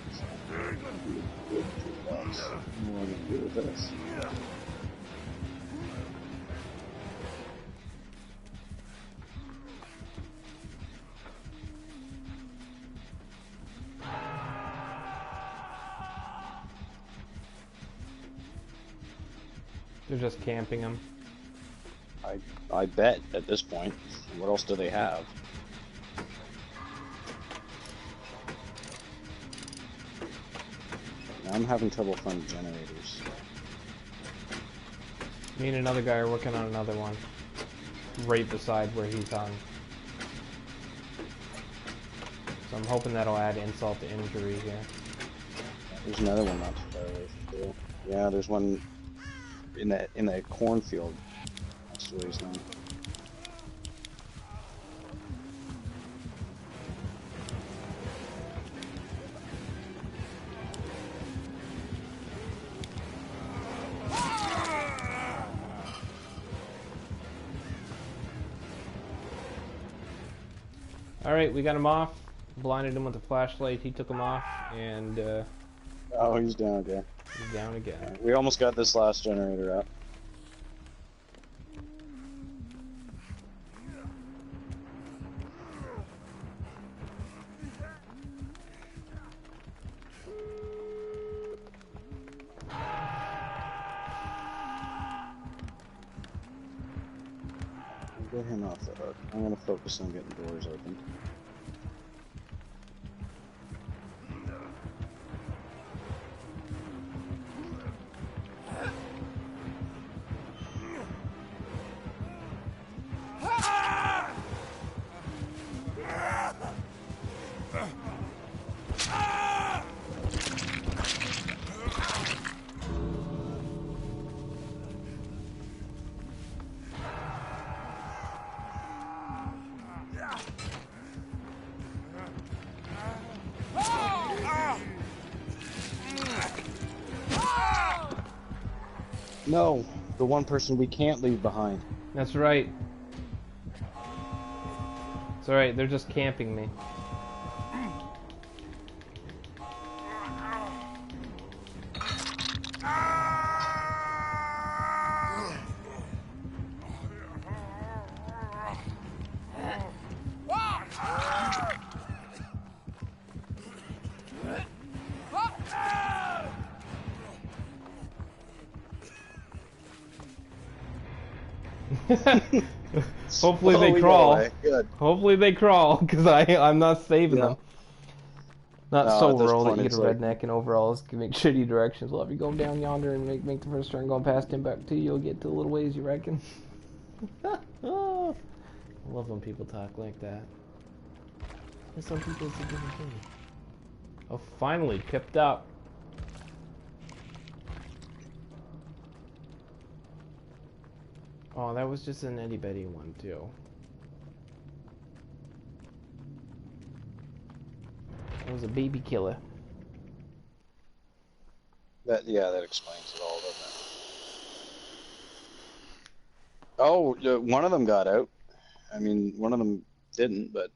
So. What am I gonna do with this? They're just camping him. I bet at this point. What else do they have? Now I'm having trouble finding generators. Me and another guy are working on another one. Right beside where he's on. So I'm hoping that'll add insult to injury here. There's another one not too far away from here. Yeah, there's one in that cornfield. That's where he's not. Alright, we got him off. Blinded him with a flashlight. He took him off, and Oh, he's down again. he's down again. We almost got this last generator up. Get him off the hook. I'm gonna focus on getting doors open. No, the one person we can't leave behind. That's right. It's alright, they're just camping me. Hopefully Oh, they we got crawl. away. Good. Hopefully they crawl, because I'm not saving them. Not No, so at this rural that point you get it's a like- redneck in overalls giving shitty directions. Well, if you go down yonder and make the first turn going past Timbuktu, you'll get to a little ways, you reckon? Oh, I love when people talk like that. And some people it's a different thing. Oh, finally, pipped up. Oh, that was just an itty bitty one, too. It was a baby killer. That explains it all, doesn't it? Oh, one of them got out. I mean, one of them didn't, but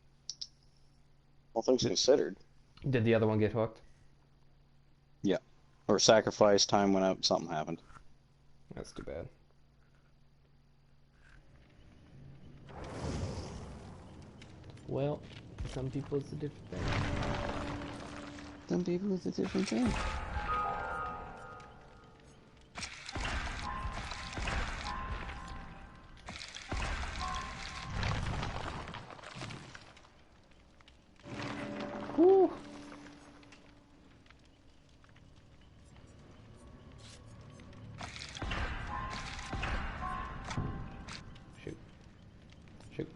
all things considered. Did the other one get hooked? Yeah. Or sacrifice, time went out, something happened. That's too bad. Well, for some people it's a different thing. Some people it's a different thing. Whew. Shoot. Shoot.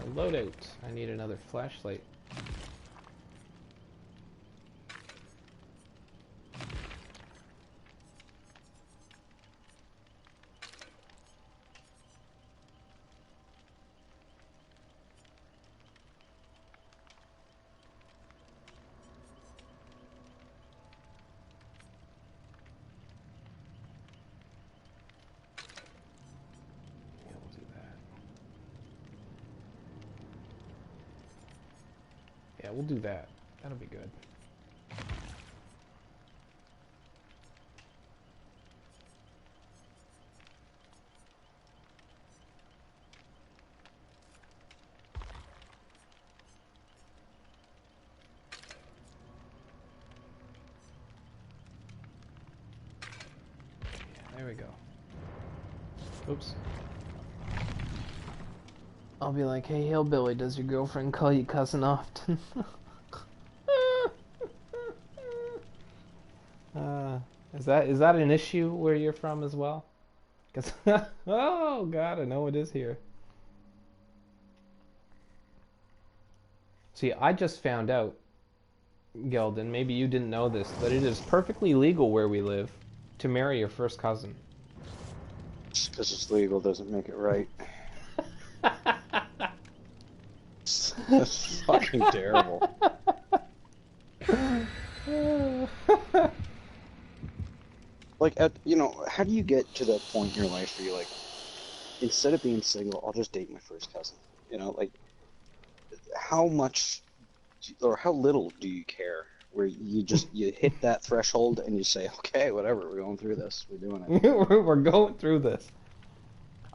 A loadout. I need another flashlight. Yeah, we'll do that. That'll be good. Yeah, there we go. Oops. I'll be like, hey, hillbilly, does your girlfriend call you cousin often? uh, is that an issue where you're from as well? 'Cause oh god, I know it is here. See, I just found out, Gelden, maybe you didn't know this, but it is perfectly legal where we live to marry your first cousin. Just because it's legal doesn't make it right. That's fucking terrible. Like, how do you get to that point in your life where you're like, instead of being single, I'll just date my first cousin? Like, how much or how little do you care? Where you hit that threshold and you say, okay, whatever, we're going through this, we're doing it. We're going through this.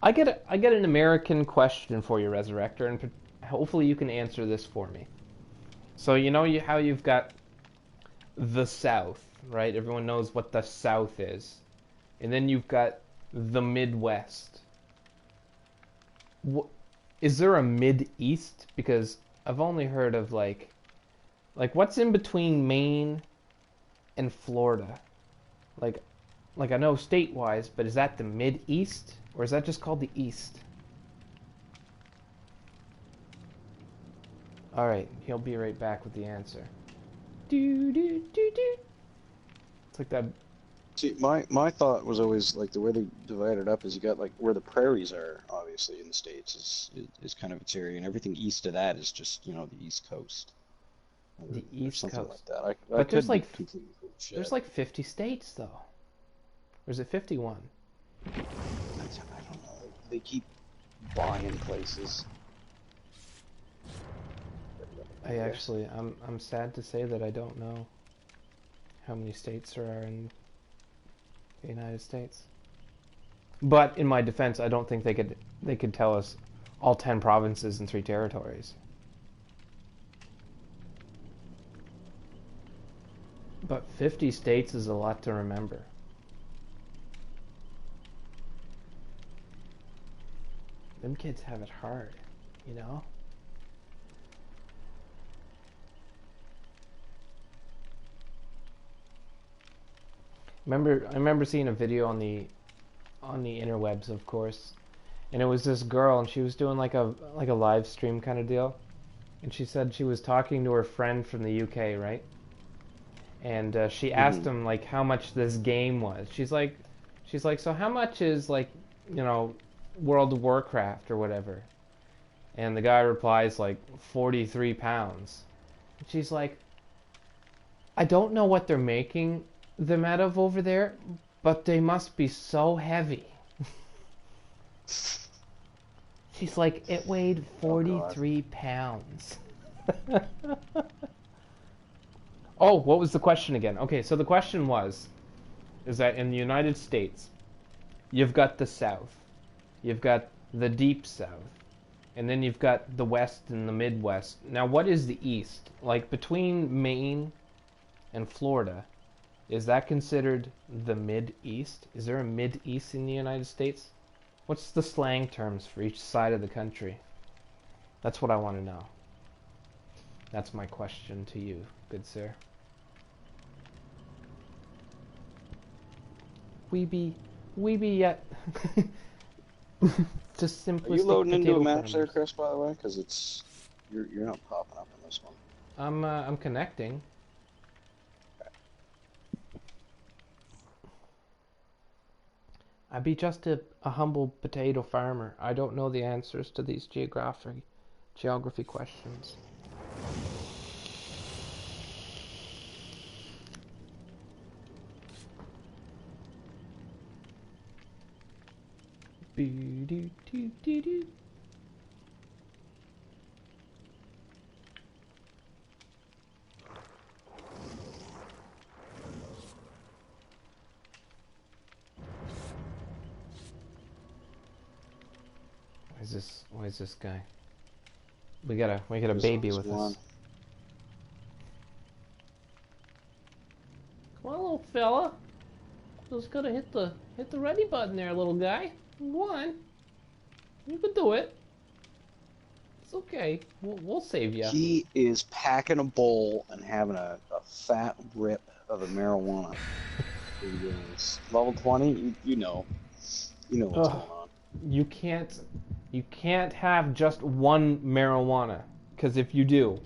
I get an American question for you, Resurrector, and hopefully you can answer this for me. So you know how you've got the South, right? Everyone knows what the South is. And then you've got the Midwest. Is there a Mid-East? Because I've only heard of like what's in between Maine and Florida? Like I know state-wise, but is that the Mid-East? Or is that just called the East? Alright, he'll be right back with the answer. Do do do do. It's like that. See, my thought was always like the way they divide it up is you got like where the prairies are, obviously in the States is kind of its area, and everything east of that is just the East Coast. The East something Coast. like that. I But could be completely full of shit. There's like 50 states though. Or is it 51? I don't know. They keep buying places. I'm sad to say that I don't know how many states there are in the United States. But in my defense, I don't think they could tell us all 10 provinces and 3 territories. But 50 states is a lot to remember. Them kids have it hard, you know? I remember seeing a video on the interwebs, of course, and it was this girl, and she was doing like a live stream kind of deal, and she said she was talking to her friend from the UK, right? And she asked him like how much this game was. She's like, so how much is like, World of Warcraft or whatever? And the guy replies like 43 pounds. And she's like, I don't know what they're making them out of over there, but they must be so heavy. She's like, it weighed 43 pounds. Oh, what was the question again? Okay, so the question is that in the United States, you've got the South, you've got the Deep South, and then you've got the West and the Midwest. Now, what is the East? Like between Maine and Florida, is that considered the Mid-East? Is there a Mid-East in the United States? What's the slang terms for each side of the country? That's what I want to know. That's my question to you, good sir. We be yet. Just simplistic. Are you loading into a map farmers. there, Chris? By the way, because you're not popping up in this one. I'm connecting. I be just a humble potato farmer. I don't know the answers to these geography questions. Why is this guy? We got a There's baby always with one. us. Come on, little fella. Just gotta hit the ready button there, little guy. Go on. You can do it. It's okay. We'll save you. He is packing a bowl and having a fat rip of a marijuana. He is level 20. You know what's Ugh. going on. You can't have just one marijuana, because if you do,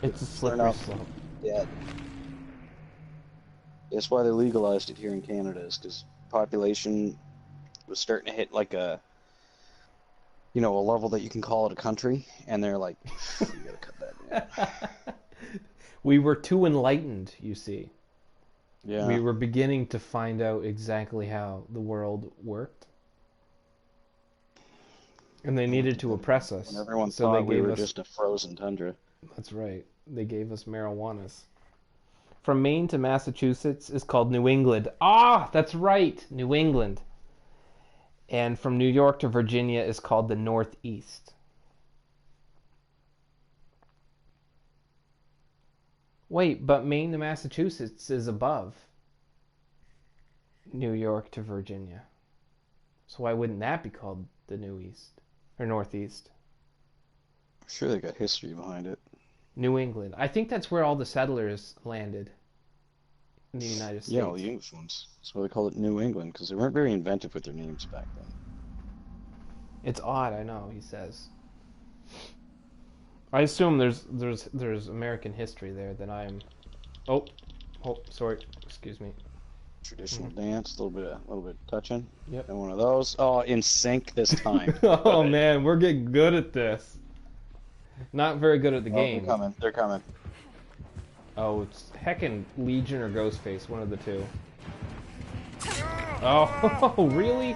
it's a slippery slope. Yeah. That's why they legalized it here in Canada, is because population was starting to hit like a level that you can call it a country, and they're like, you gotta cut that down. We were too enlightened, you see. Yeah. We were beginning to find out exactly how the world worked. And they needed to oppress us. When everyone so thought they we gave were us, just a frozen tundra. That's right. They gave us marijuanas. From Maine to Massachusetts is called New England. Ah, that's right, New England. And from New York to Virginia is called the Northeast. Wait, but Maine to Massachusetts is above New York to Virginia. So why wouldn't that be called the New East? Or Northeast? I'm sure they got history behind it. New England. I think that's where all the settlers landed in the United States. Yeah, all the English ones. That's why they call it New England, because they weren't very inventive with their names back then. It's odd, I know, he says. I assume there's American history there that I'm. Oh, sorry. Excuse me. Traditional dance, a little bit touching. Yep. And one of those. Oh, in sync this time. Oh man, we're getting good at this. Not very good at the game. They're coming. Oh, it's heckin' Legion or Ghostface, one of the two. Oh, really?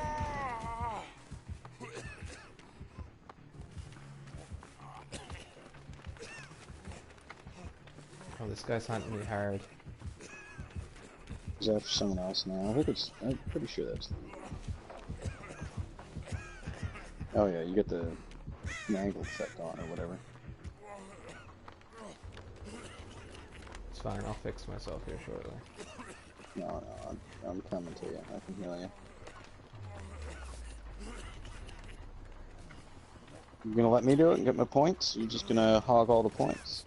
Oh, this guy's hunting me hard. Is that for someone else now? I'm pretty sure that's them. Oh yeah, you get the angle effect on or whatever. It's fine, I'll fix myself here shortly. No, I'm coming to you. I can heal you. You gonna let me do it and get my points? You're just gonna hog all the points?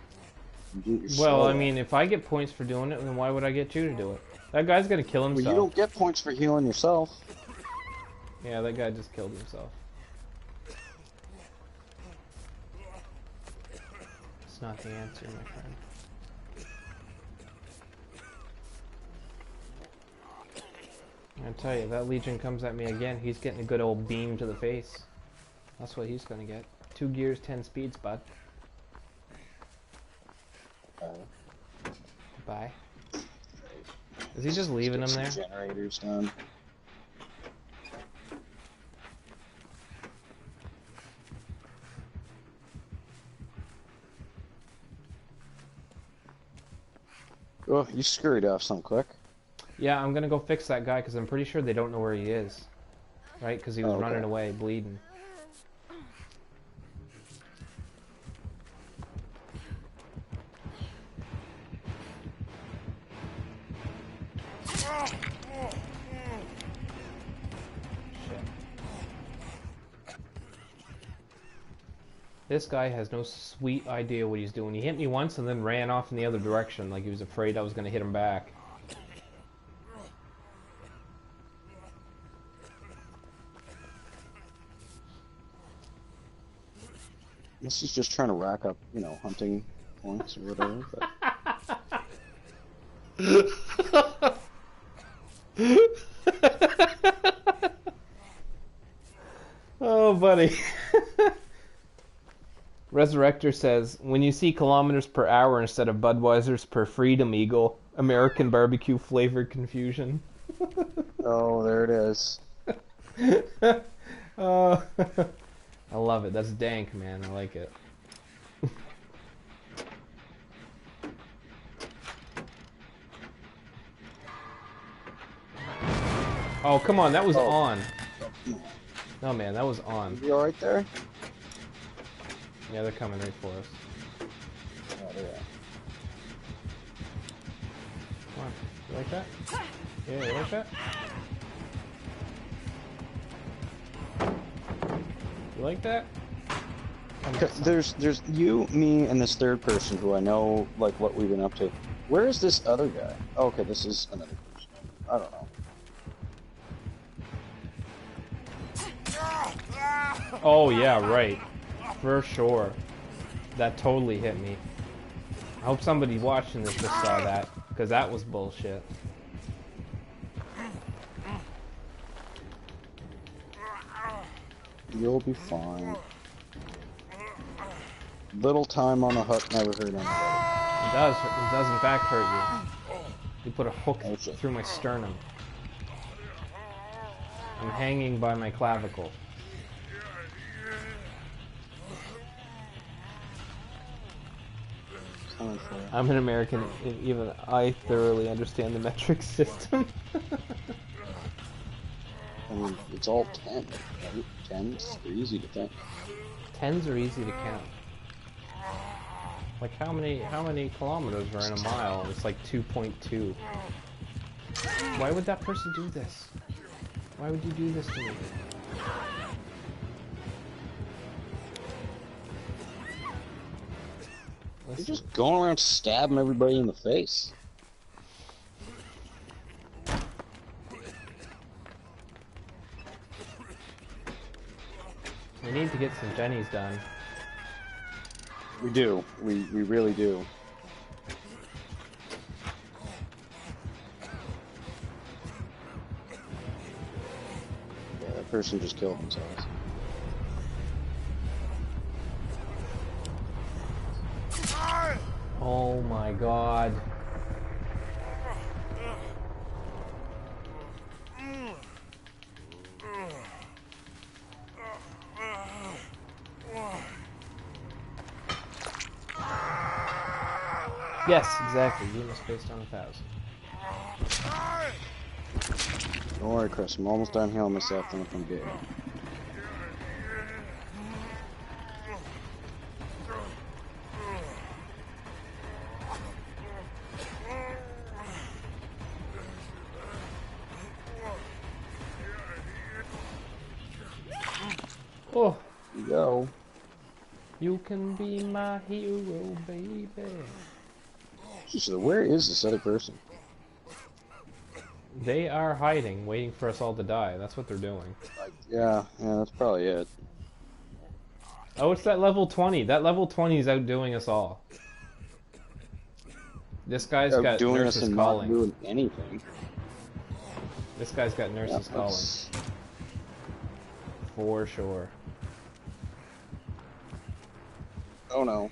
Well, I mean, if I get points for doing it, then why would I get you to do it? That guy's gonna kill himself. Well, you don't get points for healing yourself. Yeah, that guy just killed himself. It's not the answer, my friend. I tell you, that Legion comes at me again. He's getting a good old beam to the face. That's what he's gonna get. 2 gears, 10 speeds, bud. Bye. Is he just leaving him there? Generators done. Oh, you scurried off some quick. Yeah, I'm gonna go fix that guy because I'm pretty sure they don't know where he is. Right? Because he was running away, bleeding. This guy has no sweet idea what he's doing. He hit me once and then ran off in the other direction like he was afraid I was going to hit him back. This is just trying to rack up, hunting points or whatever. But... Oh, buddy. Resurrector says, when you see kilometers per hour instead of Budweiser's per Freedom Eagle, American barbecue flavored confusion. Oh, there it is. Oh, I love it. That's dank, man. I like it. Oh, come on. That was on. No, man, that was on. You alright there? Yeah, they're coming right for us. Oh, yeah. Come on. You like that? Yeah, you like that? You like that? There's you, me, and this third person who I know, like, what we've been up to. Where is this other guy? Oh, okay, this is another person. I don't know. Oh, yeah, right. For sure. That totally hit me. I hope somebody watching this just saw that, because that was bullshit. You'll be fine. Little time on a hut never hurt anybody. It does in fact hurt you. You put a hook Oh, shit. through my sternum. I'm hanging by my clavicle. Coming for you. I'm an American, and even I thoroughly understand the metric system. I mean, it's all 10, right? 10s are easy to think. Tens are easy to count. Like how many kilometers are in a mile? It's like 2.2. Why would that person do this? Why would you do this to me? You're just going around stabbing everybody in the face. We need to get some jennies done. We do. We really do. Yeah, that person just killed themselves. Oh my god. Yes, exactly. Venus based on 1,000. Don't worry, Chris. I'm almost done healing myself, then I'll come get you. Oh, Here you go. you can be my hero, baby. So where is this other person? They are hiding, waiting for us all to die. That's what they're doing. Like, yeah, that's probably it. Oh, it's that level 20. That level 20 is outdoing us all. This guy's got Doing us nurses and calling. not doing anything. This guy's got nurses calling. That's... For sure. Oh no.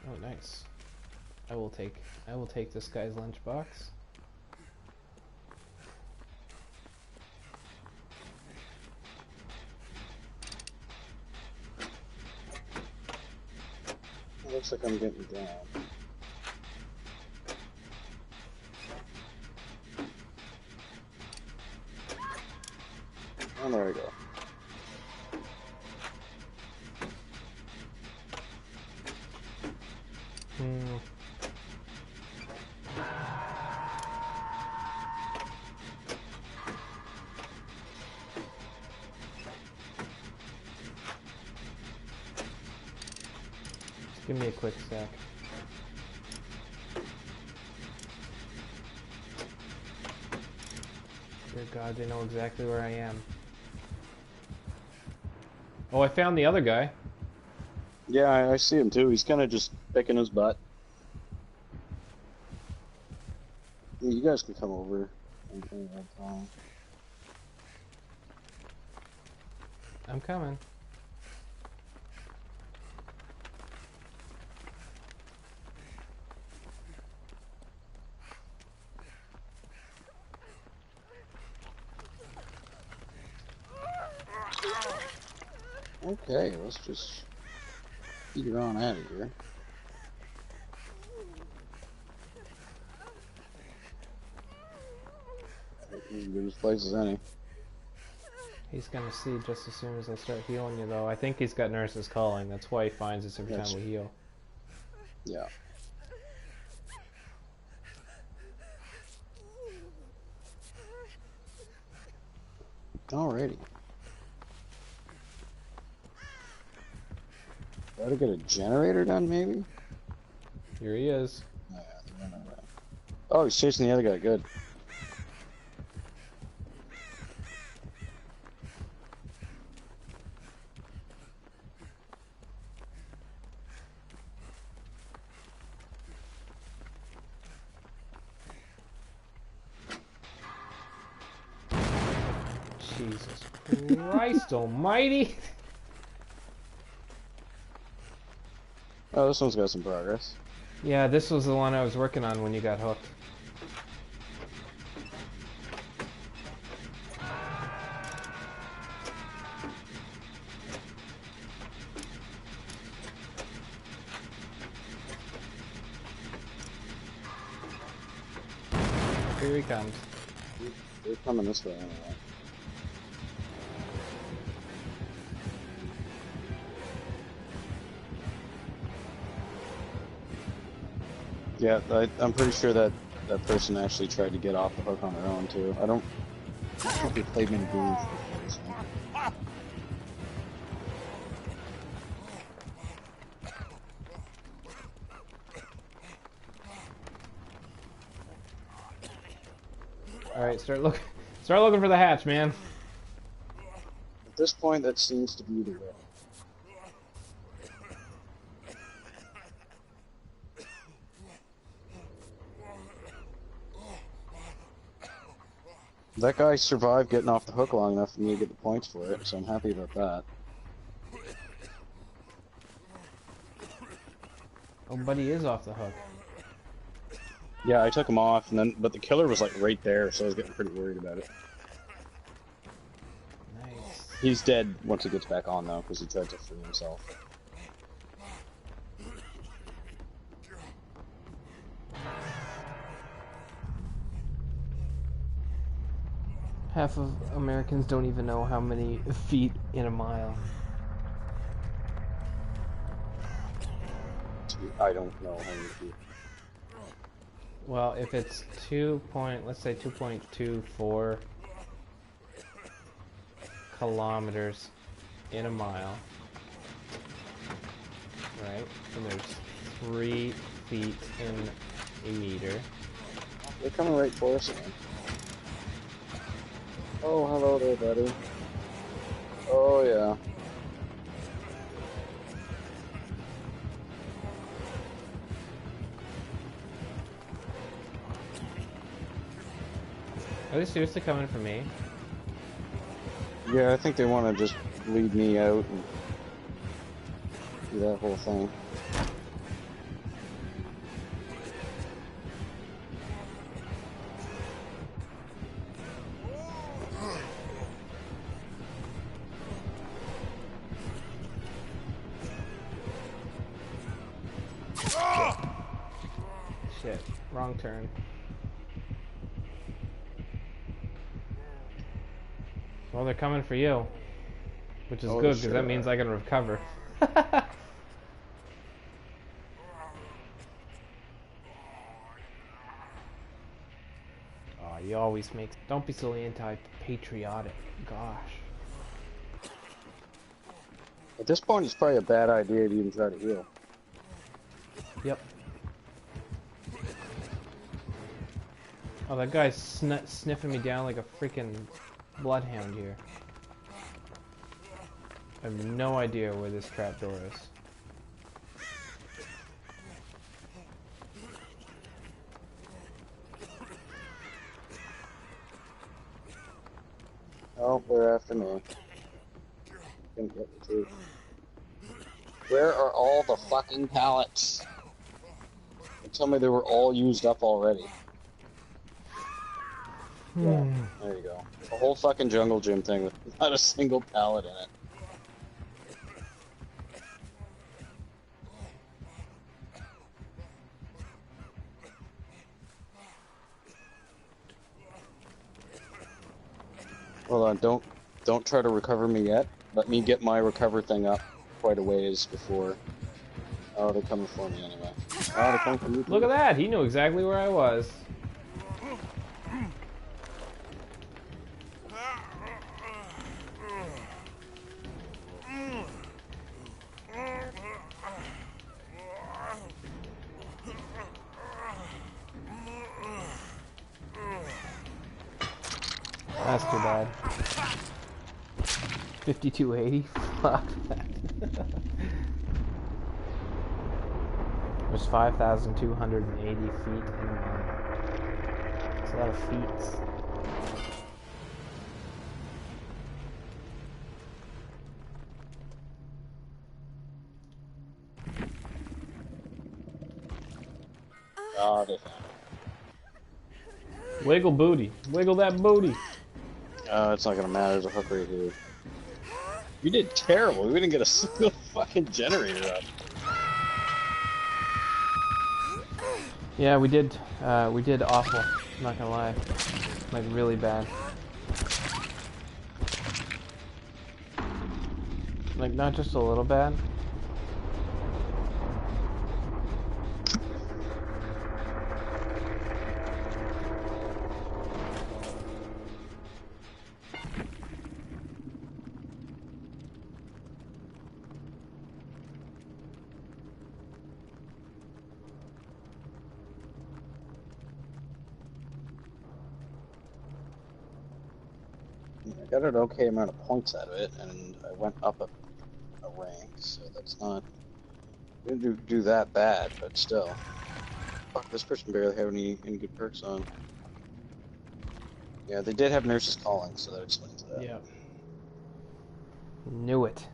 Oh, nice. I will take this guy's lunchbox. It looks like I'm getting down. Oh, there we go. Just give me a quick sec. Dear God, they know exactly where I am. Oh, I found the other guy. Yeah, I see him too. He's kind of just picking his butt. Yeah, you guys can come over. I'm coming. Okay, let's just peter on out of here. Good as place as any. He's gonna see just as soon as I start healing you, though. I think he's got nurses calling. That's why he finds us every time we heal. Yeah. Alrighty. Gotta get a generator done, maybe? Here he is. Yeah, oh, he's chasing the other guy. Good. Jesus Christ almighty! Oh, this one's got some progress. Yeah, this was the one I was working on when you got hooked. Here he comes. They're coming this way anyway. Yeah, I'm pretty sure that that person actually tried to get off the hook on their own too. I don't think they played many games. All right, start looking for the hatch, man. At this point, that seems to be the way. That guy survived getting off the hook long enough for me to get the points for it, so I'm happy about that. Oh, but he is off the hook. Yeah, I took him off, and then but the killer was like right there, so I was getting pretty worried about it. Nice. He's dead once he gets back on though, because he tried to free himself. Half of Americans don't even know how many feet in a mile. I don't know how many feet. Well, if it's let's say 2.24 kilometers in a mile, right? And there's 3 feet in a meter. They're coming right for us again. Oh, hello there, buddy. Oh, yeah. Are they seriously coming for me? Yeah, I think they want to just lead me out and do that whole thing. Shit, wrong turn. Well, they're coming for you, which is good because that means I can recover. Oh, you always make. Don't be so anti-patriotic. Gosh. At this point, it's probably a bad idea to even try to heal. Yep. Oh, that guy's sniffing me down like a freaking bloodhound here. I have no idea where this trapdoor is. Oh, they're after me. Couldn't get me too. Where are all the fucking pallets? They told me they were all used up already. Yeah, there you go. A whole fucking jungle gym thing with not a single pallet in it. Hold on, don't try to recover me yet. Let me get my recover thing up quite a ways before. Oh, they're coming for me anyway. Oh, they're coming for me Look too. at that! He knew exactly where I was. That's too bad. 5280? Fuck that. There's 5,280 feet in That's a lot of feet. Oh, they found Wiggle booty. Wiggle that booty. it. It's not gonna matter. There's a hook right here. We did terrible. We didn't get a single fucking generator up. Yeah, we did awful. I'm not gonna lie. Like, really bad. Like, not just a little bad. I got an okay amount of points out of it, and I went up a rank, so that's not... Didn't do that bad, but still. Fuck, this person barely have any good perks on. Yeah, they did have nurses calling, so that explains that. Yeah. Knew it.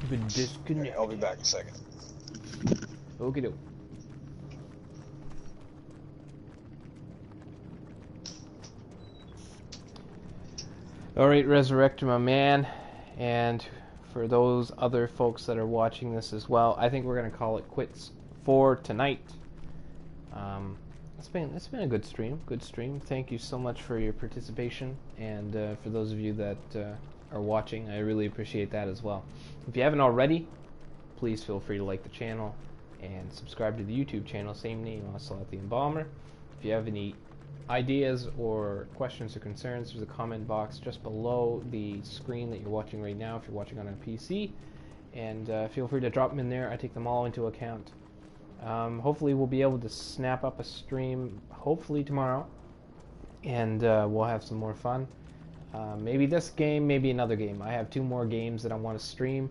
Been disconnected. I'll be back in a second. Okie doke. Alright, Resurrector, my man. And for those other folks that are watching this as well, I think we're going to call it quits for tonight. It's been a good stream. Good stream. Thank you so much for your participation. And for those of you that are watching, I really appreciate that as well. If you haven't already, please feel free to like the channel and subscribe to the YouTube channel, same name, Ocelot the Embalmer. If you have any ideas or questions or concerns, there's a comment box just below the screen that you're watching right now if you're watching on a PC, and feel free to drop them in there. I take them all into account. Hopefully we'll be able to snap up a stream hopefully tomorrow, and we'll have some more fun. Maybe this game, maybe another game. I have 2 more games that I want to stream.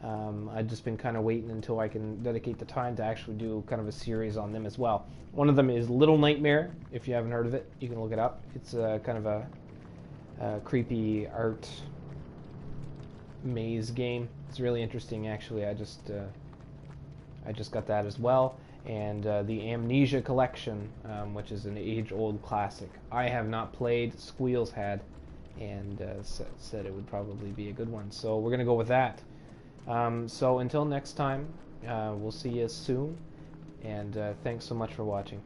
I've just been kind of waiting until I can dedicate the time to actually do kind of a series on them as well. One of them is Little Nightmare. If you haven't heard of it, you can look it up. It's kind of a creepy art maze game. It's really interesting, actually. I just got that as well. And the Amnesia Collection, which is an age-old classic. I have not played. Squeals had, and said it would probably be a good one. So we're gonna go with that. So until next time, we'll see you soon, and thanks so much for watching.